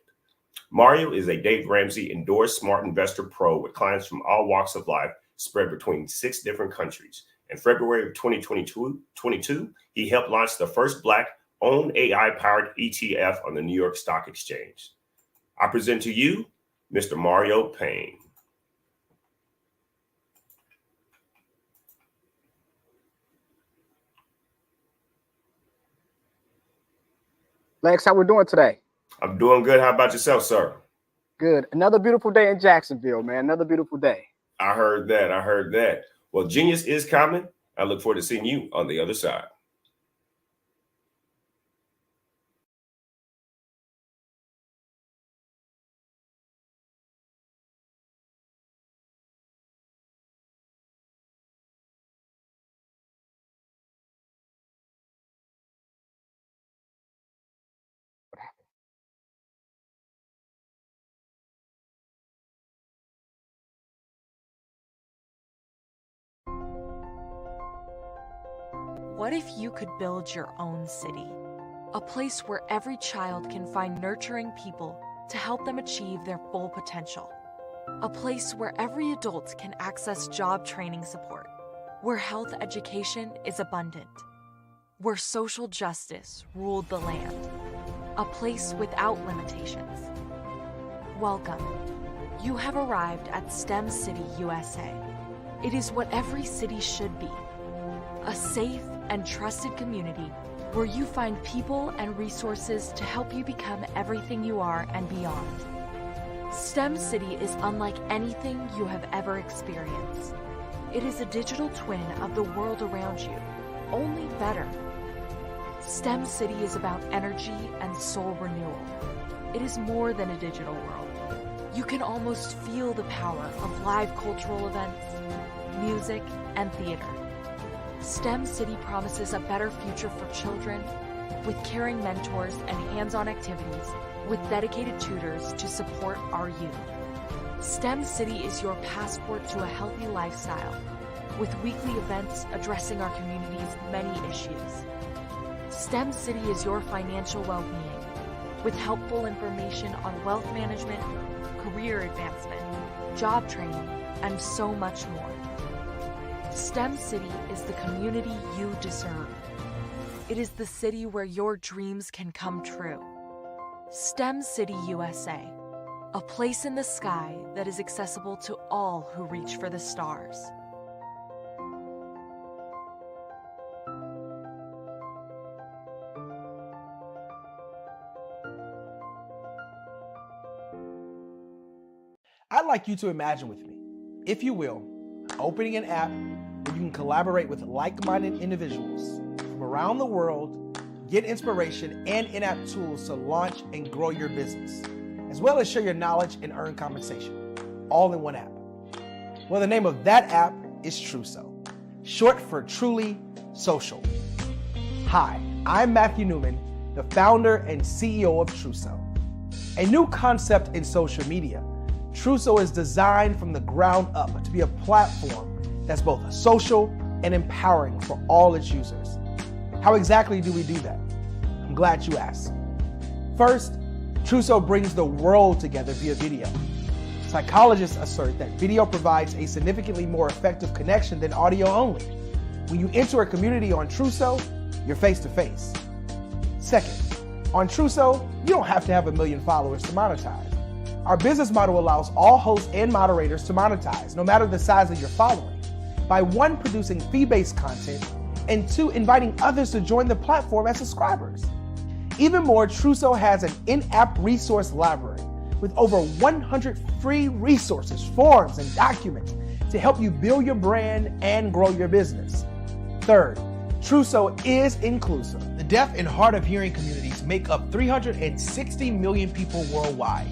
Mario is a Dave Ramsey endorsed smart investor pro with clients from all walks of life spread between 6 different countries. In February of 2022, he helped launch the first Black-owned AI-powered ETF on the New York Stock Exchange. I present to you Mr. Mario Payne. Lex, how we doing today? I'm doing good. How about yourself, sir? Good. Another beautiful day in Jacksonville, man. Another beautiful day. I heard that. Well, genius is coming. I look forward to seeing you on the other side. What if you could build your own city? A place where every child can find nurturing people to help them achieve their full potential. A place where every adult can access job training support. Where health education is abundant. Where social justice ruled the land. A place without limitations. Welcome. You have arrived at STEM City USA. It is what every city should be. A safe and trusted community where you find people and resources to help you become everything you are and beyond. STEM City is unlike anything you have ever experienced. It is a digital twin of the world around you, only better. STEM City is about energy and soul renewal. It is more than a digital world. You can almost feel the power of live cultural events, music, and theater. STEM City promises a better future for children with caring mentors and hands-on activities with dedicated tutors to support our youth. STEM City is your passport to a healthy lifestyle, with weekly events addressing our community's many issues. STEM City is your financial well-being, with helpful information on wealth management, career advancement, job training, and so much more. STEM City is the community you deserve. It is the city where your dreams can come true. STEM City USA, a place in the sky that is accessible to all who reach for the stars. I'd like you to imagine with me, if you will, opening an app where you can collaborate with like-minded individuals from around the world, get inspiration and in-app tools to launch and grow your business, as well as share your knowledge and earn compensation, all in one app. Well, the name of that app is Truso, short for Truly Social. Hi, I'm Matthew Newman, the founder and CEO of Truso, a new concept in social media. Truso is designed from the ground up to be a platform that's both social and empowering for all its users. How exactly do we do that? I'm glad you asked. First, Truso brings the world together via video. Psychologists assert that video provides a significantly more effective connection than audio only. When you enter a community on Truso, you're face to face. Second, on Truso, you don't have to have 1 million followers to monetize. Our business model allows all hosts and moderators to monetize, no matter the size of your following, by 1, producing fee-based content, and 2, inviting others to join the platform as subscribers. Even more, Truso has an in-app resource library with over 100 free resources, forms, and documents to help you build your brand and grow your business. Third, Truso is inclusive. The deaf and hard of hearing communities make up 360 million people worldwide.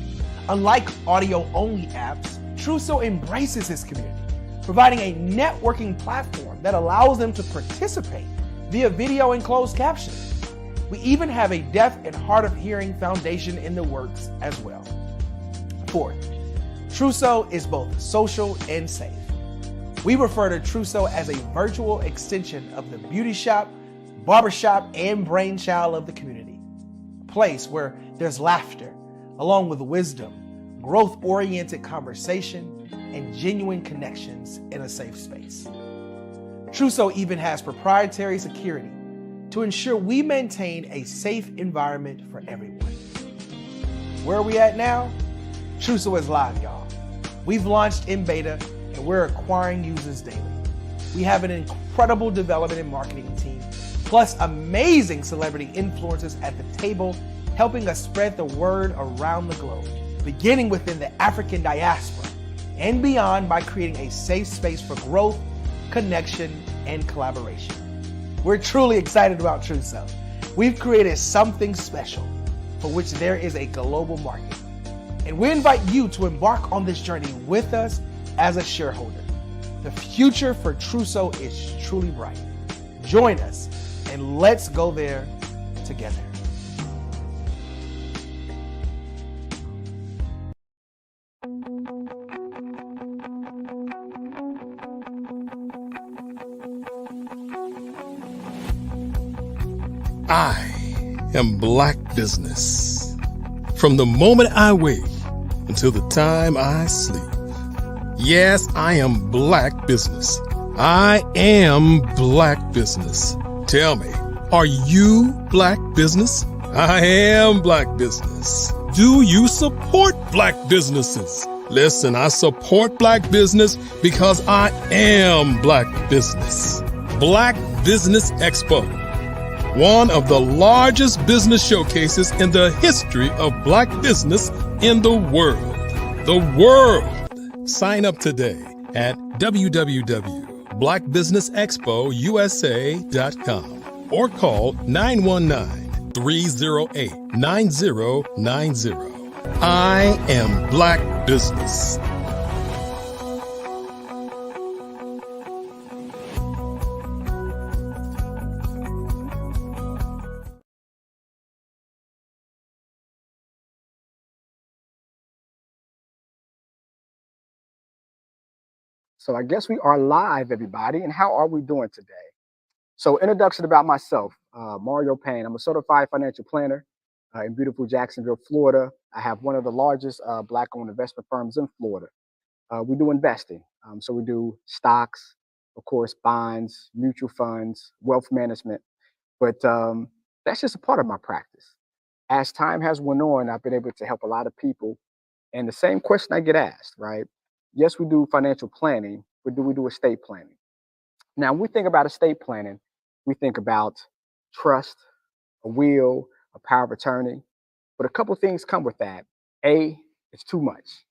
Unlike audio-only apps, Truso embraces this community, providing a networking platform that allows them to participate via video and closed captioning. We even have a deaf and hard of hearing foundation in the works as well. Fourth, Truso is both social and safe. We refer to Truso as a virtual extension of the beauty shop, barbershop, and brainchild of the community. A place where there's laughter, along with wisdom, growth-oriented conversation, and genuine connections in a safe space. Truso even has proprietary security to ensure we maintain a safe environment for everyone. Where are we at now? Truso is live, y'all. We've launched in beta, and we're acquiring users daily. We have an incredible development and marketing team, plus amazing celebrity influencers at the table, helping us spread the word around the globe, beginning within the African diaspora and beyond by creating a safe space for growth, connection, and collaboration. We're truly excited about Truso. We've created something special for which there is a global market. And we invite you to embark on this journey with us as a shareholder. The future for Truso is truly bright. Join us and let's go there together. I am Black Business. From the moment I wake until the time I sleep. Yes, I am Black Business. I am Black Business. Tell me, are you Black Business? I am Black Business. Do you support Black businesses? Listen, I support Black business because I am Black Business. Black Business Expo. One of the largest business showcases in the history of Black business in the world. The world! Sign up today at www.blackbusinessexpousa.com or call 919-308-9090. I am Black Business. So I guess we are live, everybody. And how are we doing today? So introduction about myself, Mario Payne. I'm a certified financial planner in beautiful Jacksonville, Florida. I have one of the largest Black-owned investment firms in Florida. We do investing. So we do stocks, of course, bonds, mutual funds, wealth management. But that's just a part of my practice. As time has went on, I've been able to help a lot of people. And the same question I get asked, right? Yes, we do financial planning, but do we do estate planning? Now, when we think about estate planning, we think about trust, a will, a power of attorney. But a couple things come with that. A, it's too much.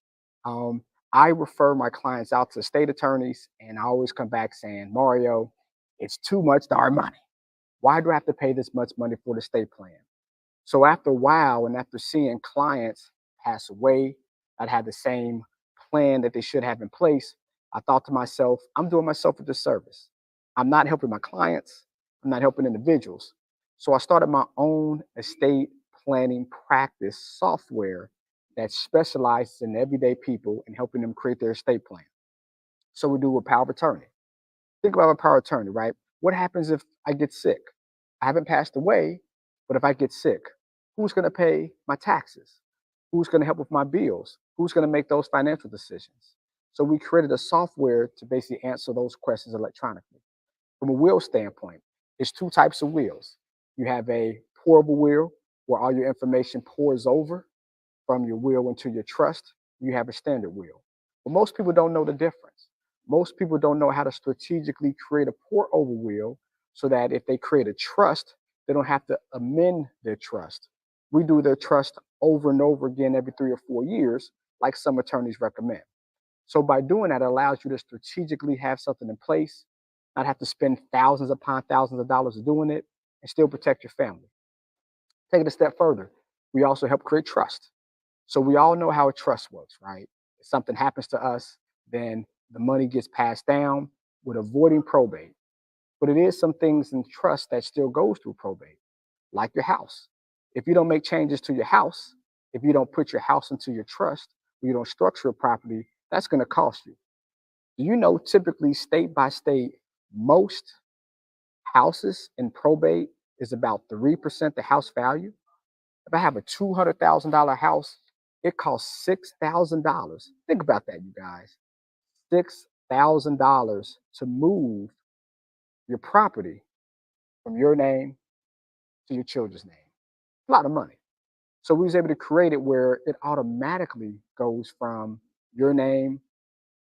I refer my clients out to estate attorneys, and I always come back saying, Mario, it's too much to our money. Why do I have to pay this much money for the estate plan? So after a while, and after seeing clients pass away, I'd had the same plan that they should have in place, I thought to myself, I'm doing myself a disservice. I'm not helping my clients. I'm not helping individuals. So I started my own estate planning practice software that specializes in everyday people and helping them create their estate plan. So we do a power of attorney. Think about a power of attorney, right? What happens if I get sick? I haven't passed away, but if I get sick, who's going to pay my taxes? Who's going to help with my bills? Who's going to make those financial decisions? So we created a software to basically answer those questions electronically. From a will standpoint, there's two types of wills. You have a pourable will, where all your information pours over from your will into your trust. You have a standard will. But most people don't know the difference. Most people don't know how to strategically create a pour over will so that if they create a trust, they don't have to amend their trust. We do their trust over and over again every 3 or 4 years, like some attorneys recommend. So by doing that, it allows you to strategically have something in place, not have to spend thousands upon thousands of dollars doing it, and still protect your family. Take it a step further. We also help create trust. So we all know how a trust works, right? If something happens to us, then the money gets passed down with avoiding probate. But it is some things in trust that still goes through probate, like your house. If you don't make changes to your house, if you don't put your house into your trust, you don't structure a property, that's going to cost you. Do you know typically state by state, most houses in probate is about 3% the house value? If I have a $200,000 house, it costs $6,000. Think about that, you guys. $6,000 to move your property from your name to your children's name. A lot of money. So we was able to create it where it automatically goes from your name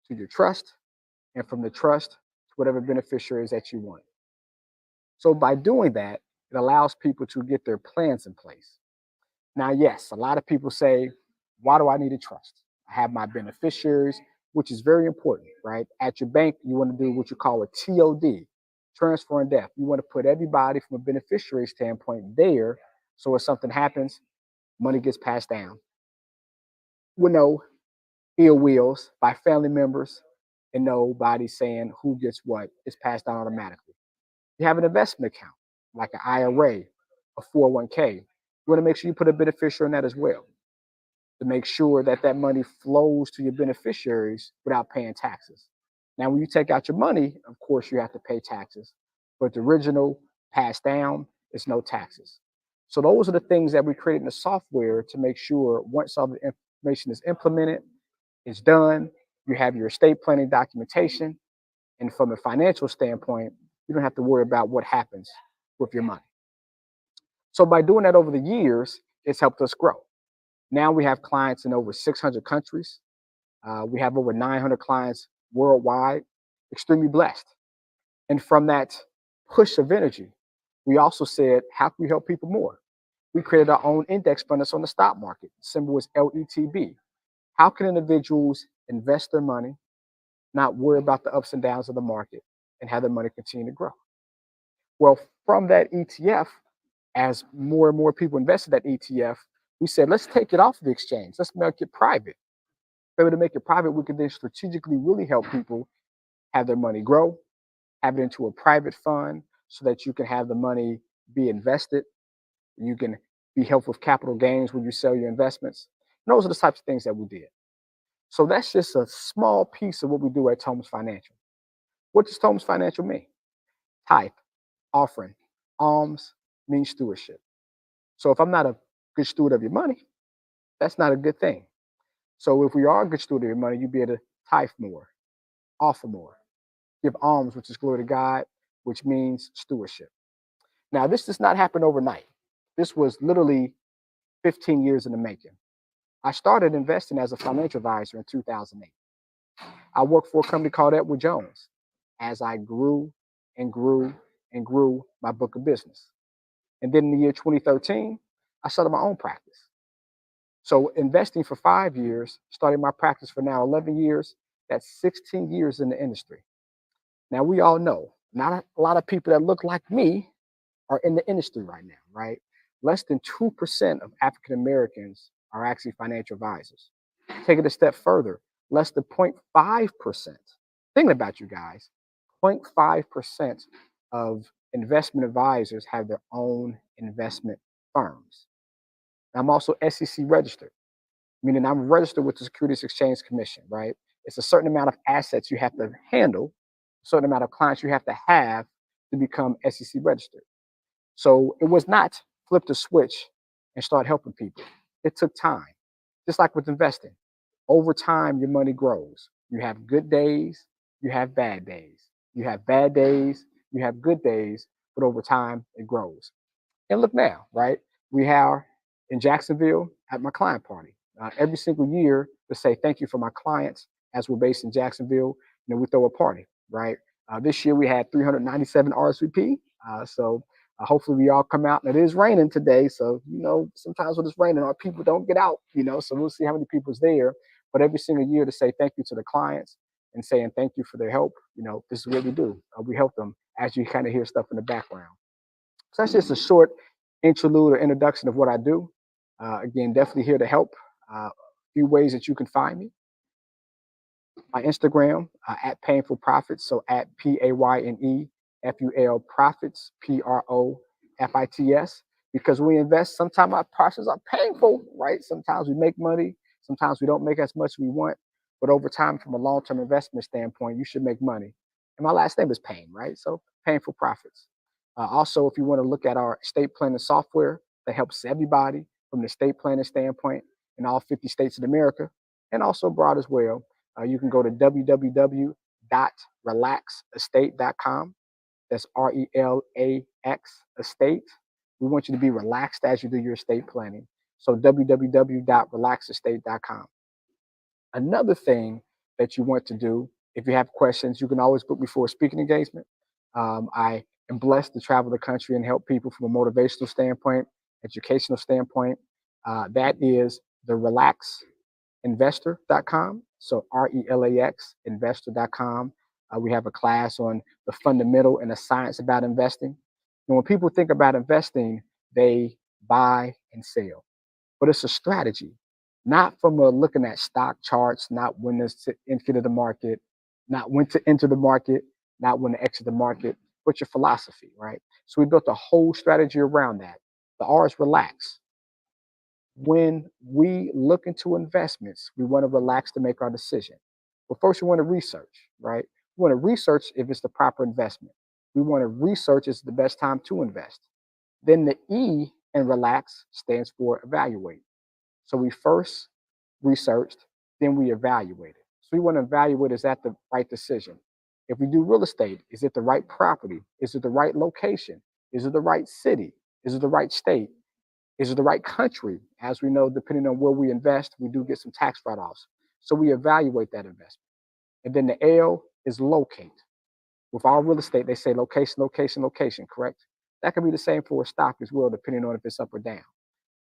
to your trust, and from the trust to whatever beneficiaries that you want. So by doing that, it allows people to get their plans in place. Now, yes, a lot of people say, why do I need a trust? I have my beneficiaries, which is very important, right? At your bank, you want to do what you call a TOD, transfer and death. You want to put everybody from a beneficiary standpoint there, so if something happens, money gets passed down with no ill wills by family members and nobody saying who gets what. It's passed down automatically. You have an investment account, like an IRA, a 401k. You want to make sure you put a beneficiary in that as well, to make sure that that money flows to your beneficiaries without paying taxes. Now, when you take out your money, of course, you have to pay taxes, but the original passed down, it's no taxes. So those are the things that we created in the software to make sure once all the information is implemented, it's done, you have your estate planning documentation, and from a financial standpoint, you don't have to worry about what happens with your money. So by doing that over the years, it's helped us grow. Now we have clients in over 600 countries. We have over 900 clients worldwide, extremely blessed. And from that push of energy, we also said, how can we help people more? We created our own index fund that's on the stock market. The symbol is LETB. How can individuals invest their money, not worry about the ups and downs of the market, and have their money continue to grow? Well, from that ETF, as more and more people invested that ETF, we said, let's take it off the exchange. Let's make it private. If we were to make it private, we could then strategically really help people have their money grow, have it into a private fund so that you can have the money be invested. You can be helped with capital gains when you sell your investments. And those are the types of things that we did. So that's just a small piece of what we do at Thomas Financial. What does Thomas Financial mean? Tithe, offering, alms means stewardship. So if I'm not a good steward of your money, that's not a good thing. So if we are a good steward of your money, you'll be able to tithe more, offer more, give alms, which is glory to God, which means stewardship. Now, this does not happen overnight. This was literally 15 years in the making. I started investing as a financial advisor in 2008. I worked for a company called Edward Jones as I grew and grew and grew my book of business. And then in the year 2013, I started my own practice. So investing for 5 years, starting my practice for now 11 years, that's 16 years in the industry. Now, we all know not a lot of people that look like me are in the industry right now, right? Less than 2% of African Americans are actually financial advisors. Take it a step further, less than 0.5%. Thinking about you guys, 0.5% of investment advisors have their own investment firms. I'm also SEC registered, meaning I'm registered with the Securities Exchange Commission, right? It's a certain amount of assets you have to handle, a certain amount of clients you have to become SEC registered. So it was not flip the switch and start helping people. It took time, just like with investing. Over time, your money grows. You have good days, you have bad days. You have bad days, you have good days, but over time, it grows. And look now, right? We have in Jacksonville at my client party. Every single year to say thank you for my clients as we're based in Jacksonville, we throw a party, right? This year we had 397 RSVP. So hopefully we all come out, and it is raining today. So, sometimes when it's raining, our people don't get out, so we'll see how many people's there. But every single year to say thank you to the clients and saying thank you for their help, this is what we do. We help them, as you kind of hear stuff in the background. So that's just a short interlude or introduction of what I do. Again, definitely here to help. A few ways that you can find me. My Instagram, at Painful Profits, so at PAYNEFUL Profits, PROFITS. Because when we invest, sometimes our processes are painful, right? Sometimes we make money, sometimes we don't make as much as we want. But over time, from a long-term investment standpoint, you should make money. And my last name is Payne, right? So Painful Profits. Also, if you want to look at our estate planning software that helps everybody from the estate planning standpoint in all 50 states of America, and also abroad as well, you can go to www.relaxestate.com. That's RELAX estate. We want you to be relaxed as you do your estate planning. So www.relaxestate.com. Another thing that you want to do, if you have questions, you can always book me for a speaking engagement. I am blessed to travel the country and help people from a motivational standpoint, educational standpoint. That is the relaxinvestor.com. So RELAX investor.com. We have a class on the fundamental and the science about investing. And when people think about investing, they buy and sell. But it's a strategy, not from looking at stock charts, not when to enter the market, not when to enter the market, not when to exit the market, but your philosophy, right? So we built a whole strategy around that. The R is relax. When we look into investments, we want to relax to make our decision. But first, we want to research, right? We want to research if it's the proper investment. We want to research is the best time to invest. Then the E in relax stands for evaluate. So we first researched, then we evaluated. So we want to evaluate, is that the right decision? If we do real estate, is it the right property? Is it the right location? Is it the right city? Is it the right state? Is it the right country? As we know, depending on where we invest, we do get some tax write-offs. So we evaluate that investment. And then the L is locate. With all real estate, they say location, location, location, correct? That can be the same for a stock as well, depending on if it's up or down.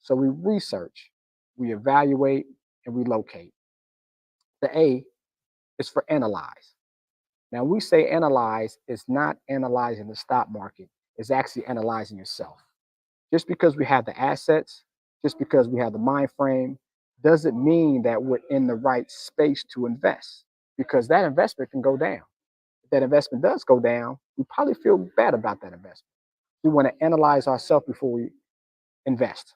So we research, we evaluate, and we locate. The A is for analyze. Now, we say analyze, it's not analyzing the stock market, it's actually analyzing yourself. Just because we have the assets, just because we have the mind frame, doesn't mean that we're in the right space to invest, because that investment can go down. If that investment does go down, we probably feel bad about that investment. We want to analyze ourselves before we invest.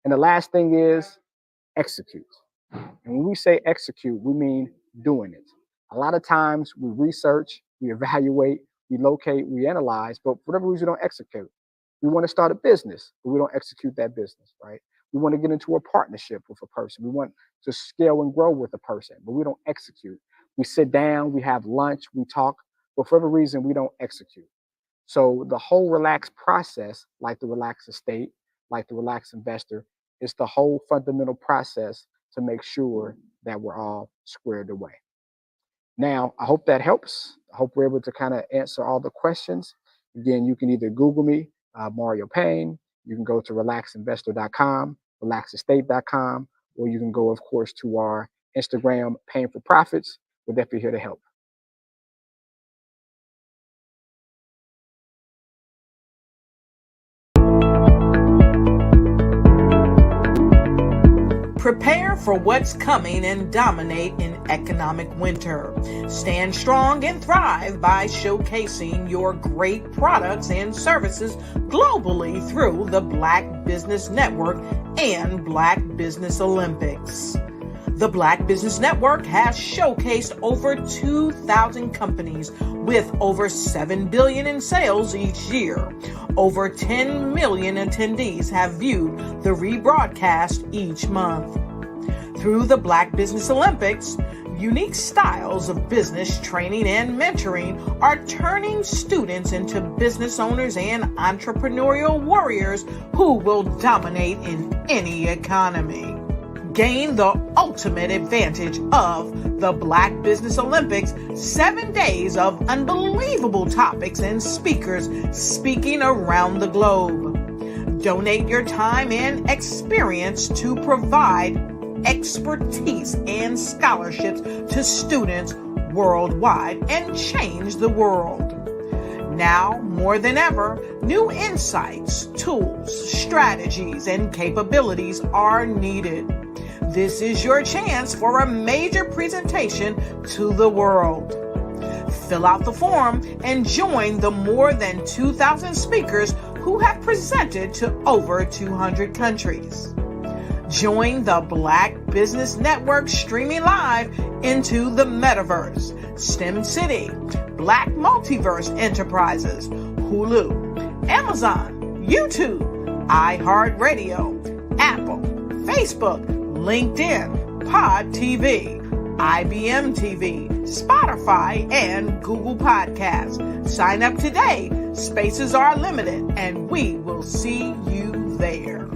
And the last thing is execute. And when we say execute, we mean doing it. A lot of times we research, we evaluate, we locate, we analyze, but for whatever reason we don't execute. We want to start a business, but we don't execute that business, right? We want to get into a partnership with a person. We want to scale and grow with a person, but we don't execute. We sit down, we have lunch, we talk, but for whatever reason, we don't execute. So the whole relaxed process, like the relaxed estate, like the relaxed investor, is the whole fundamental process to make sure that we're all squared away. Now, I hope that helps. I hope we're able to kind of answer all the questions. Again, you can either Google me, Mario Payne. You can go to relaxedinvestor.com, relaxedestate.com, or you can go, of course, to our Instagram, Payne for Profits. We're definitely here to help. Prepare for what's coming and dominate in economic winter. Stand strong and thrive by showcasing your great products and services globally through the Black Business Network and Black Business Olympics. The Black Business Network has showcased over 2,000 companies with over $7 billion in sales each year. Over 10 million attendees have viewed the rebroadcast each month. Through the Black Business Olympics, unique styles of business training and mentoring are turning students into business owners and entrepreneurial warriors who will dominate in any economy. Gain the ultimate advantage of the Black Business Olympics, 7 days of unbelievable topics and speakers speaking around the globe. Donate your time and experience to provide expertise and scholarships to students worldwide and change the world. Now, more than ever, new insights, tools, strategies, and capabilities are needed. This is your chance for a major presentation to the world. Fill out the form and join the more than 2,000 speakers who have presented to over 200 countries. Join the Black Business Network streaming live into the Metaverse, STEM City, Black Multiverse Enterprises, Hulu, Amazon, YouTube, iHeartRadio, Apple, Facebook, LinkedIn, Pod TV, IBM TV, Spotify, and Google Podcasts. Sign up today. Spaces are limited, and we will see you there.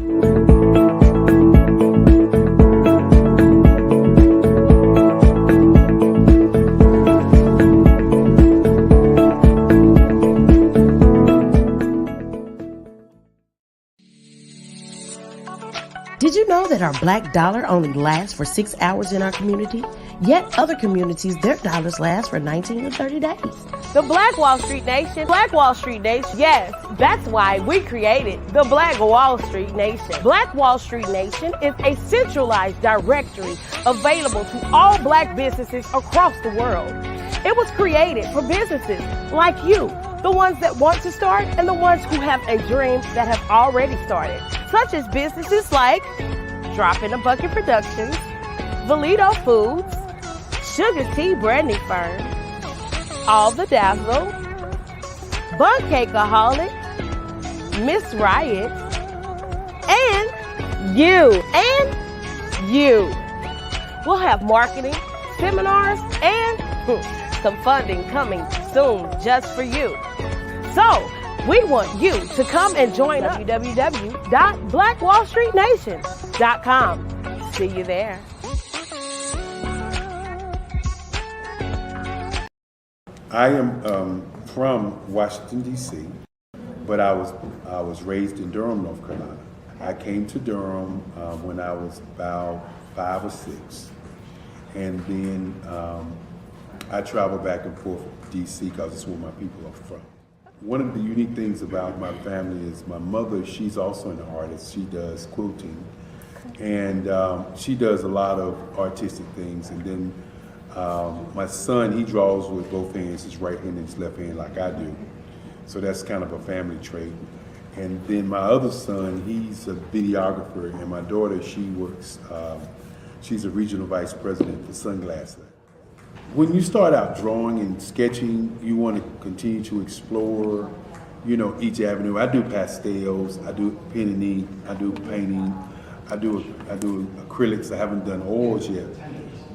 Did you know that our black dollar only lasts for 6 hours in our community? Yet other communities, their dollars last for 19 to 30 days. The Black Wall Street Nation. Black Wall Street Nation. Yes, that's why we created the Black Wall Street Nation. Black Wall Street Nation is a centralized directory available to all black businesses across the world. It was created for businesses like you, the ones that want to start and the ones who have a dream that have already started, such as businesses like Drop in a Bucket Productions, Valito Foods, Sugar Tea Brandy Firm, All the Dazzle, Bun Cakeaholic, Miss Riot, and you. We'll have marketing, seminars, and some funding coming soon just for you. So, we want you to come and join us. www.blackwallstreetnation.com. See you there. I am from Washington, D.C., but I was raised in Durham, North Carolina. I came to Durham when I was about 5 or 6, and then I traveled back and forth to D.C. because it's where my people are from. One of the unique things about my family is my mother, she's also an artist. She does quilting, and she does a lot of artistic things. And then my son, he draws with both hands, his right hand and his left hand like I do. So that's kind of a family trait. And then my other son, he's a videographer, and my daughter, she works, She's a regional vice president for Sunglass Lab. When you start out drawing and sketching, you want to continue to explore, each avenue. I do pastels, I do pen and ink, I do painting, I do acrylics. I haven't done oils yet,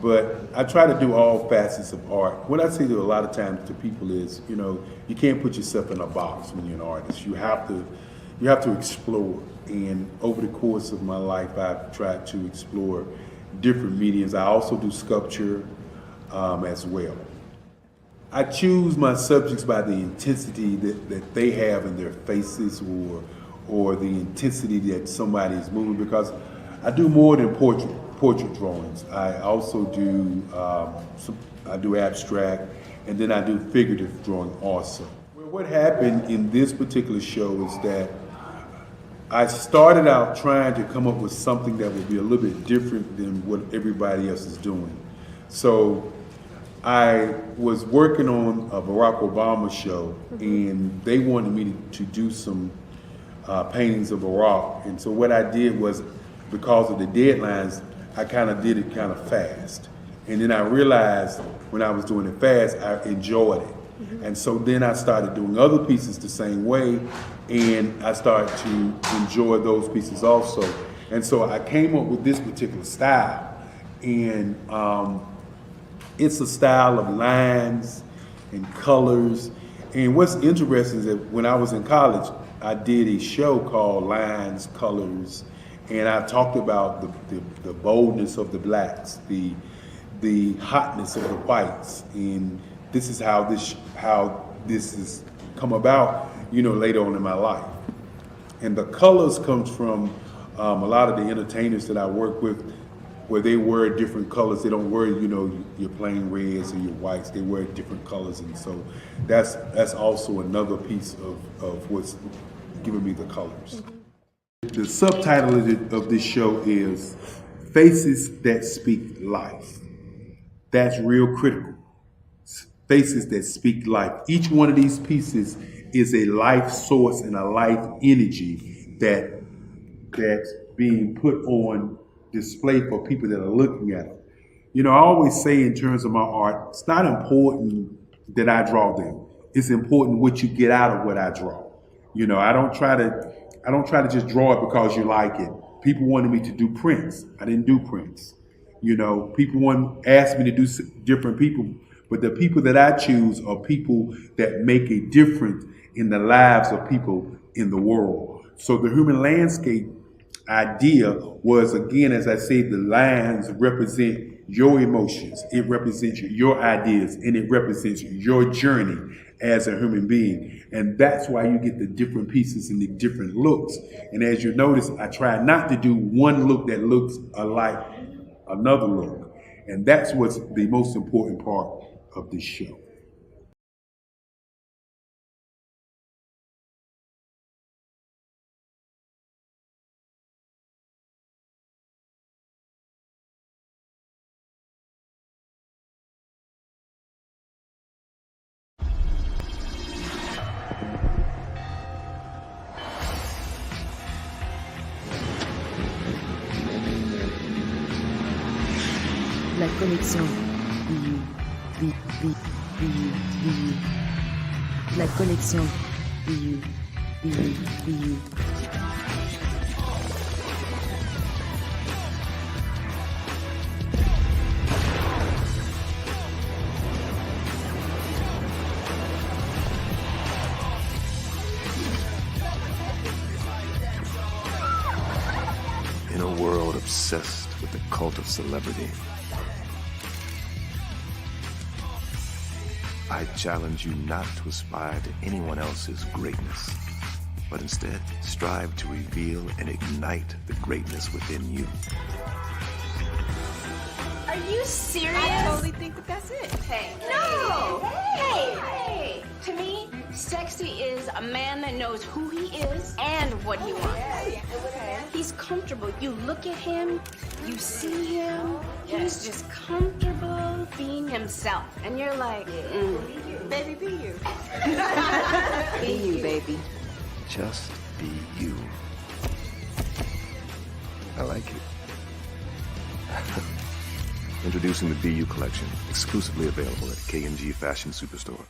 but I try to do all facets of art. What I say to a lot of times to people is, you can't put yourself in a box when you're an artist. You have to explore. And over the course of my life, I've tried to explore different mediums. I also do sculpture as well. I choose my subjects by the intensity that they have in their faces or the intensity that somebody is moving, because I do more than portrait drawings. I also do I do abstract, and then I do figurative drawing also. What happened in this particular show is that I started out trying to come up with something that would be a little bit different than what everybody else is doing. So I was working on a Barack Obama show, and they wanted me to do some paintings of Barack. And so what I did was, because of the deadlines, I kind of did it kind of fast. And then I realized when I was doing it fast, I enjoyed it. And so then I started doing other pieces the same way, and I started to enjoy those pieces also. And so I came up with this particular style, and it's a style of lines and colors. And what's interesting is that when I was in college, I did a show called Lines, Colors, and I talked about the boldness of the blacks, the hotness of the whites, and this is how this has come about, later on in my life. And the colors comes from a lot of the entertainers that I work with, where they wear different colors. They don't wear, your plain reds or your whites. They wear different colors, and so that's also another piece of what's giving me the colors. The subtitle of this show is Faces That Speak Life. That's real critical. Faces that speak life. Each one of these pieces is a life source and a life energy that's being put on display for people that are looking at them. I always say in terms of my art, it's not important that I draw them. It's important what you get out of what I draw. I don't try to just draw it because you like it. People wanted me to do prints. I didn't do prints. People asked me to do different people, but the people that I choose are people that make a difference in the lives of people in the world. So the human landscape idea was, again, as I say, the lines represent your emotions, it represents your ideas, and it represents your journey as a human being. And that's why you get the different pieces and the different looks. And as you notice, I try not to do one look that looks alike another look. And that's what's the most important part of this show. La connexion. La connexion. In a world obsessed with the cult of celebrity, I challenge you not to aspire to anyone else's greatness, but instead strive to reveal and ignite the greatness within you. Are you serious? I totally think that's it. Hey. No! Hey! To me, sexy is a man that knows who he is and what he wants. Okay. He's comfortable. You look at him, you see him, he's just comfortable being himself. And you're like, Baby, be you. Be you, baby. Just be you. I like it. Introducing the BU Collection, exclusively available at K&G Fashion Superstore.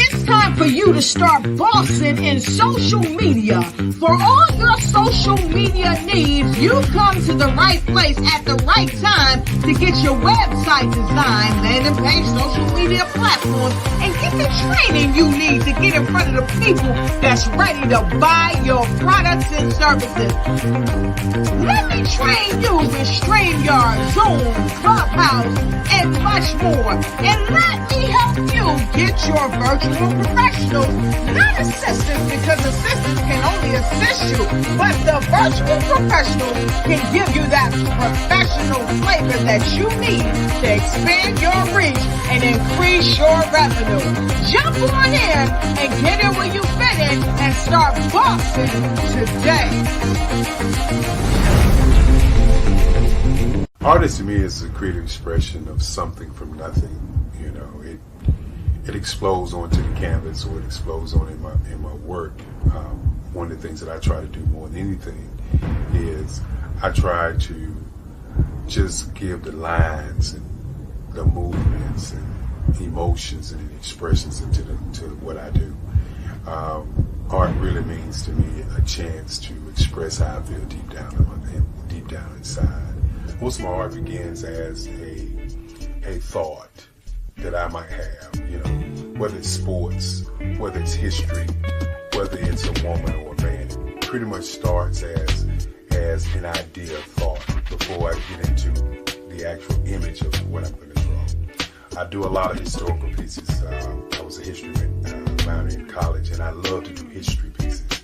It's time for you to start bossing in social media. For all your social media needs, you've come to the right place at the right time to get your website designed, landing page, social media platforms, and get the training you need to get in front of the people that's ready to buy your products and services. Let me train you with StreamYard, Zoom, Clubhouse, and much more. And let me help you get your virtual professionals, not assistants, because assistants can only assist you, but the virtual professionals can give you that professional flavor that you need to expand your reach and increase your revenue. Jump on in and get in where you fit in and start bossing today. Artist to me is a creative expression of something from nothing. You know, it explodes onto the canvas, or it explodes on in my work. One of the things that I try to do more than anything is I try to just give the lines and the movements and emotions and expressions into what I do. Art really means to me a chance to express how I feel deep down inside. Most of my art begins as a thought that I might have, you know, whether it's sports, whether it's history, whether it's a woman or a man. It pretty much starts as an idea of thought before I get into the actual image of what I'm going to draw. I do a lot of historical pieces. I was a history minor in college, and I love to do history pieces.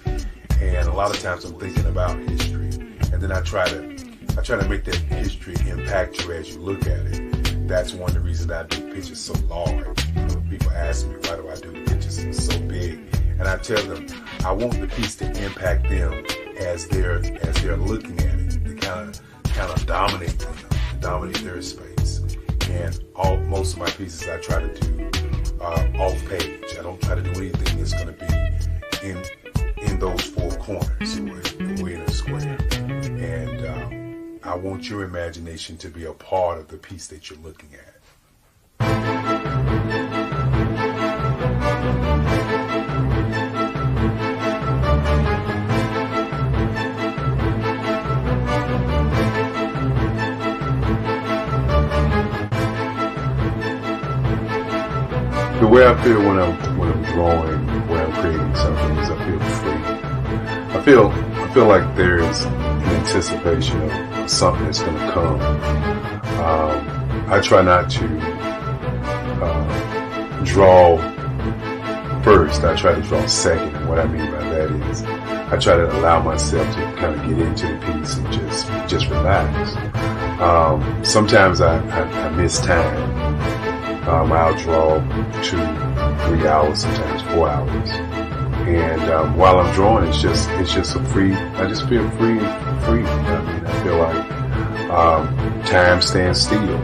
And a lot of times I'm thinking about history, and then I try to make that history impact you as you look at it. That's one of the reasons I do pictures so large. You know, people ask me, why do I do pictures so big? And I tell them, I want the piece to impact them as they're looking at it, to kind of dominate them, dominate their space. And most of my pieces I try to do off page. I don't try to do anything that's going to be in those four corners, or in a square. And I want your imagination to be a part of the piece that you're looking at. The way I feel when I'm drawing, when I'm creating something, is I feel free. I feel like there's an anticipation of something that's going to come. I try not to draw first. I try to draw second. And what I mean by that is I try to allow myself to kind of get into the piece and just relax. Sometimes I miss time. I'll draw 2-3 hours, sometimes 4 hours. And while I'm drawing, it's just a free. I just feel free. I mean, I feel like time stands still.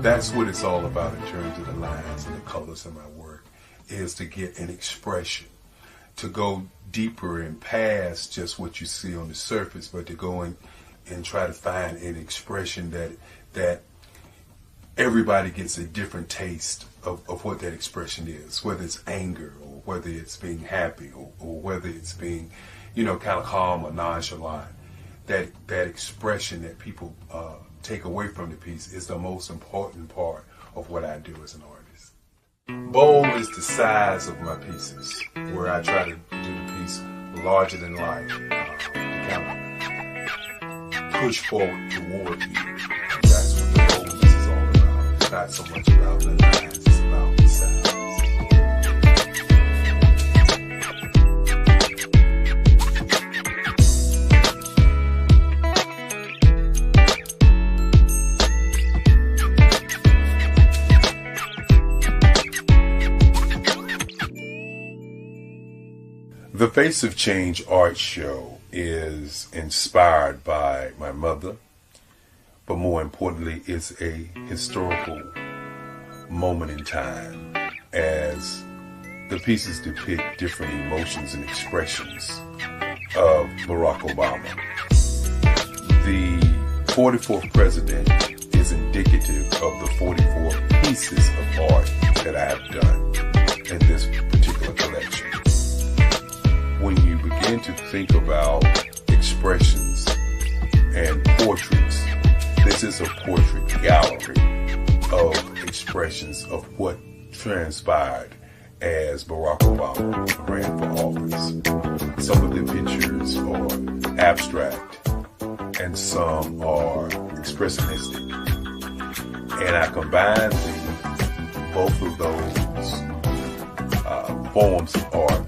That's what it's all about in terms of the lines and the colors of my work, is to get an expression, to go deeper and past just what you see on the surface, but to go in and try to find an expression that everybody gets a different taste of what that expression is, whether it's anger or whether it's being happy or whether it's being, kind of calm or nonchalant. That expression that people take away from the piece is the most important part of what I do as an artist. Bold is the size of my pieces, where I try to do the piece larger than life, to kind of push forward toward you. That's what the boldness is all about. It's not so much about the lines, it's about the sounds. The Face of Change art show is inspired by my mother, but more importantly, it's a historical moment in time as the pieces depict different emotions and expressions of Barack Obama. The 44th president is indicative of the 44 pieces of art that I have done in this particular collection. When you begin to think about expressions and portraits, this is a portrait gallery of expressions of what transpired as Barack Obama ran for office. Some of the pictures are abstract and some are expressionistic. And I combined both of those forms of art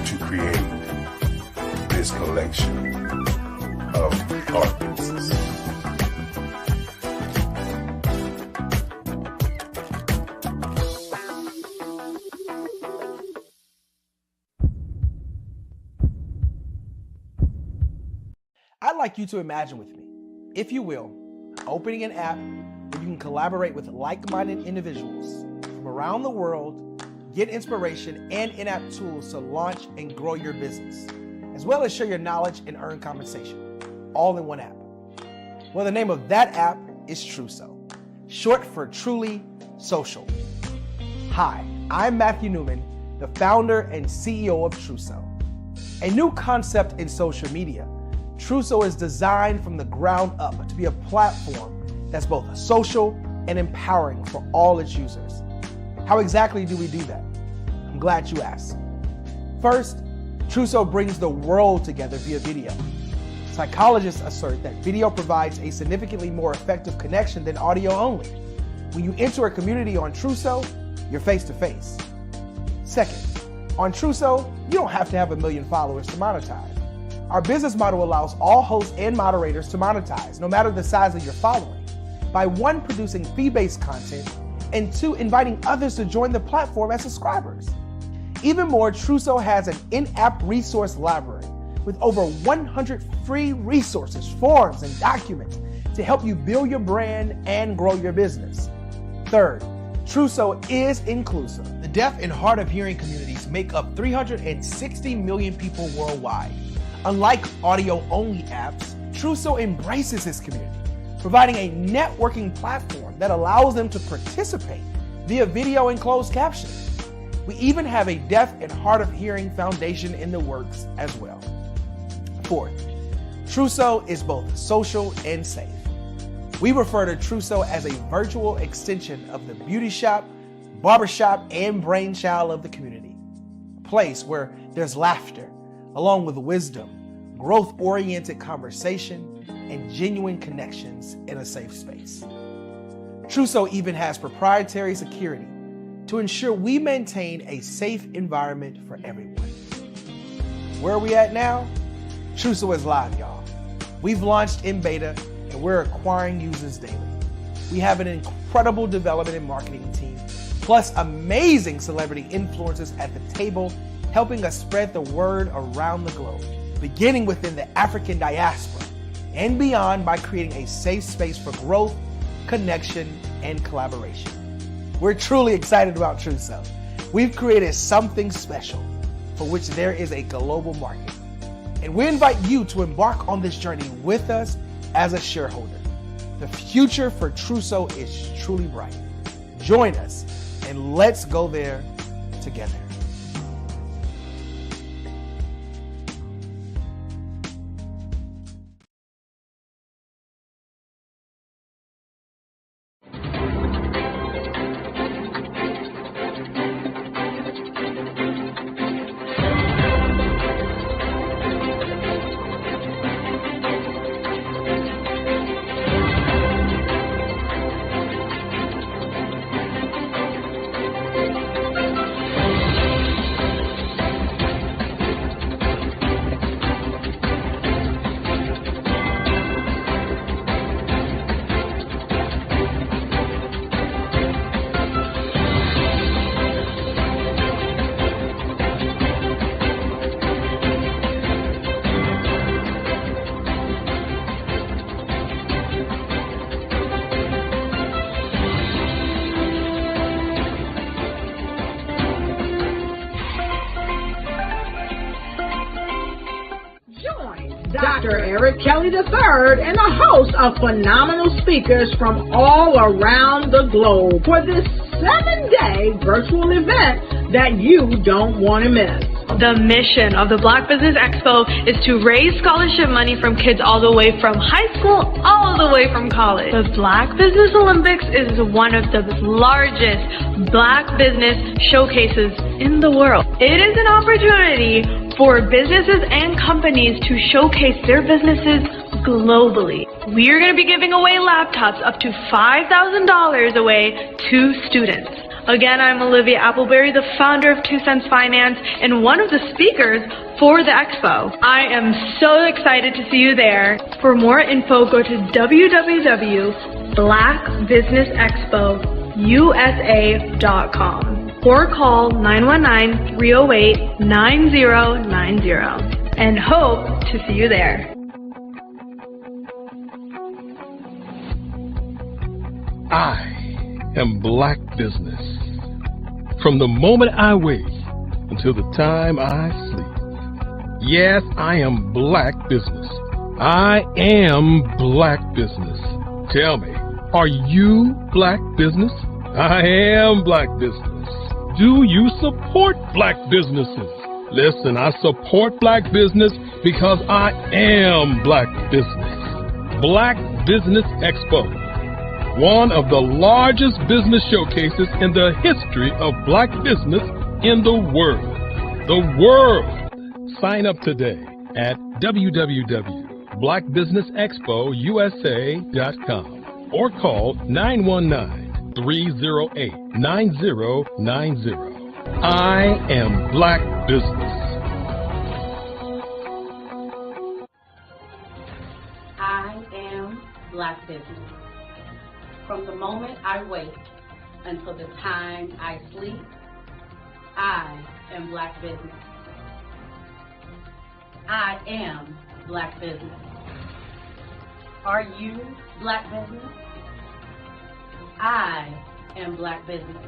to create this collection of art pieces. I'd like you to imagine with me, if you will, opening an app where you can collaborate with like-minded individuals from around the world, get inspiration and in-app tools to launch and grow your business, as well as share your knowledge and earn compensation, all in one app. Well, the name of that app is Truso, short for Truly Social. Hi, I'm Matthew Newman, the founder and CEO of Truso. A new concept in social media, Truso is designed from the ground up to be a platform that's both social and empowering for all its users. How exactly do we do that? I'm glad you asked. First, Truso brings the world together via video. Psychologists assert that video provides a significantly more effective connection than audio only. When you enter a community on Truso, you're face to face. Second, on Truso, you don't have to have 1 million followers to monetize. Our business model allows all hosts and moderators to monetize, no matter the size of your following, by 1, producing fee-based content, and 2, inviting others to join the platform as subscribers. Even more, Truso has an in-app resource library with over 100 free resources, forms, and documents to help you build your brand and grow your business. Third, Truso is inclusive. The deaf and hard of hearing communities make up 360 million people worldwide. Unlike audio-only apps, Truso embraces this community, providing a networking platform that allows them to participate via video and closed captioning. We even have a deaf and hard of hearing foundation in the works as well. Fourth, Truso is both social and safe. We refer to Truso as a virtual extension of the beauty shop, barbershop, and brainchild of the community. A place where there's laughter, along with wisdom, growth-oriented conversation, and genuine connections in a safe space. Truso even has proprietary security to ensure we maintain a safe environment for everyone. Where are we at now? Truso is live, y'all. We've launched in beta and we're acquiring users daily. We have an incredible development and marketing team, plus amazing celebrity influencers at the table, helping us spread the word around the globe, beginning within the African diaspora and beyond by creating a safe space for growth, connection, and collaboration. We're truly excited about Truso. We've created something special for which there is a global market. And we invite you to embark on this journey with us as a shareholder. The future for Truso is truly bright. Join us and let's go there together. Dr. Eric Kelly III and a host of phenomenal speakers from all around the globe for this 7-day virtual event that you don't want to miss. The mission of the Black Business Expo is to raise scholarship money from kids all the way from high school all the way from college. The Black Business Olympics is one of the largest Black business showcases in the world. It is an opportunity for businesses and companies to showcase their businesses globally. We are going to be giving away laptops up to $5,000 away to students. Again, I'm Olivia Appleberry, the founder of 2 Cents Finance and one of the speakers for the expo. I am so excited to see you there. For more info, go to www.blackbusinessexpousa.com or call 919-308-9090 and hope to see you there. I am Black Business. From the moment I wake until the time I sleep. Yes, I am Black Business. I am Black Business. Tell me, are you Black Business? I am Black Business. Do you support Black businesses? Listen, I support Black business because I am Black Business. Black Business Expo, one of the largest business showcases in the history of Black business in the world. The world! Sign up today at www.blackbusinessexpousa.com or call 919-308-9090. I am Black Business. I am Black Business. From the moment I wake until the time I sleep, I am Black Business. I am Black Business. Are you Black Business? I am Black Business.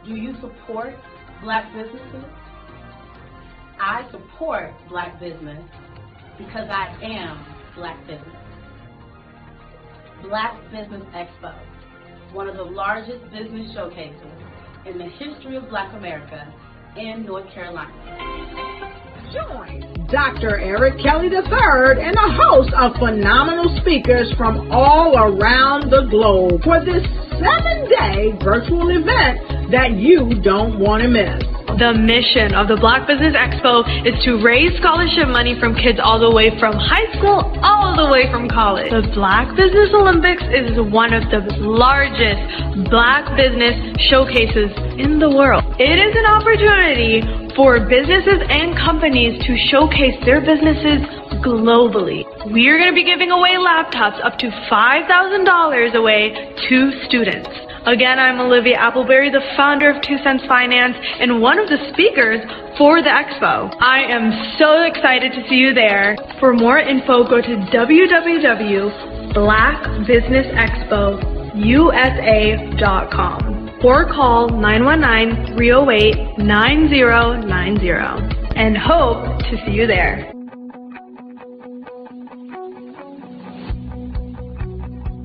Do you support Black businesses? I support Black business because I am Black Business. Black Business Expo, one of the largest business showcases in the history of Black America in North Carolina. Join Dr. Eric Kelly III and a host of phenomenal speakers from all around the globe for this 7-day virtual event that you don't want to miss. The mission of the Black Business Expo is to raise scholarship money from kids all the way from high school all the way from college. The Black Business Olympics is one of the largest Black business showcases in the world. It is an opportunity for businesses and companies to showcase their businesses globally. We are going to be giving away laptops up to $5,000 away to students. Again, I'm Olivia Appleberry, the founder of 2 Cents Finance and one of the speakers for the expo. I am so excited to see you there. For more info, go to www.blackbusinessexpousa.com or call 919-308-9090 and hope to see you there.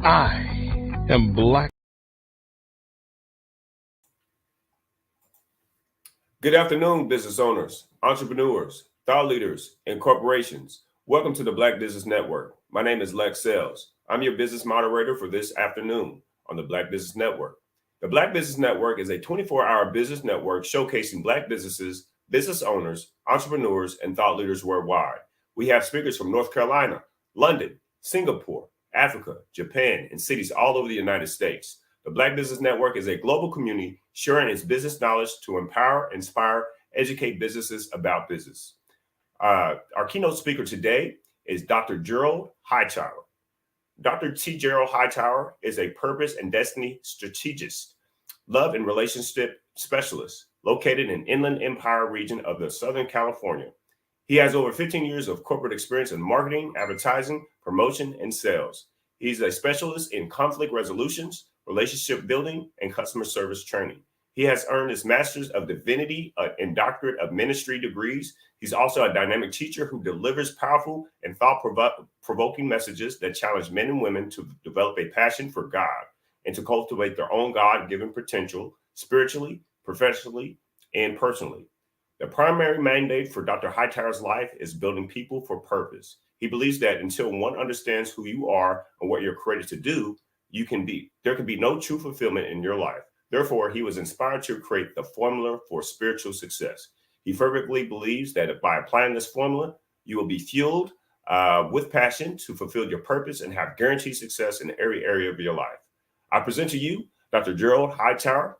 I am Black. Good afternoon, business owners, entrepreneurs, thought leaders, and corporations. Welcome to the Black Business Network. My name is Lex Sells. I'm your business moderator for this afternoon on the Black Business Network. The Black Business Network is a 24-hour business network showcasing Black businesses, business owners, entrepreneurs, and thought leaders worldwide. We have speakers from North Carolina, London, Singapore, Africa, Japan, and cities all over the United States. The Black Business Network is a global community sharing its business knowledge to empower, inspire, educate businesses about business. Our keynote speaker today is Dr. Gerald Hightower. Dr. T. Gerald Hightower is a purpose and destiny strategist, love and relationship specialist located in Inland Empire region of the Southern California. He has over 15 years of corporate experience in marketing, advertising, promotion, and sales. He's a specialist in conflict resolutions, relationship building, and customer service training. He has earned his Master's of Divinity and Doctorate of Ministry degrees. He's also a dynamic teacher who delivers powerful and thought-provoking messages that challenge men and women to develop a passion for God and to cultivate their own God-given potential spiritually, professionally, and personally. The primary mandate for Dr. Hightower's life is building people for purpose. He believes that until one understands who you are and what you're created to do, there can be no true fulfillment in your life. Therefore, he was inspired to create the formula for spiritual success. He fervently believes that by applying this formula, you will be fueled with passion to fulfill your purpose and have guaranteed success in every area of your life. I present to you Dr. Gerald Hightower.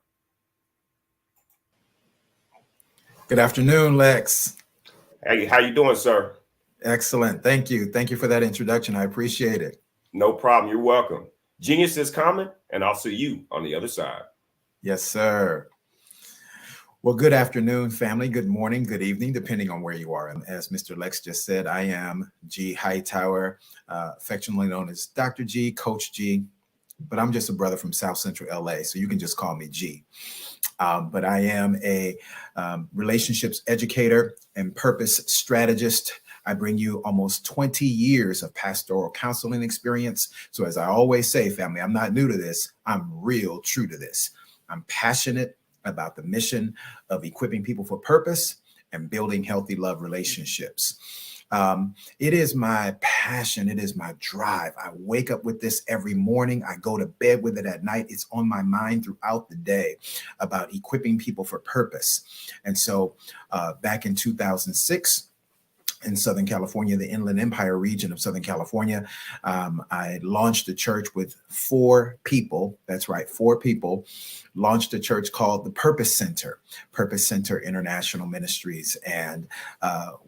Good afternoon, Lex. Hey, how you doing, sir? Excellent. Thank you. Thank you for that introduction. I appreciate it. No problem. You're welcome. Genius is common, and I'll see you on the other side. Yes, sir. Well, good afternoon, family. Good morning, good evening, depending on where you are. And as Mr. Lex just said, I am G. Hightower, affectionately known as Dr. G, Coach G, but I'm just a brother from South Central LA, so you can just call me G. But I am a relationships educator and purpose strategist. I bring you almost 20 years of pastoral counseling experience. So as I always say, family, I'm not new to this. I'm real true to this. I'm passionate about the mission of equipping people for purpose and building healthy love relationships. It is my passion. It is my drive. I wake up with this every morning. I go to bed with it at night. It's on my mind throughout the day about equipping people for purpose. And so back in 2006, in Southern California, the Inland Empire region of Southern California, I launched a church with 4 people. That's right, 4 people. Launched a church called the Purpose Center International Ministries. And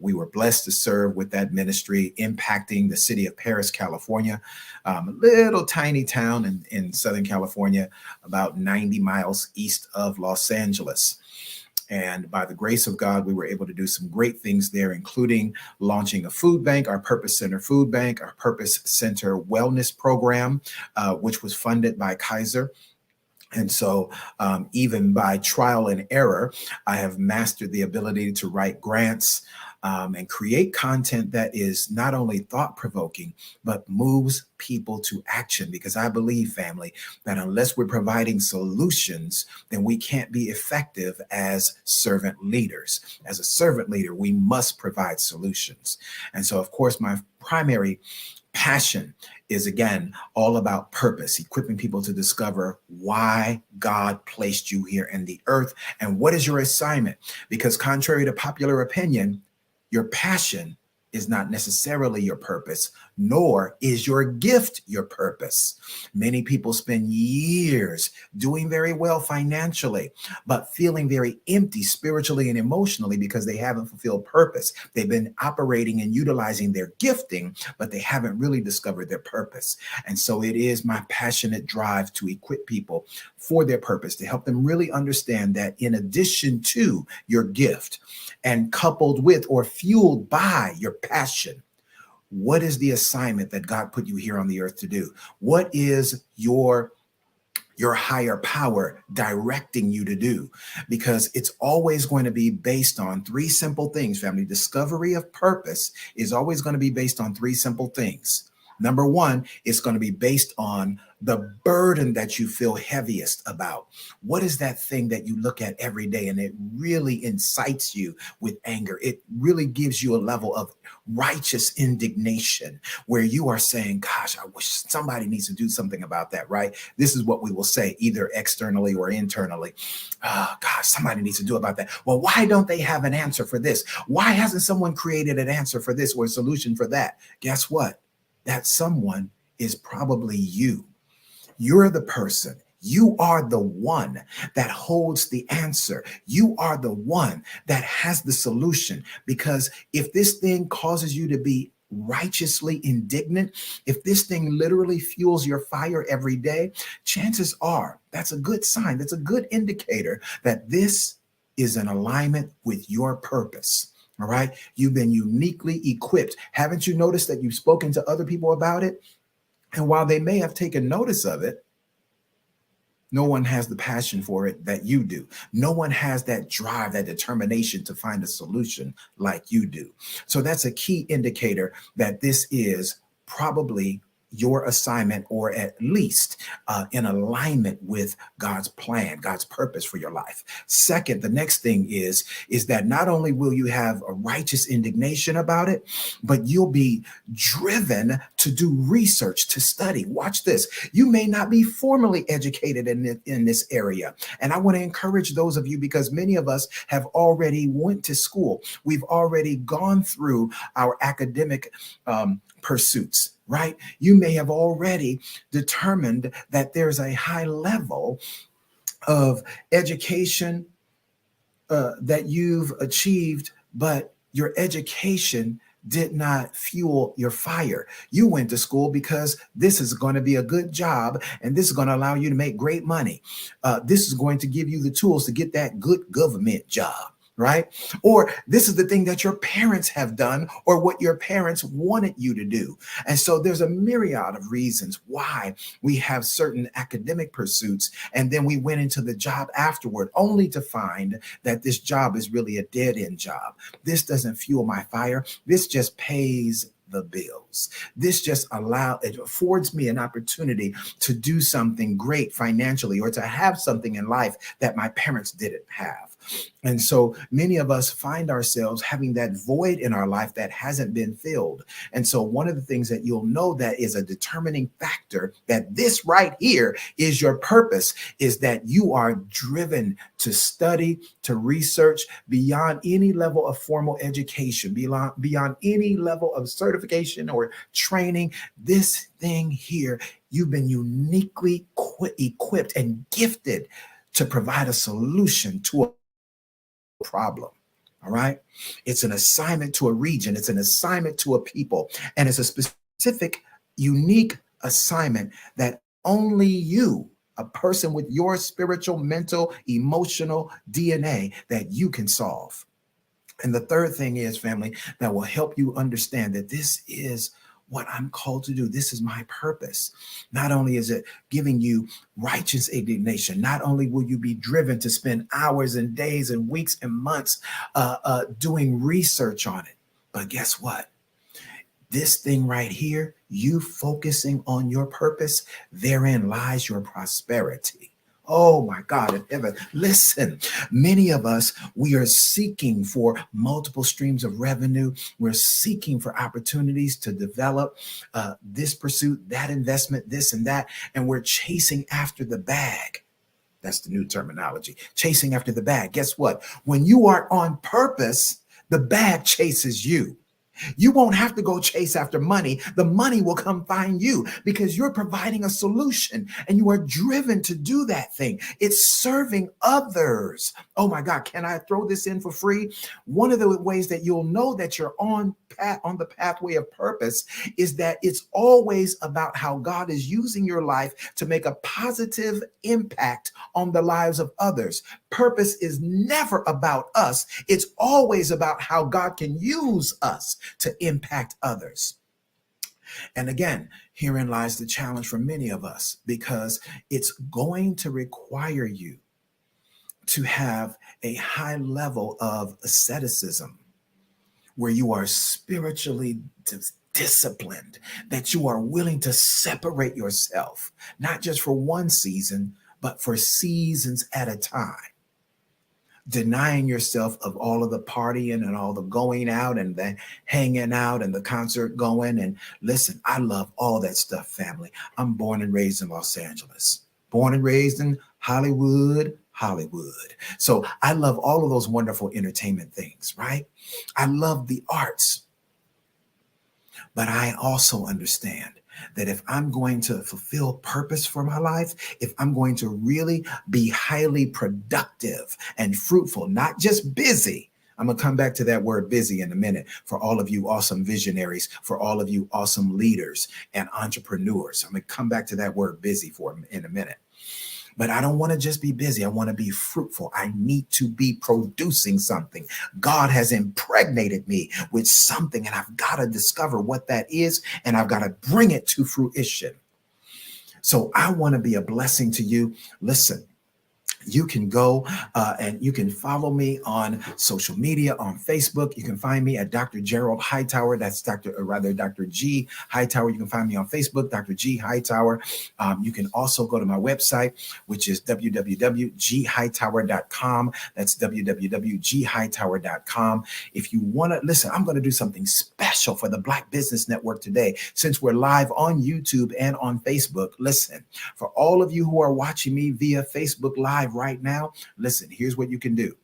we were blessed to serve with that ministry, impacting the city of Paris, California, a little tiny town in Southern California, about 90 miles east of Los Angeles. And by the grace of God, we were able to do some great things there, including launching a food bank, our Purpose Center Food Bank, our Purpose Center Wellness Program, which was funded by Kaiser. And so even by trial and error, I have mastered the ability to write grants and create content that is not only thought-provoking, but moves people to action. Because I believe, family, that unless we're providing solutions, then we can't be effective as servant leaders. As a servant leader, we must provide solutions. And so, of course, my primary passion is, again, all about purpose, equipping people to discover why God placed you here in the earth and what is your assignment. Because contrary to popular opinion, your passion is not necessarily your purpose, nor is your gift your purpose. Many people spend years doing very well financially, but feeling very empty spiritually and emotionally because they haven't fulfilled purpose. They've been operating and utilizing their gifting, but they haven't really discovered their purpose. And so it is my passionate drive to equip people for their purpose, to help them really understand that in addition to your gift and coupled with or fueled by your passion, what is the assignment that God put you here on the earth to do? What is your higher power directing you to do? Because it's always going to be based on 3 simple things, family. Discovery of purpose is always going to be based on 3 simple things. Number 1, it's going to be based on the burden that you feel heaviest about. What is that thing that you look at every day and it really incites you with anger? It really gives you a level of righteous indignation where you are saying, gosh, I wish somebody needs to do something about that, right? This is what we will say either externally or internally. Oh, gosh, somebody needs to do about that. Well, why don't they have an answer for this? Why hasn't someone created an answer for this or a solution for that? Guess what? That someone is probably you. You're the person. You are the one that holds the answer. You are the one that has the solution. Because if this thing causes you to be righteously indignant, if this thing literally fuels your fire every day, chances are that's a good sign. That's a good indicator that this is in alignment with your purpose. All right. You've been uniquely equipped. Haven't you noticed that you've spoken to other people about it? And while they may have taken notice of it, No one has the passion for it that you do. No one has that drive, that determination to find a solution like you do. So that's a key indicator that this is probably your assignment, or at least in alignment with God's plan, God's purpose for your life. Second, the next thing is that not only will you have a righteous indignation about it, but you'll be driven to do research, to study. Watch this. You may not be formally educated in this area. And I want to encourage those of you, because many of us have already went to school. We've already gone through our academic pursuits, right? You may have already determined that there's a high level of education that you've achieved, but your education did not fuel your fire. You went to school because this is going to be a good job, and this is going to allow you to make great money. This is going to give you the tools to get that good government job, right? Or this is the thing that your parents have done, or what your parents wanted you to do. And so there's a myriad of reasons why we have certain academic pursuits, and then we went into the job afterward, only to find that this job is really a dead-end job. This doesn't fuel my fire. This just pays the bills. This just it affords me an opportunity to do something great financially, or to have something in life that my parents didn't have. And so many of us find ourselves having that void in our life that hasn't been filled. And so one of the things that you'll know that is a determining factor that this right here is your purpose is that you are driven to study, to research beyond any level of formal education, beyond any level of certification or training. This thing here, you've been uniquely equipped and gifted to provide a solution to a problem. All right. It's an assignment to a region. It's an assignment to a people. And it's a specific, unique assignment that only you, a person with your spiritual, mental, emotional DNA, that you can solve. And the third thing is, family, that will help you understand that this is what I'm called to do. This is my purpose. Not only is it giving you righteous indignation, not only will you be driven to spend hours and days and weeks and months doing research on it, but guess what? This thing right here, you focusing on your purpose, therein lies your prosperity. Oh my God in heaven. Listen, many of us, we are seeking for multiple streams of revenue. We're seeking for opportunities to develop this pursuit, that investment, this and that. And we're chasing after the bag. That's the new terminology, chasing after the bag. Guess what? When you are on purpose, the bag chases you. You won't have to go chase after money. The money will come find you because you're providing a solution and you are driven to do that thing. It's serving others. Oh my God, can I throw this in for free? One of the ways that you'll know that you're on the pathway of purpose is that it's always about how God is using your life to make a positive impact on the lives of others. Purpose is never about us. It's always about how God can use us to impact others. And again, herein lies the challenge for many of us, because it's going to require you to have a high level of asceticism, where you are spiritually disciplined, that you are willing to separate yourself, not just for one season, but for seasons at a time. Denying yourself of all of the partying and all the going out and the hanging out and the concert going. And listen, I love all that stuff, family. I'm born and raised in Los Angeles, born and raised in Hollywood. So I love all of those wonderful entertainment things, right? I love the arts. But I also understand that if I'm going to fulfill purpose for my life, if I'm going to really be highly productive and fruitful, not just busy. I'm going to come back to that word busy in a minute for all of you awesome visionaries, for all of you awesome leaders and entrepreneurs. I'm going to come back to that word busy in a minute. But I don't want to just be busy. I want to be fruitful. I need to be producing something. God has impregnated me with something, and I've got to discover what that is, and I've got to bring it to fruition. So I want to be a blessing to you. Listen, you can go and you can follow me on social media, on Facebook. You can find me at Dr. Gerald Hightower. That's Dr. G Hightower. You can find me on Facebook, Dr. G Hightower. You can also go to my website, which is www.ghightower.com. That's www.ghightower.com. If you want to listen, I'm going to do something special for the Black Business Network today, since we're live on YouTube and on Facebook. Listen, for all of you who are watching me via Facebook Live right now, listen, here's what you can do.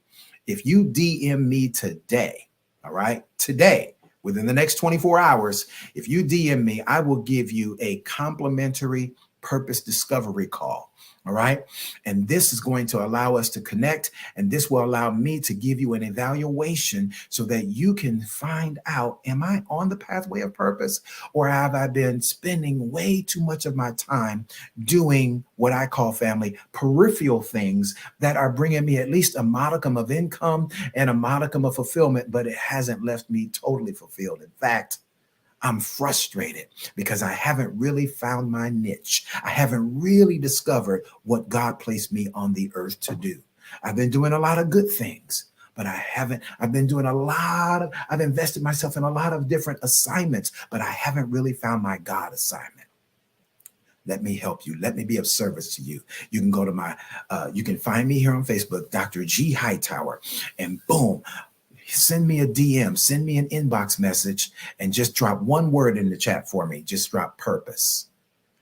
If you DM me today, all right, today, within the next 24 hours, if you DM me, I will give you a complimentary purpose discovery call. All right. And this is going to allow us to connect, and this will allow me to give you an evaluation so that you can find out, am I on the pathway of purpose, or have I been spending way too much of my time doing what I call, family, peripheral things that are bringing me at least a modicum of income and a modicum of fulfillment, but it hasn't left me totally fulfilled. In fact, I'm frustrated because I haven't really found my niche. I haven't really discovered what God placed me on the earth to do. I've been doing a lot of good things, but I've invested myself in a lot of different assignments, but I haven't really found my God assignment. Let me help you. Let me be of service to you. You can go to you can find me here on Facebook, Dr. G Hightower, and boom, send me a DM, send me an inbox message, and just drop one word in the chat for me. Just drop purpose.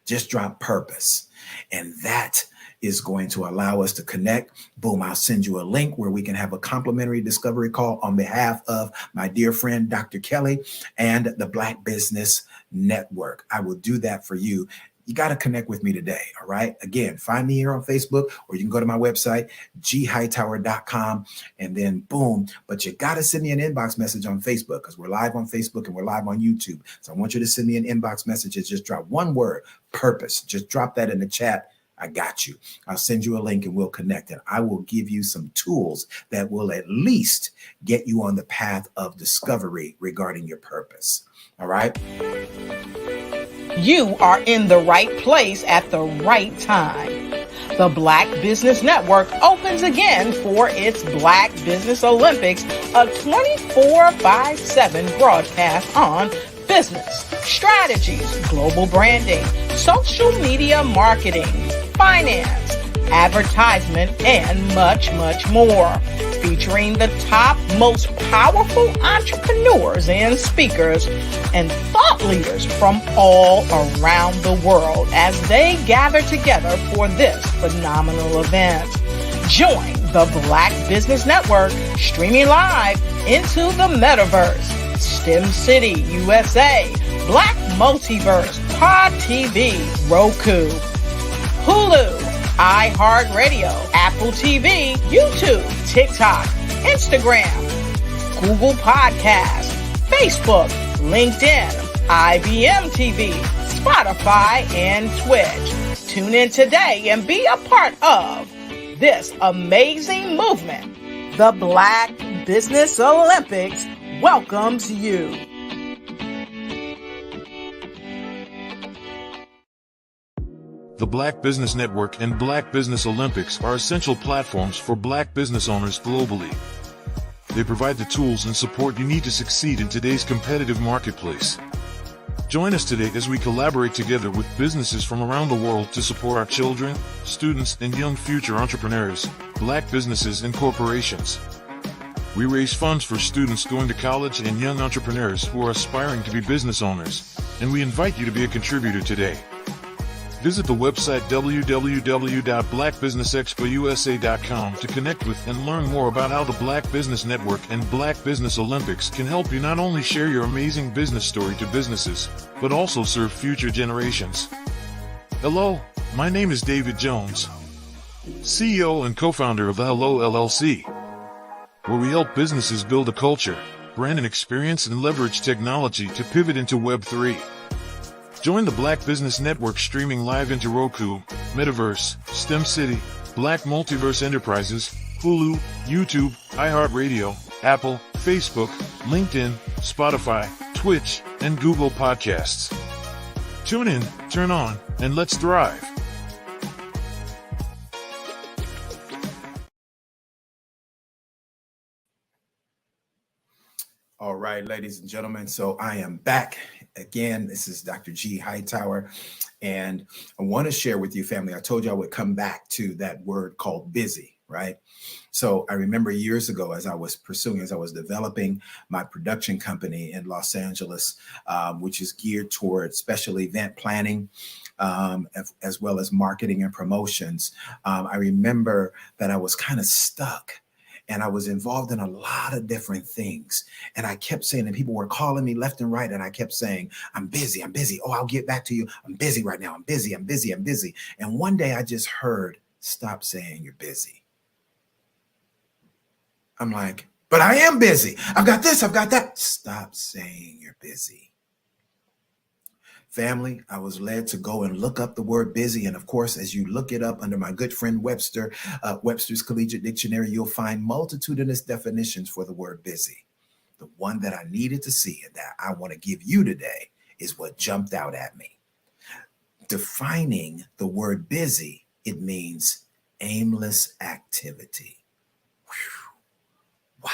Just drop purpose. And that is going to allow us to connect. Boom, I'll send you a link where we can have a complimentary discovery call on behalf of my dear friend, Dr. Kelly, and the Black Business Network. I will do that for you. You got to connect with me today. All right. Again, find me here on Facebook, or you can go to my website, ghightower.com, and then boom. But you got to send me an inbox message on Facebook, because we're live on Facebook and we're live on YouTube. So I want you to send me an inbox message and just drop one word, purpose. Just drop that in the chat. I got you. I'll send you a link and we'll connect, and I will give you some tools that will at least get you on the path of discovery regarding your purpose. All right. You are in the right place at the right time. The Black Business Network opens again for its Black Business Olympics, a 24/7 broadcast on business, strategies, global branding, social media marketing, finance, advertisement, and much, much more. Featuring the top, most powerful entrepreneurs and speakers and thought leaders from all around the world as they gather together for this phenomenal event. Join the Black Business Network streaming live into the metaverse, STEM City USA, Black Multiverse, Pod TV, Roku, Hulu, iHeartRadio, Apple TV, YouTube, TikTok, Instagram, Google Podcasts, Facebook, LinkedIn, IBM TV, Spotify, and Twitch. Tune in today and be a part of this amazing movement. The Black Business Olympics welcomes you. The Black Business Network and Black Business Olympics are essential platforms for Black business owners globally. They provide the tools and support you need to succeed in today's competitive marketplace. Join us today as we collaborate together with businesses from around the world to support our children, students, and young future entrepreneurs, Black businesses and corporations. We raise funds for students going to college and young entrepreneurs who are aspiring to be business owners, and we invite you to be a contributor today. Visit the website www.blackbusinessexpousa.com to connect with and learn more about how the Black Business Network and Black Business Olympics can help you not only share your amazing business story to businesses, but also serve future generations. Hello, my name is David Jones, CEO and co-founder of the Hello LLC, where we help businesses build a culture, brand and experience, and leverage technology to pivot into Web3. Join the Black Business Network streaming live into Roku, Metaverse, STEM City, Black Multiverse Enterprises, Hulu, YouTube, iHeartRadio, Apple, Facebook, LinkedIn, Spotify, Twitch, and Google Podcasts. Tune in, turn on, and let's thrive. All right, ladies and gentlemen. So I am back again. This is Dr. G. Hightower, and I want to share with you, family. I told you I would come back to that word called busy, right? So I remember years ago, as I was developing my production company in Los Angeles, which is geared towards special event planning, as well as marketing and promotions. I remember that I was kind of stuck. And I was involved in a lot of different things. And I kept saying, and people were calling me left and right. And I kept saying, I'm busy. I'm busy. Oh, I'll get back to you. I'm busy right now. I'm busy. I'm busy. I'm busy. And one day I just heard, stop saying you're busy. I'm like, but I am busy. I've got this. I've got that. Stop saying you're busy. Family, I was led to go and look up the word busy. And of course, as you look it up under my good friend Webster, Webster's Collegiate Dictionary, you'll find multitudinous definitions for the word busy. The one that I needed to see and that I want to give you today is what jumped out at me. Defining the word busy, it means aimless activity. Whew. Wow.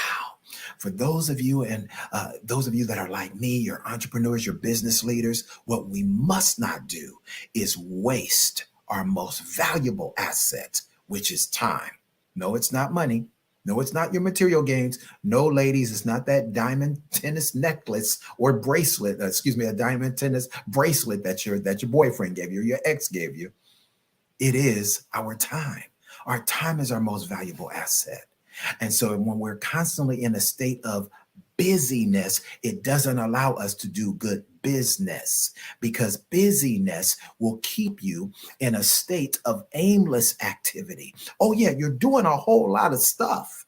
For those of you that are like me, you're entrepreneurs, you're business leaders, what we must not do is waste our most valuable asset, which is time. No, it's not money. No, it's not your material gains. No, ladies, it's not that diamond tennis necklace or bracelet, a diamond tennis bracelet that your boyfriend gave you or your ex gave you. It is our time. Our time is our most valuable asset. And so when we're constantly in a state of busyness, it doesn't allow us to do good business, because busyness will keep you in a state of aimless activity. Oh yeah, you're doing a whole lot of stuff,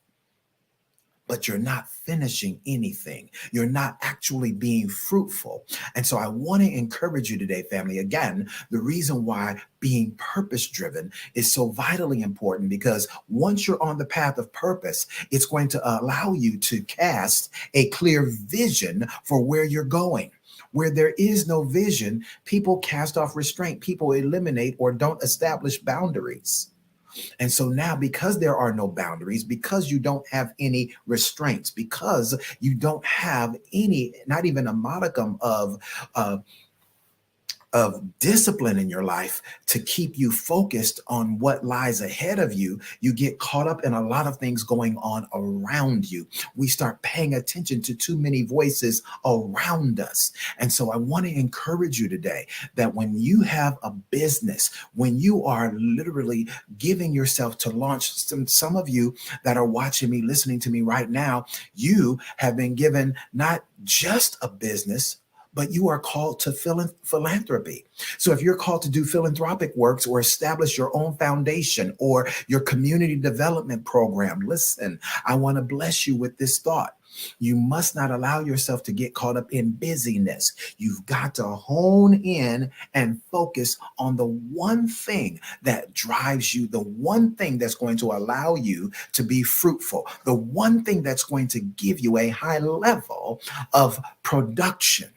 but you're not finishing anything. You're not actually being fruitful. And so I want to encourage you today, family. Again, the reason why being purpose-driven is so vitally important, because once you're on the path of purpose, it's going to allow you to cast a clear vision for where you're going. Where there is no vision, people cast off restraint. People eliminate or don't establish boundaries. And so now, because there are no boundaries, because you don't have any restraints, because you don't have any, not even a modicum of discipline in your life to keep you focused on what lies ahead of you, you get caught up in a lot of things going on around you. We start paying attention to too many voices around us. And so I want to encourage you today that when you have a business, when you are literally giving yourself to launch, some of you that are watching me, listening to me right now, you have been given not just a business, but you are called to philanthropy. So if you're called to do philanthropic works or establish your own foundation or your community development program, listen, I want to bless you with this thought. You must not allow yourself to get caught up in busyness. You've got to hone in and focus on the one thing that drives you, the one thing that's going to allow you to be fruitful, the one thing that's going to give you a high level of production.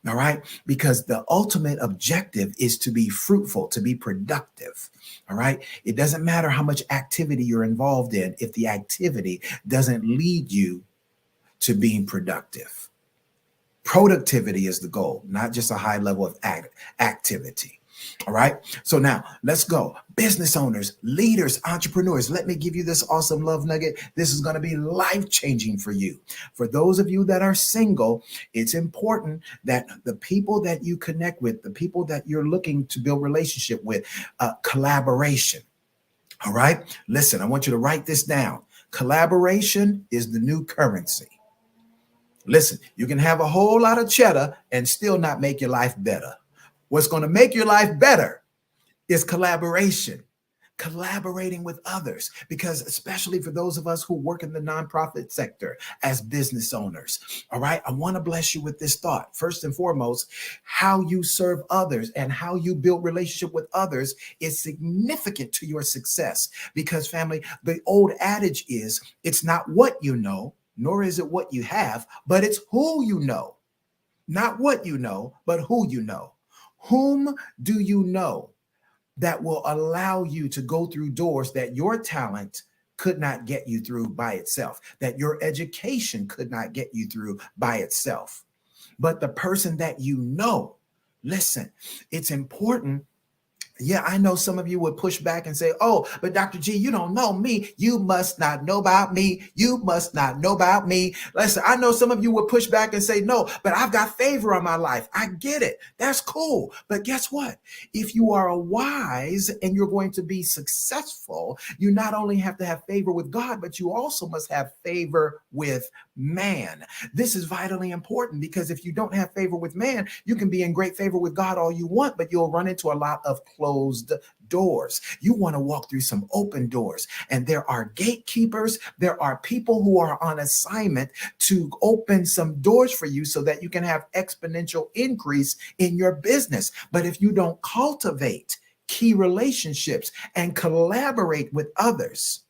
All right, because the ultimate objective is to be fruitful, to be productive. All right, it doesn't matter how much activity you're involved in if the activity doesn't lead you to being productive. Productivity is the goal, not just a high level of activity. All right, so now let's go. Business owners, leaders, entrepreneurs, let me give you this awesome love nugget. This is going to be life-changing for you. For those of you that are single, it's important that the people that you connect with, the people that you're looking to build relationship with, collaboration. All right, listen, I want you to write this down. Collaboration is the new currency. Listen, you can have a whole lot of cheddar and still not make your life better. What's going to make your life better is collaboration, collaborating with others, because especially for those of us who work in the nonprofit sector as business owners, all right, I want to bless you with this thought. First and foremost, how you serve others and how you build relationship with others is significant to your success, because family, the old adage is, it's not what you know, nor is it what you have, but it's who you know. Not what you know, but who you know. Whom do you know that will allow you to go through doors that your talent could not get you through by itself, that your education could not get you through by itself? But the person that you know, listen, it's important. Yeah, I know some of you would push back and say, oh, but Dr. G, you don't know me. You must not know about me. You must not know about me. Listen, I know some of you would push back and say, no, but I've got favor on my life. I get it. That's cool. But guess what? If you are a wise and you're going to be successful, you not only have to have favor with God, but you also must have favor with man. This is vitally important, because if you don't have favor with man, you can be in great favor with God all you want, but you'll run into a lot of closed doors. You want to walk through some open doors, and there are gatekeepers. There are people who are on assignment to open some doors for you so that you can have exponential increase in your business. But if you don't cultivate key relationships and collaborate with others,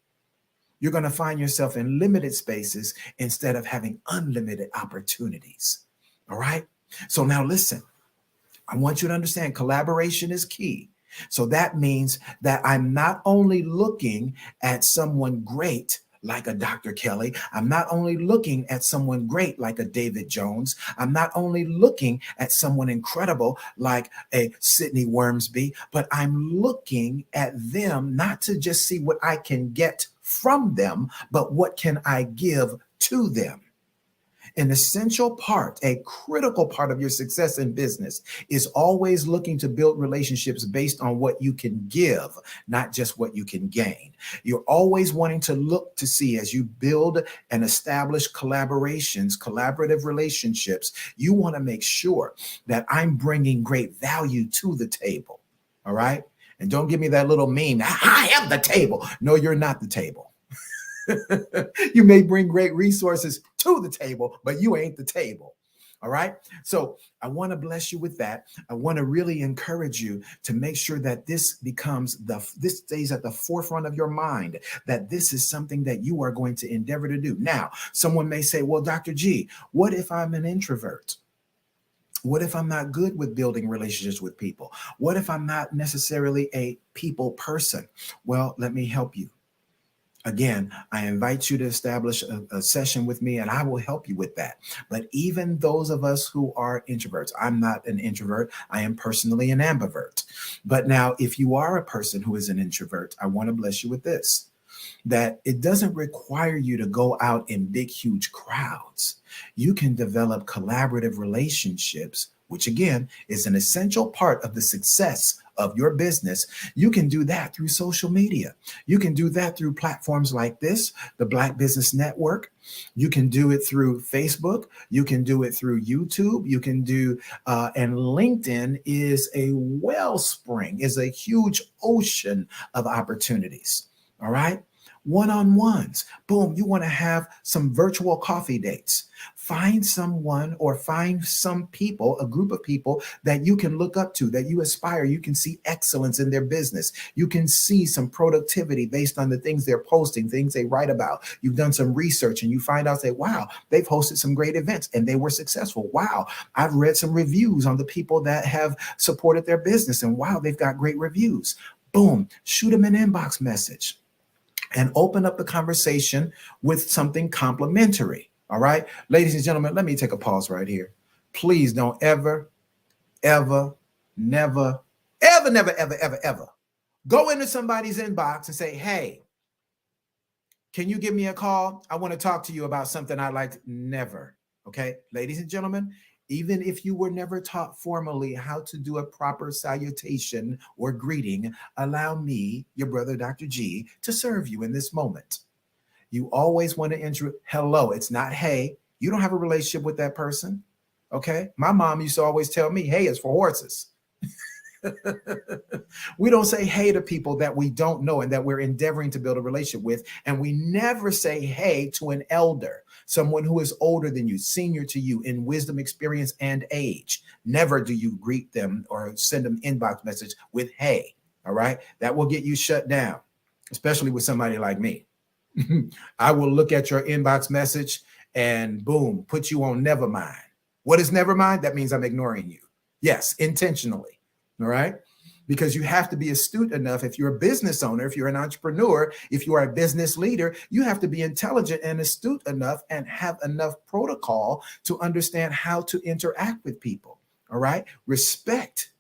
you're going to find yourself in limited spaces instead of having unlimited opportunities. All right. So now listen, I want you to understand collaboration is key. So that means that I'm not only looking at someone great like a Dr. Kelly. I'm not only looking at someone great like a David Jones. I'm not only looking at someone incredible like a Sydney Wormsby, but I'm looking at them not to just see what I can get from them, but what can I give to them? An essential part, a critical part of your success in business is always looking to build relationships based on what you can give, not just what you can gain. You're always wanting to look to see, as you build and establish collaborations, collaborative relationships, you want to make sure that I'm bringing great value to the table. All right. And don't give me that little meme. I am the table. No, you're not the table. You may bring great resources to the table, but you ain't the table. All right. So I want to bless you with that. I want to really encourage you to make sure that this stays at the forefront of your mind, that this is something that you are going to endeavor to do. Now, someone may say, well, Dr. G, what if I'm an introvert? What if I'm not good with building relationships with people? What if I'm not necessarily a people person? Well, let me help you. Again, I invite you to establish a session with me, and I will help you with that. But even those of us who are introverts, I'm not an introvert. I am personally an ambivert. But now, if you are a person who is an introvert, I want to bless you with this, that it doesn't require you to go out in big, huge crowds. You can develop collaborative relationships, which again is an essential part of the success of your business. You can do that through social media. You can do that through platforms like this, the Black Business Network. You can do it through Facebook. You can do it through YouTube. You can do, and LinkedIn is a wellspring, is a huge ocean of opportunities. All right. One-on-ones. Boom. You want to have some virtual coffee dates. Find someone or find some people, a group of people that you can look up to, that you aspire. You can see excellence in their business. You can see some productivity based on the things they're posting, things they write about. You've done some research and you find out, say, wow, they've hosted some great events and they were successful. Wow, I've read some reviews on the people that have supported their business, and wow, they've got great reviews. Boom, shoot them an inbox message and open up the conversation with something complimentary. All right, ladies and gentlemen, let me take a pause right here. Please don't ever never go into somebody's inbox and say, hey, can you give me a call? I want to talk to you about something I like. Never. Okay, ladies and gentlemen, even if you were never taught formally how to do a proper salutation or greeting, allow me, your brother, Dr. G, to serve you in this moment. You always want to enter hello. It's not hey. You don't have a relationship with that person. Okay. My mom used to always tell me, hey, it's for horses. We don't say hey to people that we don't know and that we're endeavoring to build a relationship with. And we never say hey to an elder, someone who is older than you, senior to you in wisdom, experience, and age. Never do you greet them or send them inbox message with hey. All right. That will get you shut down, especially with somebody like me. I will look at your inbox message and boom, put you on never mind. What is never mind? That means I'm ignoring you. Yes, intentionally. All right. Because you have to be astute enough. If you're a business owner, if you're an entrepreneur, if you are a business leader, you have to be intelligent and astute enough and have enough protocol to understand how to interact with people. All right. Respect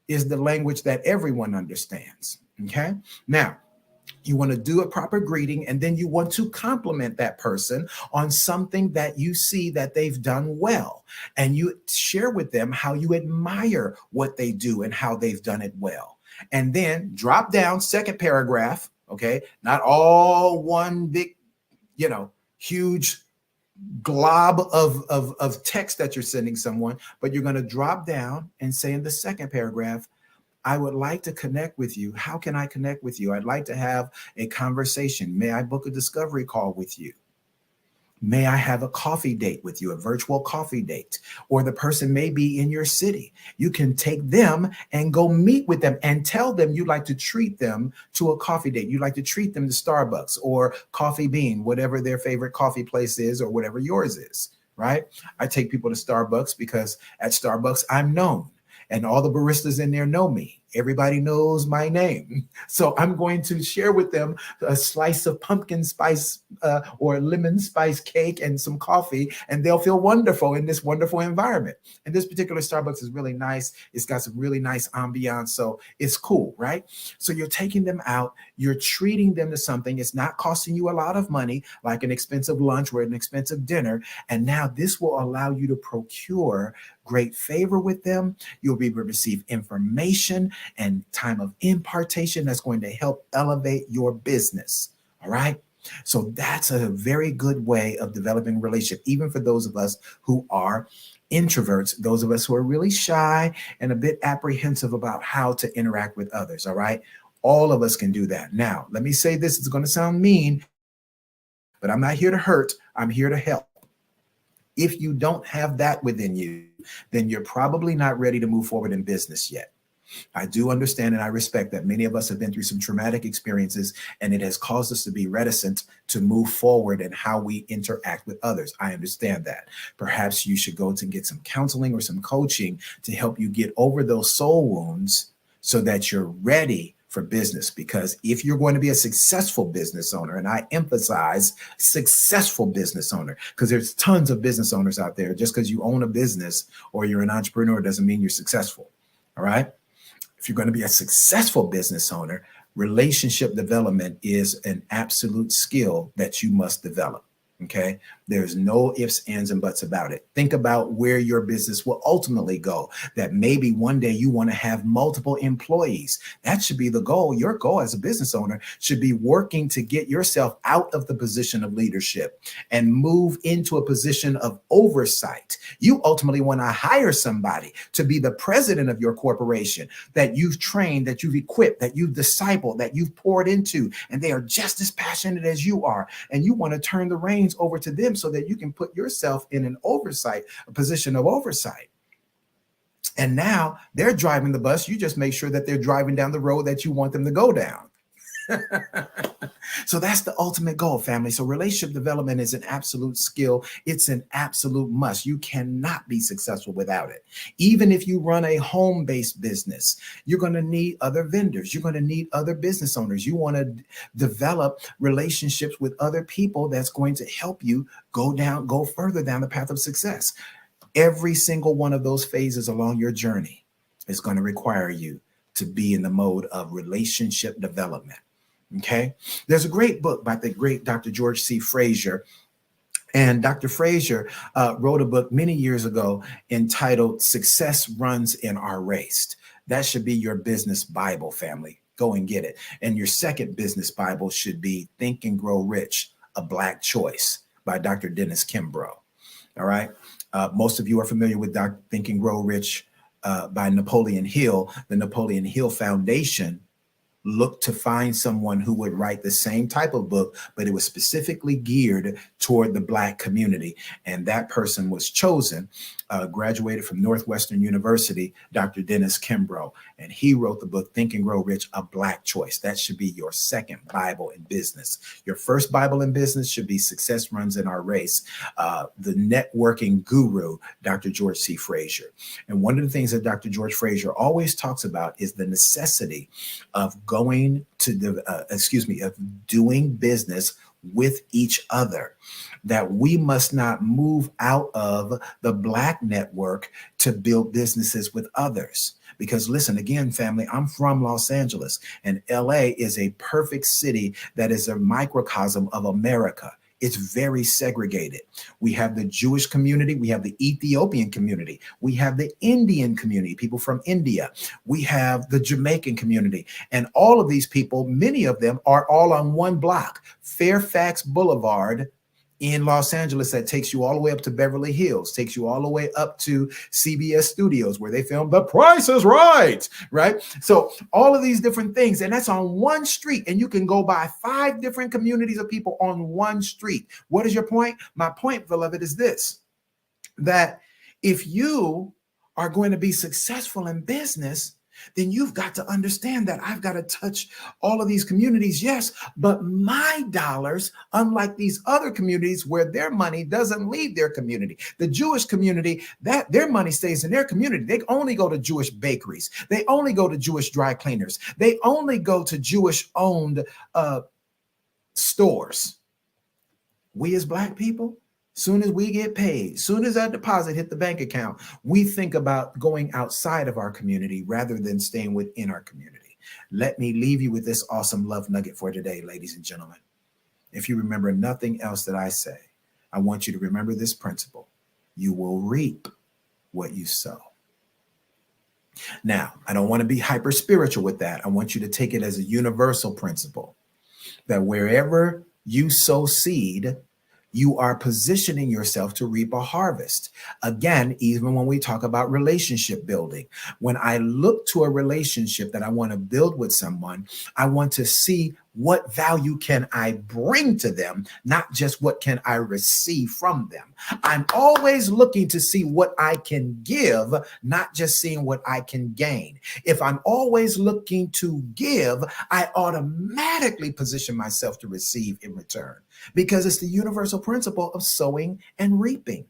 is the language that everyone understands. Okay. Now, you want to do a proper greeting, and then you want to compliment that person on something that you see that they've done well. And you share with them how you admire what they do and how they've done it well. And then drop down, second paragraph, okay? Not all one big, huge glob of text that you're sending someone, but you're going to drop down and say in the second paragraph, I would like to connect with you. How can I connect with you? I'd like to have a conversation. May I book a discovery call with you? May I have a coffee date with you, a virtual coffee date? Or the person may be in your city. You can take them and go meet with them and tell them you'd like to treat them to a coffee date. You'd like to treat them to Starbucks or Coffee Bean, whatever their favorite coffee place is or whatever yours is, right? I take people to Starbucks because at Starbucks, I'm known. And all the baristas in there know me. Everybody knows my name. So I'm going to share with them a slice of pumpkin spice or lemon spice cake and some coffee, and they'll feel wonderful in this wonderful environment. And this particular Starbucks is really nice. It's got some really nice ambiance. So it's cool, right? So you're taking them out. You're treating them to something. It's not costing you a lot of money, like an expensive lunch or an expensive dinner. And now this will allow you to procure great favor with them. You'll be able to receive information and time of impartation that's going to help elevate your business. All right. So that's a very good way of developing a relationship, even for those of us who are introverts, those of us who are really shy and a bit apprehensive about how to interact with others. All right. All of us can do that. Now, let me say this, it's going to sound mean, but I'm not here to hurt. I'm here to help. If you don't have that within you, then you're probably not ready to move forward in business yet. I do understand and I respect that many of us have been through some traumatic experiences, and it has caused us to be reticent to move forward in how we interact with others. I understand that. Perhaps you should go to get some counseling or some coaching to help you get over those soul wounds so that you're ready for business. Because if you're going to be a successful business owner, and I emphasize successful business owner, because there's tons of business owners out there. Just because you own a business or you're an entrepreneur doesn't mean you're successful. All right. If you're going to be a successful business owner, relationship development is an absolute skill that you must develop. Okay. There's no ifs, ands, and buts about it. Think about where your business will ultimately go, that maybe one day you want to have multiple employees. That should be the goal. Your goal as a business owner should be working to get yourself out of the position of leadership and move into a position of oversight. You ultimately want to hire somebody to be the president of your corporation that you've trained, that you've equipped, that you've discipled, that you've poured into, and they are just as passionate as you are. And you want to turn the reins over to them so that you can put yourself in a position of oversight. And now they're driving the bus. You just make sure that they're driving down the road that you want them to go down. So that's the ultimate goal, family. So relationship development is an absolute skill. It's an absolute must. You cannot be successful without it. Even if you run a home-based business, you're going to need other vendors. You're going to need other business owners. You want to develop relationships with other people that's going to help you go further down the path of success. Every single one of those phases along your journey is going to require you to be in the mode of relationship development. Okay. There's a great book by the great Dr. George C. Frazier. And Dr. Frazier wrote a book many years ago entitled Success Runs in Our Race. That should be your business Bible, family. Go and get it. And your second business Bible should be Think and Grow Rich, A Black Choice by Dr. Dennis Kimbrough. All right. Most of you are familiar with Think and Grow Rich by Napoleon Hill. The Napoleon Hill Foundation looked to find someone who would write the same type of book, but it was specifically geared toward the Black community. And that person was chosen, graduated from Northwestern University, Dr. Dennis Kimbrough. And he wrote the book, Think and Grow Rich, A Black Choice. That should be your second Bible in business. Your first Bible in business should be Success Runs in Our Race, the networking guru, Dr. George C. Frazier. And one of the things that Dr. George Frazier always talks about is the necessity of going to of doing business with each other, that we must not move out of the Black network to build businesses with others. Because listen, again, family, I'm from Los Angeles, and LA is a perfect city that is a microcosm of America. It's very segregated. We have the Jewish community. We have the Ethiopian community. We have the Indian community, people from India. We have the Jamaican community. And all of these people, many of them are all on one block, Fairfax Boulevard in Los Angeles, that takes you all the way up to Beverly Hills, takes you all the way up to CBS Studios, where they film The Price is Right, right? So all of these different things, and that's on one street, and you can go by 5 different communities of people on one street. What is your point? My point, beloved, is this, that if you are going to be successful in business, then you've got to understand that I've got to touch all of these communities, yes, but my dollars, unlike these other communities where their money doesn't leave their community. The Jewish community, that their money stays in their community. They only go to Jewish bakeries. They only go to Jewish dry cleaners. They only go to Jewish-owned stores. We as Black people, soon as we get paid, soon as that deposit hit the bank account, we think about going outside of our community rather than staying within our community. Let me leave you with this awesome love nugget for today, ladies and gentlemen. If you remember nothing else that I say, I want you to remember this principle. You will reap what you sow. Now, I don't want to be hyper spiritual with that. I want you to take it as a universal principle that wherever you sow seed, you are positioning yourself to reap a harvest. Again, even when we talk about relationship building, when I look to a relationship that I want to build with someone, I want to see what value can I bring to them, not just what can I receive from them. I'm always looking to see what I can give, not just seeing what I can gain. If I'm always looking to give, I automatically position myself to receive in return, because it's the universal principle of sowing and reaping.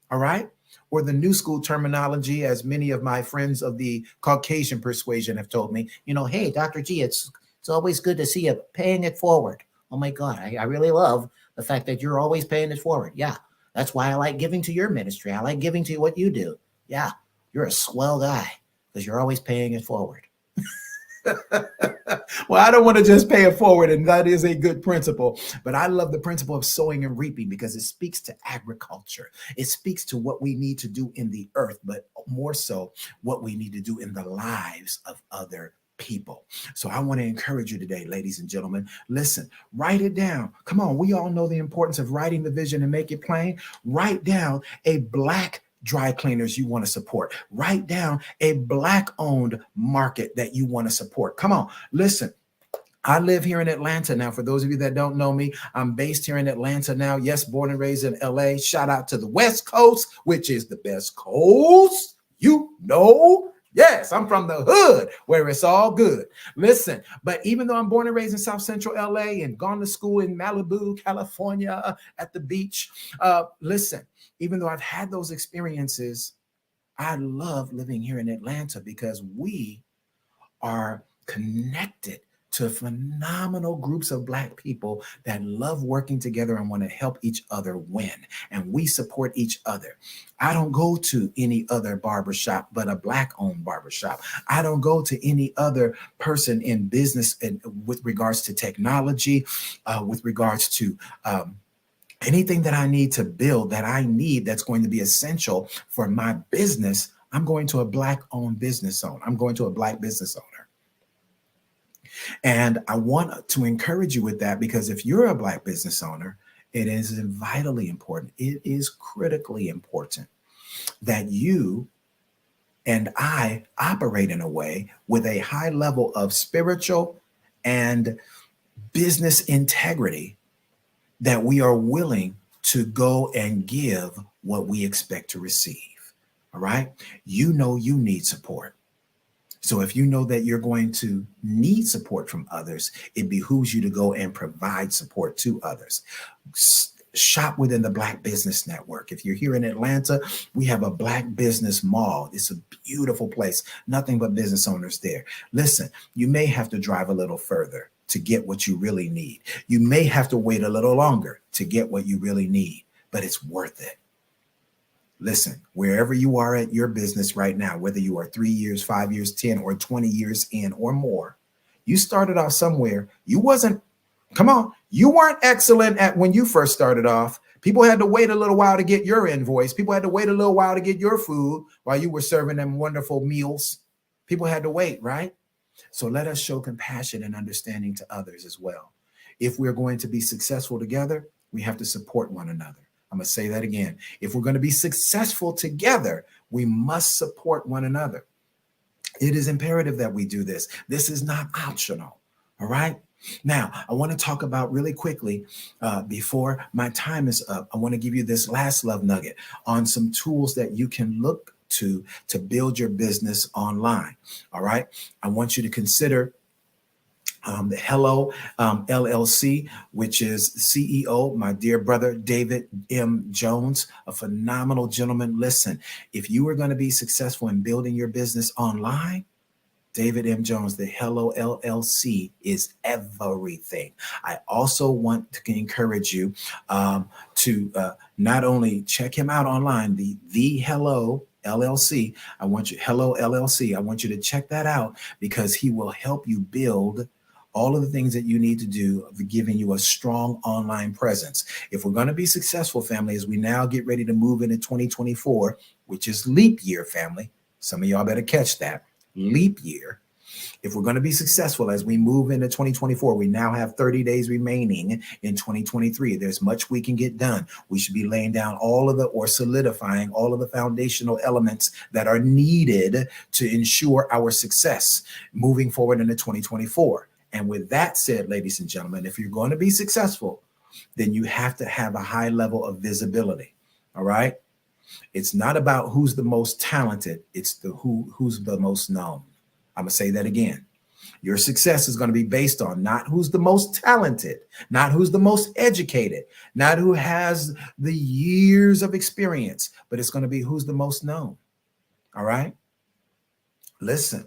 All right? Or the new school terminology, as many of my friends of the Caucasian persuasion have told me, hey, Dr. G, it's always good to see you paying it forward. Oh my God, I really love the fact that you're always paying it forward. Yeah, that's why I like giving to your ministry. I like giving to what you do. Yeah, you're a swell guy because you're always paying it forward. Well, I don't want to just pay it forward, and that is a good principle. But I love the principle of sowing and reaping because it speaks to agriculture. It speaks to what we need to do in the earth, but more so what we need to do in the lives of other people. So I want to encourage you today, ladies and gentlemen, listen, write it down. Come on, we all know the importance of writing the vision and make it plain. Write down a Black dry cleaners you want to support. Write down a Black owned market that you want to support. Come on, listen. I live here in Atlanta now. For those of you that don't know me, I'm based here in Atlanta now. Yes, born and raised in LA. Shout out to the West Coast, which is the best coast. Yes, I'm from the hood where it's all good. Listen, but even though I'm born and raised in South Central LA and gone to school in Malibu, California at the beach, listen, even though I've had those experiences, I love living here in Atlanta because we are connected to phenomenal groups of Black people that love working together and want to help each other win. And we support each other. I don't go to any other barbershop but a Black-owned barbershop. I don't go to any other person in business and with regards to technology, with regards to anything that I need to build, that I need that's going to be essential for my business. I'm going to a Black-owned business owner. I'm going to a Black business owner. And I want to encourage you with that, because if you're a Black business owner, it is vitally important. It is critically important that you and I operate in a way with a high level of spiritual and business integrity that we are willing to go and give what we expect to receive. All right. You know, you need support. So if you know that you're going to need support from others, it behooves you to go and provide support to others. Shop within the Black Business Network. If you're here in Atlanta, we have a Black Business Mall. It's a beautiful place. Nothing but business owners there. Listen, you may have to drive a little further to get what you really need. You may have to wait a little longer to get what you really need, but it's worth it. Listen, wherever you are at your business right now, whether you are 3 years, 5 years, 10 or 20 years in or more, you started off somewhere. You weren't excellent at when you first started off. People had to wait a little while to get your invoice. People had to wait a little while to get your food while you were serving them wonderful meals. People had to wait, right? So let us show compassion and understanding to others as well. If we're going to be successful together, we have to support one another. I'm going to say that again. If we're going to be successful together, we must support one another. It is imperative that we do this. This is not optional. All right. Now, I want to talk about really quickly before my time is up. I want to give you this last love nugget on some tools that you can look to build your business online. All right. I want you to consider the Hello LLC, which is CEO, my dear brother, David M. Jones, a phenomenal gentleman. Listen, if you are going to be successful in building your business online, David M. Jones, the Hello LLC is everything. I also want to encourage you to not only check him out online, the Hello LLC. Hello LLC. I want you to check that out because he will help you build all of the things that you need to do, giving you a strong online presence. If we're going to be successful, family, as we now get ready to move into 2024, which is leap year, family. Some of y'all better catch that. Leap year. If we're going to be successful as we move into 2024, we now have 30 days remaining in 2023. There's much we can get done. We should be laying down solidifying all of the foundational elements that are needed to ensure our success moving forward into 2024. And with that said, ladies and gentlemen, if you're going to be successful, then you have to have a high level of visibility. All right. It's not about who's the most talented. It's who's the most known. I'm going to say that again. Your success is going to be based on not who's the most talented, not who's the most educated, not who has the years of experience, but it's going to be who's the most known. All right. Listen.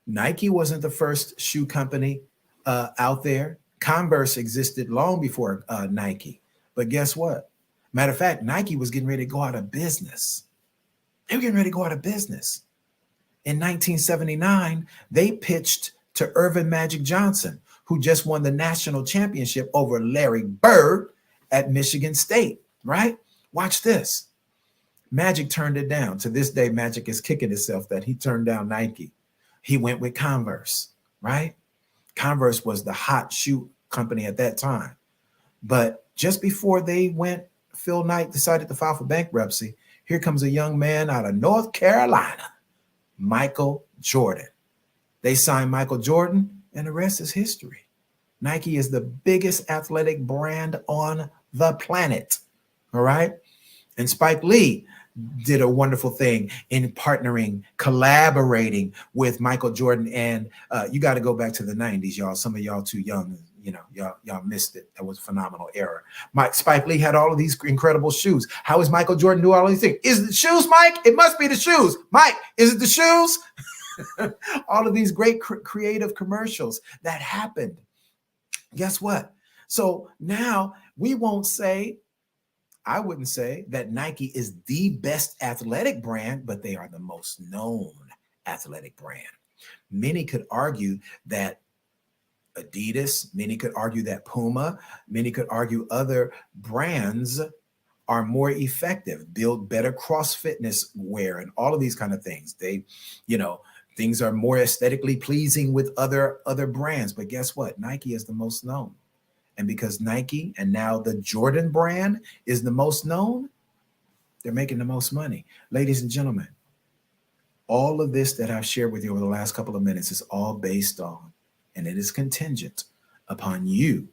Nike wasn't the first shoe company out there. Converse existed long before Nike. But guess what? Matter of fact, Nike was getting ready to go out of business. They were getting ready to go out of business. In 1979, they pitched to Irvin Magic Johnson, who just won the national championship over Larry Bird at Michigan State, right? Watch this. Magic turned it down. To this day, Magic is kicking himself that he turned down Nike. He went with Converse, right? Converse was the hot shoe company at that time. But just before they went, Phil Knight decided to file for bankruptcy. Here comes a young man out of North Carolina, Michael Jordan. They signed Michael Jordan, and the rest is history. Nike is the biggest athletic brand on the planet, all right? And Spike Lee did a wonderful thing in partnering, collaborating with Michael Jordan. And you got to go back to the 90s, y'all. Some of y'all too young, y'all missed it. That was a phenomenal era. Spike Lee had all of these incredible shoes. How is Michael Jordan do all of these things? Is it the shoes, Mike? It must be the shoes. Mike, is it the shoes? All of these great creative commercials that happened. Guess what? So now I wouldn't say that Nike is the best athletic brand, but they are the most known athletic brand. Many could argue that Adidas, many could argue that Puma, many could argue other brands are more effective, build better cross fitness wear and all of these kind of things. Things are more aesthetically pleasing with other brands. But guess what? Nike is the most known. And because Nike and now the Jordan brand is the most known, they're making the most money. Ladies and gentlemen, all of this that I've shared with you over the last couple of minutes is all based on and it is contingent upon you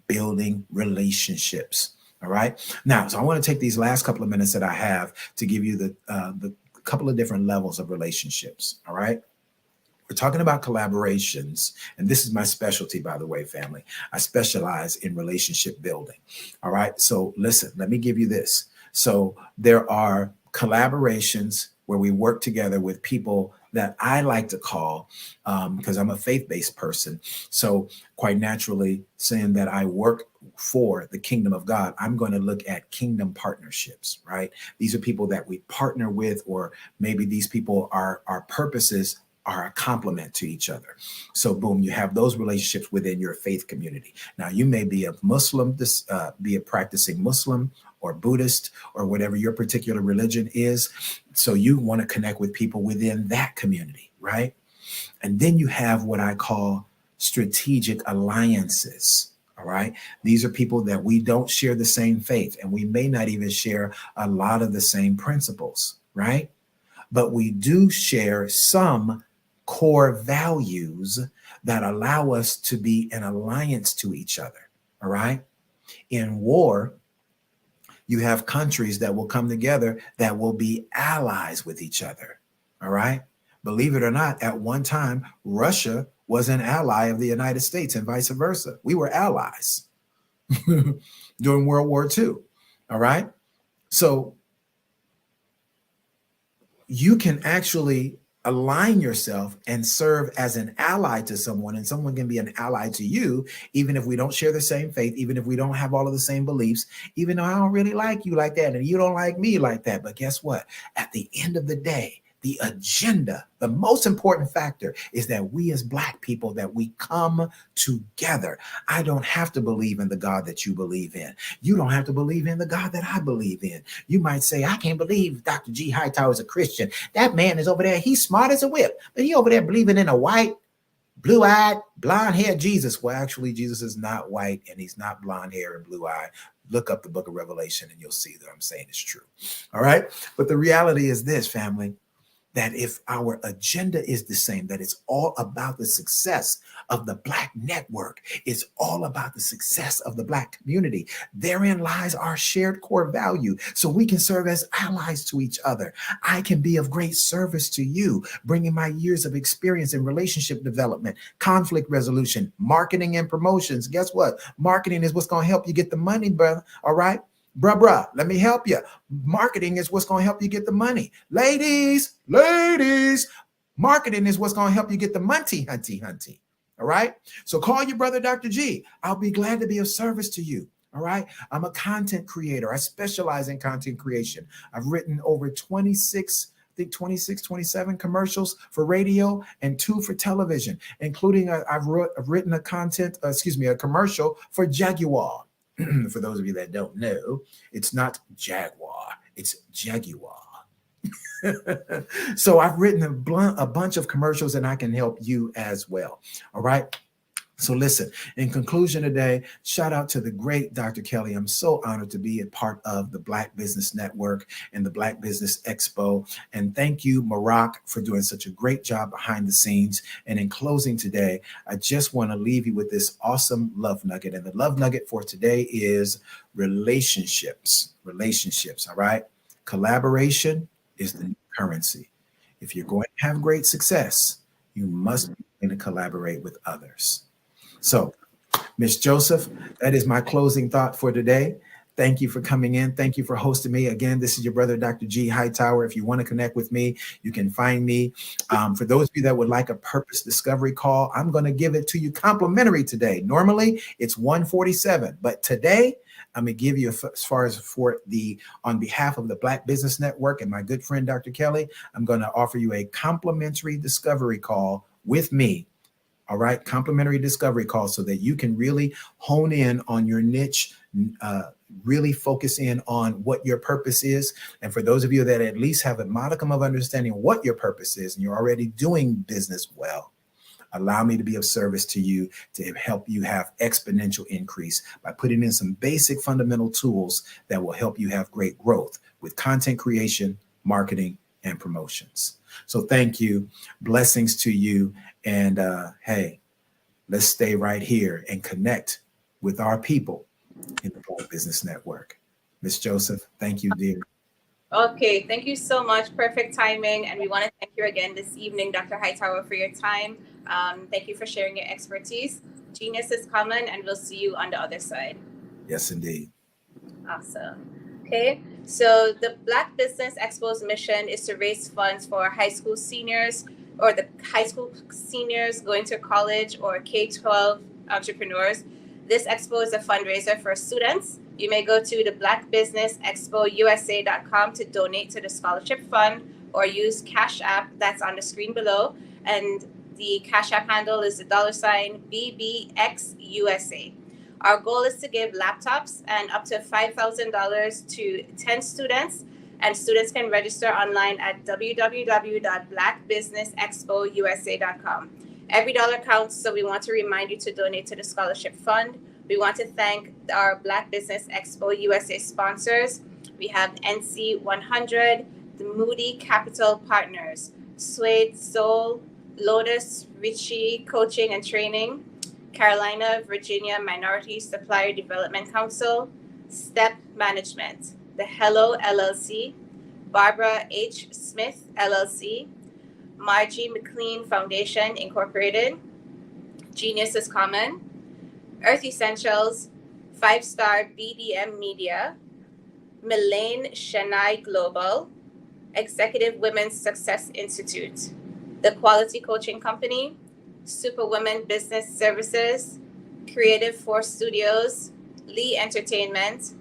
building relationships. All right. Now, so I want to take these last couple of minutes that I have to give you the couple of different levels of relationships. All right. We're talking about collaborations, and this is my specialty, by the way, family. I specialize in relationship building. All right. So listen, let me give you this. So there are collaborations where we work together with people that I like to call, because I'm a faith-based person. So quite naturally, saying that I work for the kingdom of God, I'm going to look at kingdom partnerships, right? These are people that we partner with, or maybe these people are our purposes are a complement to each other. So boom, you have those relationships within your faith community. Now you may be a Muslim, be a practicing Muslim or Buddhist or whatever your particular religion is. So you want to connect with people within that community, right? And then you have what I call strategic alliances. All right. These are people that we don't share the same faith, and we may not even share a lot of the same principles, right? But we do share some core values that allow us to be in alliance to each other. All right. In war, you have countries that will come together that will be allies with each other. All right. Believe it or not, at one time, Russia was an ally of the United States and vice versa. We were allies during World War II. All right. So you can actually align yourself and serve as an ally to someone, and someone can be an ally to you, even if we don't share the same faith, even if we don't have all of the same beliefs, even though I don't really like you like that and you don't like me like that. But guess what? At the end of the day, the agenda, the most important factor is that we as Black people, that we come together. I don't have to believe in the God that you believe in. You don't have to believe in the God that I believe in. You might say, I can't believe Dr. G. Hightower is a Christian. That man is over there. He's smart as a whip, but he over there believing in a white, blue-eyed, blonde-haired Jesus. Well, actually, Jesus is not white, and he's not blonde hair and blue-eyed. Look up the book of Revelation and you'll see that I'm saying it's true. All right. But the reality is this, family, that if our agenda is the same, that it's all about the success of the Black network, it's all about the success of the Black community. Therein lies our shared core value. So we can serve as allies to each other. I can be of great service to you, bringing my years of experience in relationship development, conflict resolution, marketing and promotions. Guess what? Marketing is what's going to help you get the money, brother. All right. Bruh, let me help you. Marketing is what's going to help you get the money. Ladies, marketing is what's going to help you get the money, hunty. All right. So call your brother, Dr. G. I'll be glad to be of service to you. All right. I'm a content creator. I specialize in content creation. I've written over 26 27 commercials for radio and 2 for television, including I've written a commercial for Jaguar. For those of you that don't know, it's not Jaguar, it's Jaguar. So I've written a bunch of commercials, and I can help you as well. All right. So listen, in conclusion today, shout out to the great Dr. Kelly. I'm so honored to be a part of the Black Business Network and the Black Business Expo. And thank you, Maroc, for doing such a great job behind the scenes. And in closing today, I just want to leave you with this awesome love nugget. And the love nugget for today is relationships. All right. Collaboration is the new currency. If you're going to have great success, you must be going to collaborate with others. So, Miss Joseph, that is my closing thought for today. Thank you for coming in. Thank you for hosting me. Again, this is your brother, Dr. G. Hightower. If you want to connect with me, you can find me. For those of you that would like a purpose discovery call, I'm going to give it to you complimentary today. Normally, it's $147, but today, I'm going to give you, as far as on behalf of the Black Business Network and my good friend, Dr. Kelly, I'm going to offer you a complimentary discovery call with me. All right, complimentary discovery call so that you can really hone in on your niche, really focus in on what your purpose is. And for those of you that at least have a modicum of understanding what your purpose is, and you're already doing business well, allow me to be of service to you to help you have exponential increase by putting in some basic fundamental tools that will help you have great growth with content creation, marketing, and promotions. So thank you. Blessings to you. And hey, let's stay right here and connect with our people in the Black Business Network. Ms. Joseph, thank you, dear. Okay, thank you so much. Perfect timing. And we want to thank you again this evening, Dr. Hightower, for your time. Thank you for sharing your expertise. Genius is common, and we'll see you on the other side. Yes, indeed. Awesome. Okay, so the Black Business Expo's mission is to raise funds for high school seniors or the high school seniors going to college or K-12 entrepreneurs. This expo is a fundraiser for students. You may go to the blackbusinessexpousa.com to donate to the scholarship fund or use Cash App that's on the screen below. And the Cash App handle is the $BBXUSA. Our goal is to give laptops and up to $5,000 to 10 students, and students can register online at www.blackbusinessexpousa.com. Every dollar counts, so we want to remind you to donate to the scholarship fund. We want to thank our Black Business Expo USA sponsors. We have NC 100, the Moody Capital Partners, Suede Soul, Lotus, Ritchie Coaching and Training, Carolina, Virginia Minority Supplier Development Council, Step Management, The Hello LLC, Barbara H. Smith LLC, Margie McLean Foundation Incorporated, Genius is Common, Earth Essentials, 5-Star BDM Media, Milane Chennai Global, Executive Women's Success Institute, The Quality Coaching Company, Superwomen Business Services, Creative Force Studios, Lee Entertainment,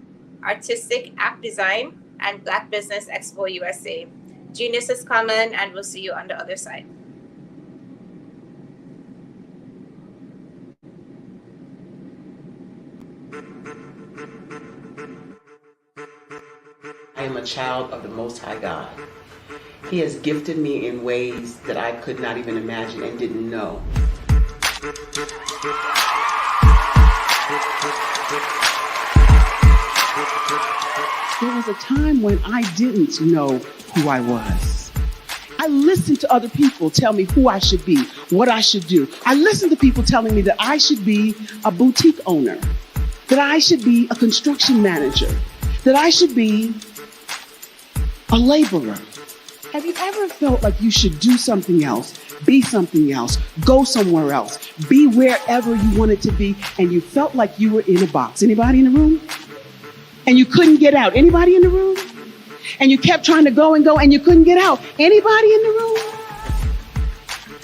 Artistic App Design, and Black Business Expo USA. Genius is common, and we'll see you on the other side. I am a child of the Most High God. He has gifted me in ways that I could not even imagine and didn't know. There was a time when I didn't know who I was. I listened to other people tell me who I should be, what I should do. I listened to people telling me that I should be a boutique owner, that I should be a construction manager, that I should be a laborer. Have you ever felt like you should do something else, be something else, go somewhere else, be wherever you wanted to be, and you felt like you were in a box? Anybody in the room? And you couldn't get out? Anybody in the room? And you kept trying to go and go and you couldn't get out? Anybody in the room?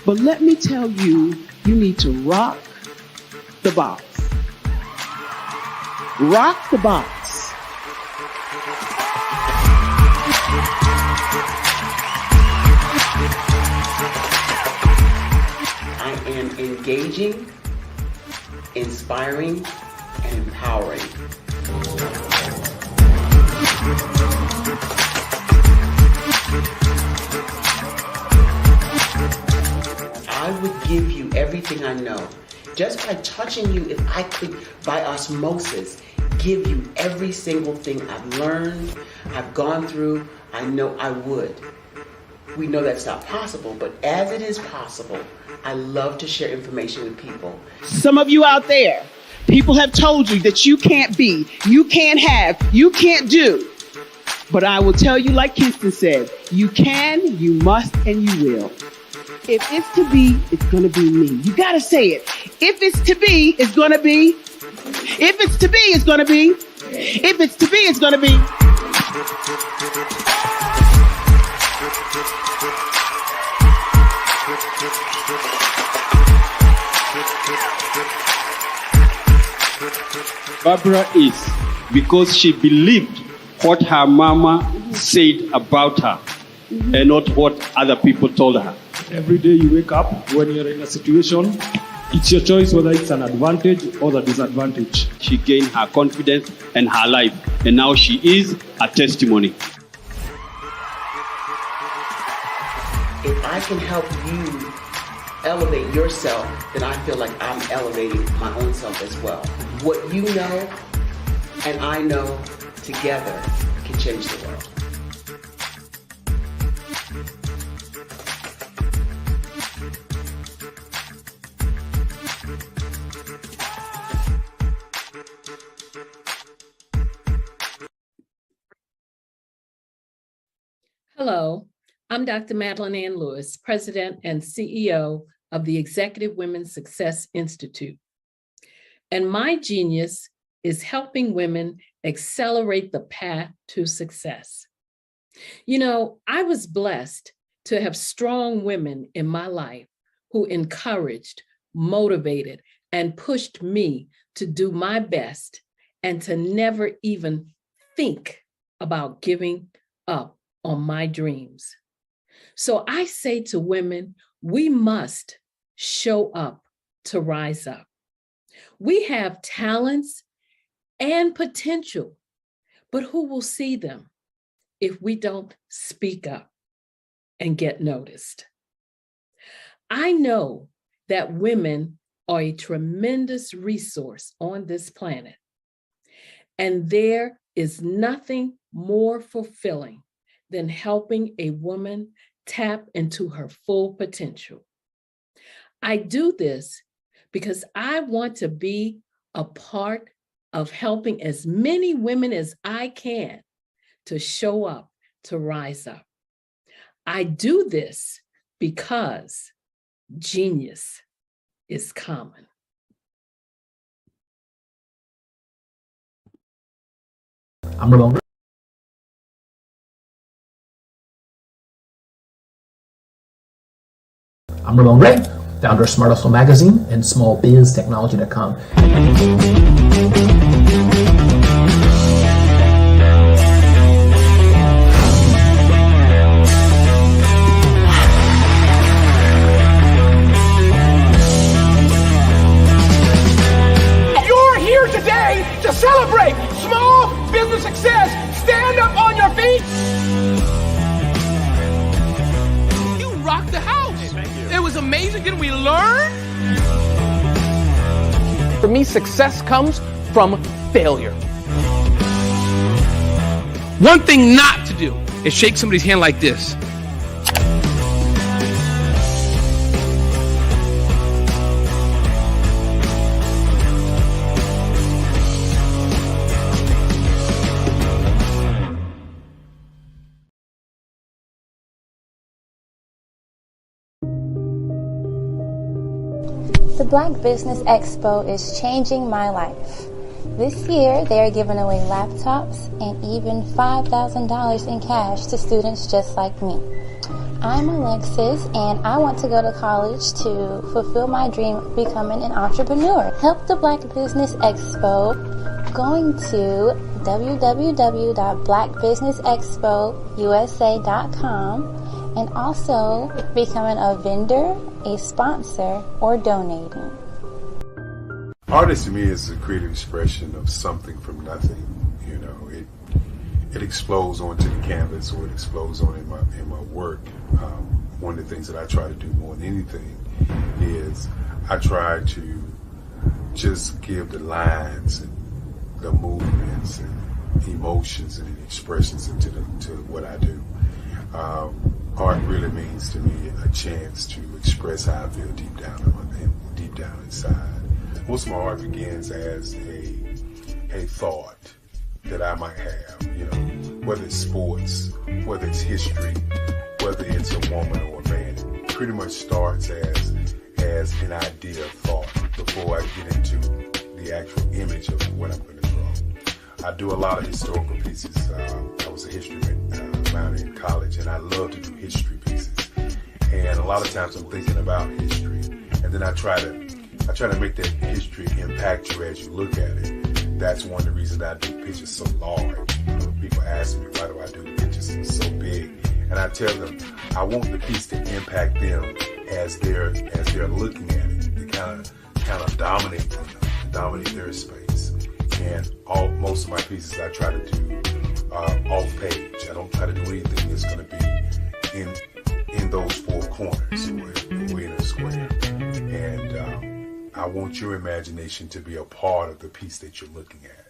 But let me tell you, you need to rock the box. Rock the box. I am engaging, inspiring, and empowering. I would give you everything I know. Just by touching you, if I could, by osmosis, give you every single thing I've learned, I've gone through, I know I would. We know that's not possible, but as it is possible, I love to share information with people. Some of you out there, people have told you that you can't be, you can't have, you can't do. But I will tell you, like Kingston said, you can, you must, and you will. If it's to be, it's going to be me. You got to say it. If it's to be, it's going to be. If it's to be, it's going to be. If it's to be, it's going to be. Barbara is because she believed what her mama said about her and not what other people told her. Every day you wake up, when you're in a situation, it's your choice whether it's an advantage or the disadvantage. She gained her confidence and her life, and now she is a testimony. If I can help you elevate yourself, then I feel like I'm elevating my own self as well. What you know and I know together can change the world. Hello, I'm Dr. Madeline Ann Lewis, President and CEO of the Executive Women's Success Institute. And my genius is helping women accelerate the path to success. You know, I was blessed to have strong women in my life who encouraged, motivated, and pushed me to do my best and to never even think about giving up on my dreams. So I say to women, we must show up to rise up. We have talents and potential, but who will see them if we don't speak up and get noticed? I know that women are a tremendous resource on this planet, and there is nothing more fulfilling than helping a woman tap into her full potential. I do this because I want to be a part of helping as many women as I can to show up, to rise up. I do this because genius is common. I'm Ramon. I'm Ramon Gray, founder of Smart Hustle Magazine and smallbiztechnology.com. You're here today to celebrate small business success. Stand up on your feet. You rocked the house. It was amazing. Didn't we learn? For me, success comes from failure. One thing not to do is shake somebody's hand like this. The Black Business Expo is changing my life. This year, they are giving away laptops and even $5,000 in cash to students just like me. I'm Alexis, and I want to go to college to fulfill my dream of becoming an entrepreneur. Help the Black Business Expo going to www.blackbusinessexpousa.com and also becoming a vendor, a sponsor, or donating. Artist to me is a creative expression of something from nothing. You know, it explodes onto the canvas, or it explodes on in my work. One of the things that I try to do more than anything is I try to just give the lines and the movements and emotions and expressions into what I do. Art really means to me a chance to express how I feel deep down inside. Most of my art begins as a thought that I might have, you know, whether it's sports, whether it's history, whether it's a woman or a man. It pretty much starts as an idea of thought before I get into the actual image of what I'm going to draw. I do a lot of historical pieces. I was a history minor in college, and I love to do history pieces. And a lot of times I'm thinking about history, and then I try to make that history impact you as you look at it. That's one of the reasons I do pictures so large. You know, people ask me, why do I do the pictures so big? And I tell them, I want the piece to impact them as they're looking at it. To kind of dominate them, dominate their space. And most of my pieces I try to do off page. I don't try to do anything that's going to be in those four corners or in a square. And I want your imagination to be a part of the piece that you're looking at.